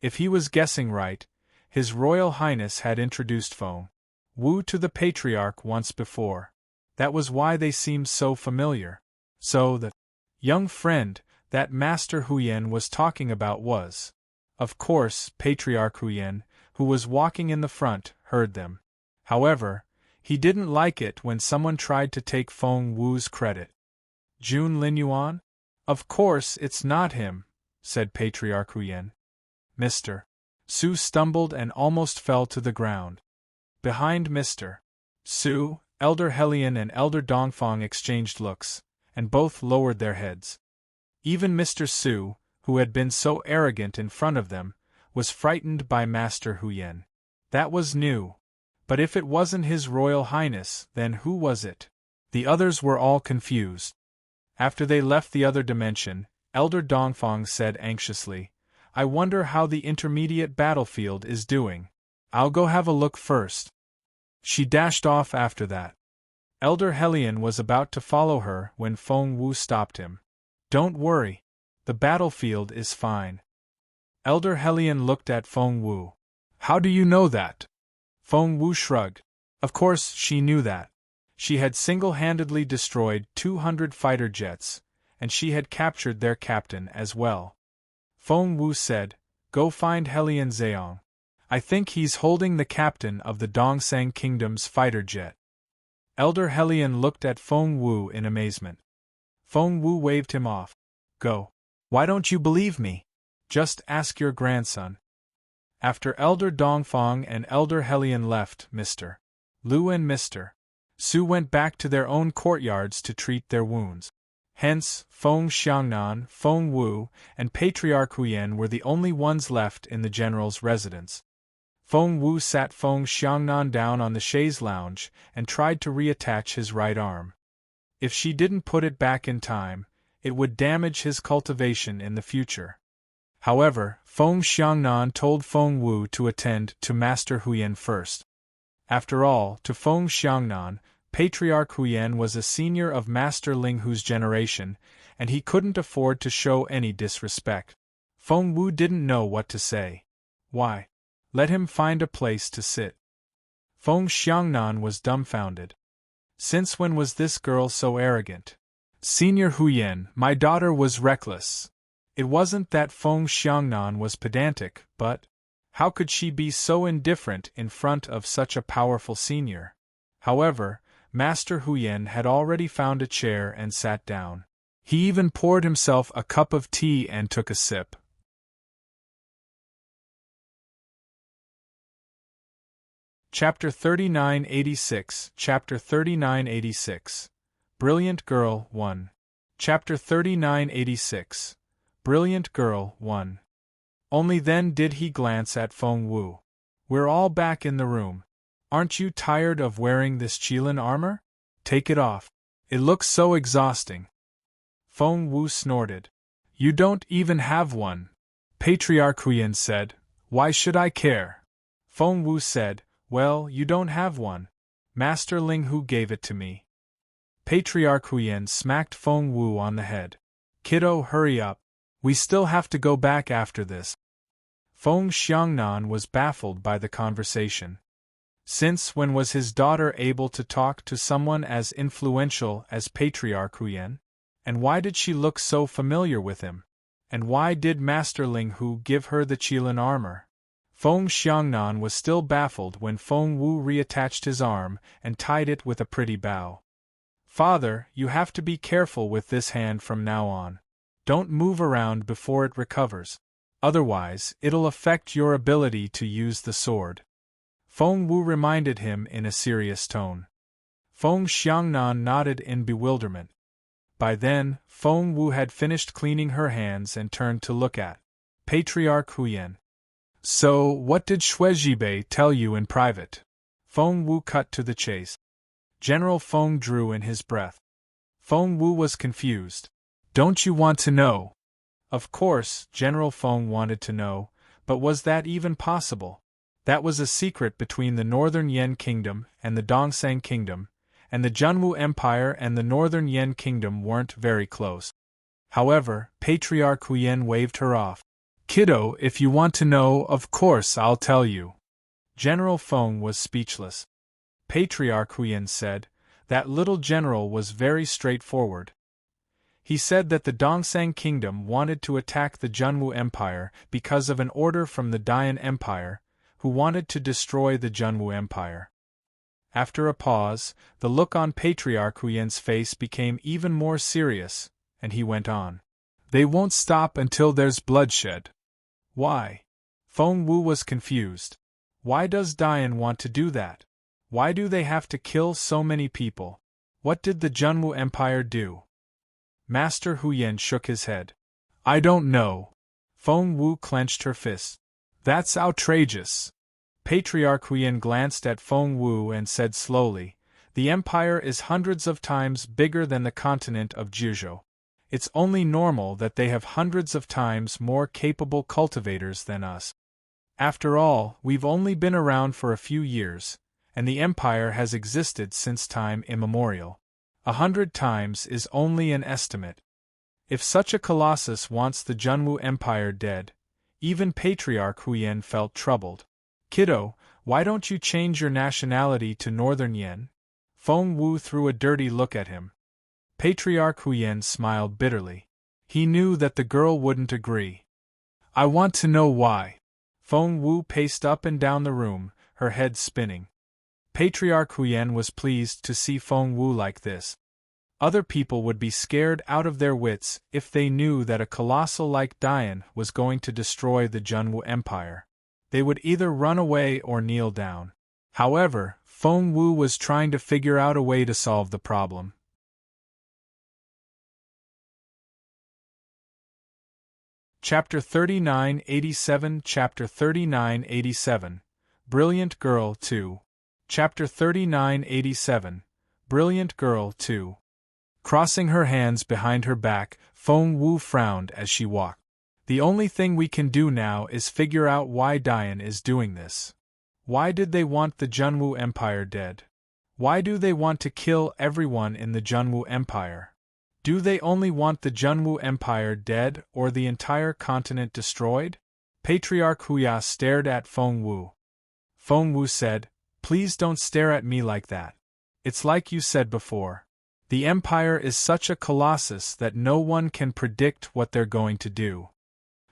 If he was guessing right, His Royal Highness had introduced Feng Wu to the Patriarch once before. That was why they seemed so familiar. So the young friend that Master Huyen was talking about was, of course, Patriarch Huyen, who was walking in the front, heard them. However, he didn't like it when someone tried to take Feng Wu's credit. Jun Linyuan? Of course it's not him, said Patriarch Huyen. Mr. Su stumbled and almost fell to the ground. Behind Mr. Su, Elder Helion and Elder Dongfang exchanged looks, and both lowered their heads. Even Mr. Su, who had been so arrogant in front of them, was frightened by Master Huyen. That was new. But if it wasn't His Royal Highness, then who was it? The others were all confused. After they left the other dimension, Elder Dongfang said anxiously, I wonder how the intermediate battlefield is doing. I'll go have a look first. She dashed off after that. Elder Helion was about to follow her when Feng Wu stopped him. Don't worry. The battlefield is fine. Elder Helion looked at Feng Wu. How do you know that? Feng Wu shrugged. Of course she knew that. She had single-handedly destroyed 200 fighter jets, and she had captured their captain as well. Feng Wu said, Go find Helion Zeong. I think he's holding the captain of the Dongsang Kingdom's fighter jet. Elder Helion looked at Feng Wu in amazement. Feng Wu waved him off. Go. Why don't you believe me? Just ask your grandson. After Elder Dongfang and Elder Helion left, Mr. Lu and Mr. Su went back to their own courtyards to treat their wounds. Hence, Feng Xiangnan, Feng Wu, and Patriarch Huyen were the only ones left in the general's residence. Feng Wu sat Feng Xiangnan down on the chaise lounge and tried to reattach his right arm. If she didn't put it back in time, it would damage his cultivation in the future. However, Feng Xiangnan told Feng Wu to attend to Master Huyen first. After all, to Feng Xiangnan, Patriarch Huyen was a senior of Master Ling Hu's generation, and he couldn't afford to show any disrespect. Feng Wu didn't know what to say. Why? Let him find a place to sit. Feng Xiangnan was dumbfounded. Since when was this girl so arrogant? Senior Huyen, my daughter was reckless. It wasn't that Feng Xiangnan was pedantic, but how could she be so indifferent in front of such a powerful senior? However, Master Huyen had already found a chair and sat down. He even poured himself a cup of tea and took a sip. Chapter 3986, Chapter 3986. Brilliant Girl 1. Chapter 3986. Brilliant Girl 1. Only then did he glance at Feng Wu. We're all back in the room. Aren't you tired of wearing this Qilin armor? Take it off. It looks so exhausting. Feng Wu snorted. You don't even have one. Patriarch Huyen said. Why should I care? Feng Wu said, well, you don't have one. Master Ling Hu gave it to me. Patriarch Huyen smacked Feng Wu on the head. Kiddo, hurry up. We still have to go back after this. Feng Xiangnan was baffled by the conversation. Since when was his daughter able to talk to someone as influential as Patriarch Huyen? And why did she look so familiar with him? And why did Master Ling Hu give her the Qilin armor? Feng Xiangnan was still baffled when Feng Wu reattached his arm and tied it with a pretty bow. Father, you have to be careful with this hand from now on. Don't move around before it recovers. Otherwise, it'll affect your ability to use the sword. Feng Wu reminded him in a serious tone. Feng Xiangnan nodded in bewilderment. By then, Feng Wu had finished cleaning her hands and turned to look at Patriarch Huyen. So, what did Shuizhibei tell you in private? Feng Wu cut to the chase. General Feng drew in his breath. Feng Wu was confused. Don't you want to know? Of course, General Feng wanted to know, but was that even possible? That was a secret between the Northern Yan Kingdom and the Dongsang Kingdom, and the Junwu Empire and the Northern Yan Kingdom weren't very close. However, Patriarch Huyen waved her off. Kiddo, if you want to know, of course I'll tell you. General Feng was speechless. Patriarch Huyen said, that little general was very straightforward. He said that the Dongsang Kingdom wanted to attack the Junwu Empire because of an order from the Dayan Empire, who wanted to destroy the Junwu Empire. After a pause, the look on Patriarch Huyen's face became even more serious, and he went on. They won't stop until there's bloodshed. Why? Feng Wu was confused. Why does Dayan want to do that? Why do they have to kill so many people? What did the Junwu Empire do? Master Huyen shook his head. I don't know. Feng Wu clenched her fists. That's outrageous. Patriarch Huyen glanced at Feng Wu and said slowly, the empire is hundreds of times bigger than the continent of Jizhou. It's only normal that they have hundreds of times more capable cultivators than us. After all, we've only been around for a few years, and the empire has existed since time immemorial. 100 times is only an estimate. If such a colossus wants the Junwu Empire dead, even Patriarch Huyen felt troubled. Kiddo, why don't you change your nationality to Northern Yan? Feng Wu threw a dirty look at him. Patriarch Huyen smiled bitterly. He knew that the girl wouldn't agree. I want to know why. Feng Wu paced up and down the room, her head spinning. Patriarch Huyen was pleased to see Feng Wu like this. Other people would be scared out of their wits if they knew that a colossal like Dayan was going to destroy the Junwu Empire. They would either run away or kneel down. However, Feng Wu was trying to figure out a way to solve the problem. Chapter 3987 Chapter 3987 Brilliant Girl 2 Chapter 3987 Brilliant Girl 2 Crossing her hands behind her back, Feng Wu frowned as she walked. The only thing we can do now is figure out why Dian is doing this. Why did they want the Junwu Empire dead? Why do they want to kill everyone in the Junwu Empire? Do they only want the Junwu Empire dead or the entire continent destroyed? Patriarch Huya stared at Feng Wu. Feng Wu said, "Please don't stare at me like that. It's like you said before. The Empire is such a colossus that no one can predict what they're going to do.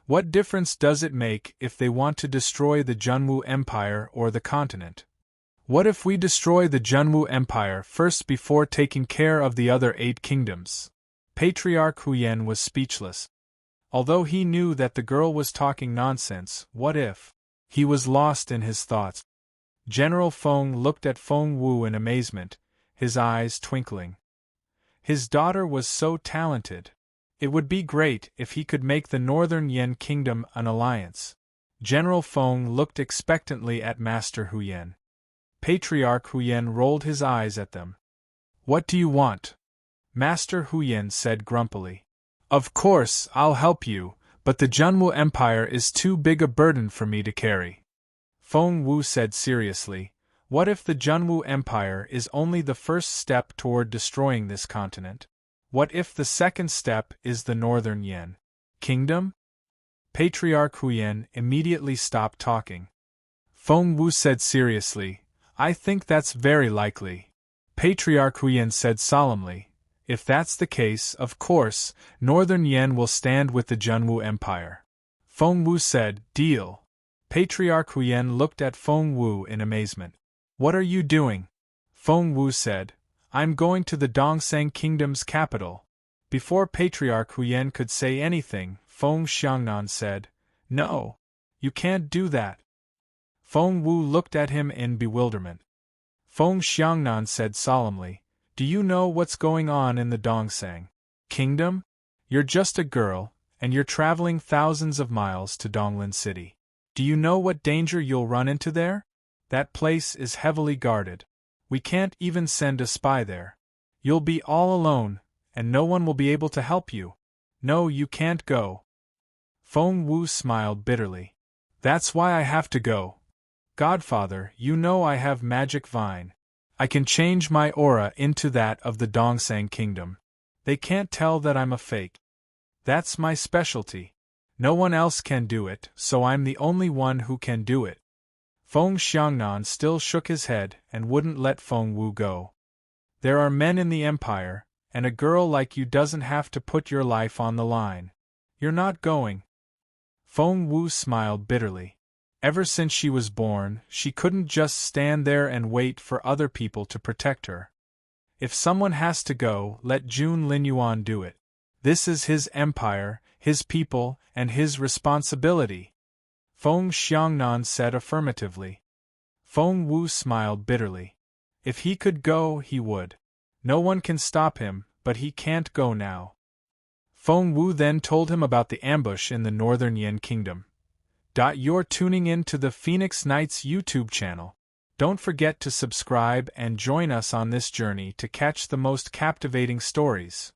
What difference does it make if they want to destroy the Junwu Empire or the continent? What if we destroy the Junwu Empire first before taking care of the other 8 kingdoms?" Patriarch Huyen was speechless. Although he knew that the girl was talking nonsense, what if? He was lost in his thoughts. General Feng looked at Feng Wu in amazement, his eyes twinkling. His daughter was so talented. It would be great if he could make the Northern Yan Kingdom an alliance. General Feng looked expectantly at Master Huyen. Patriarch Huyen rolled his eyes at them. "What do you want?" Master Huyen said grumpily. "Of course, I'll help you, but the Junwu Empire is too big a burden for me to carry." Feng Wu said seriously, "What if the Junwu Empire is only the first step toward destroying this continent? What if the second step is the Northern Yan Kingdom?" Patriarch Huyen immediately stopped talking. Feng Wu said seriously, "I think that's very likely." Patriarch Huyen said solemnly, "If that's the case, of course, Northern Yan will stand with the Junwu Empire." Feng Wu said, "Deal." Patriarch Huyen looked at Feng Wu in amazement. "What are you doing?" Feng Wu said, "I'm going to the Dongseng Kingdom's capital." Before Patriarch Huyen could say anything, Feng Xiangnan said, "No, you can't do that." Feng Wu looked at him in bewilderment. Feng Xiangnan said solemnly, "Do you know what's going on in the Dongseng Kingdom? You're just a girl, and you're traveling thousands of miles to Donglin City. Do you know what danger you'll run into there? That place is heavily guarded. We can't even send a spy there. You'll be all alone, and no one will be able to help you. No, you can't go." Feng Wu smiled bitterly. "That's why I have to go. Godfather, you know I have magic vine. I can change my aura into that of the Dongseng Kingdom. They can't tell that I'm a fake. That's my specialty. No one else can do it, so I'm the only one who can do it." Feng Xiangnan still shook his head and wouldn't let Feng Wu go. "There are men in the Empire, and a girl like you doesn't have to put your life on the line. You're not going." Feng Wu smiled bitterly. Ever since she was born, she couldn't just stand there and wait for other people to protect her. If someone has to go, let Jun Linyuan do it. This is his empire, his people, and his responsibility. Feng Xiangnan said affirmatively. Feng Wu smiled bitterly. If he could go, he would. No one can stop him, but he can't go now. Feng Wu then told him about the ambush in the Northern Yan Kingdom. You're tuning in to the Phoenix Knights YouTube channel. Don't forget to subscribe and join us on this journey to catch the most captivating stories.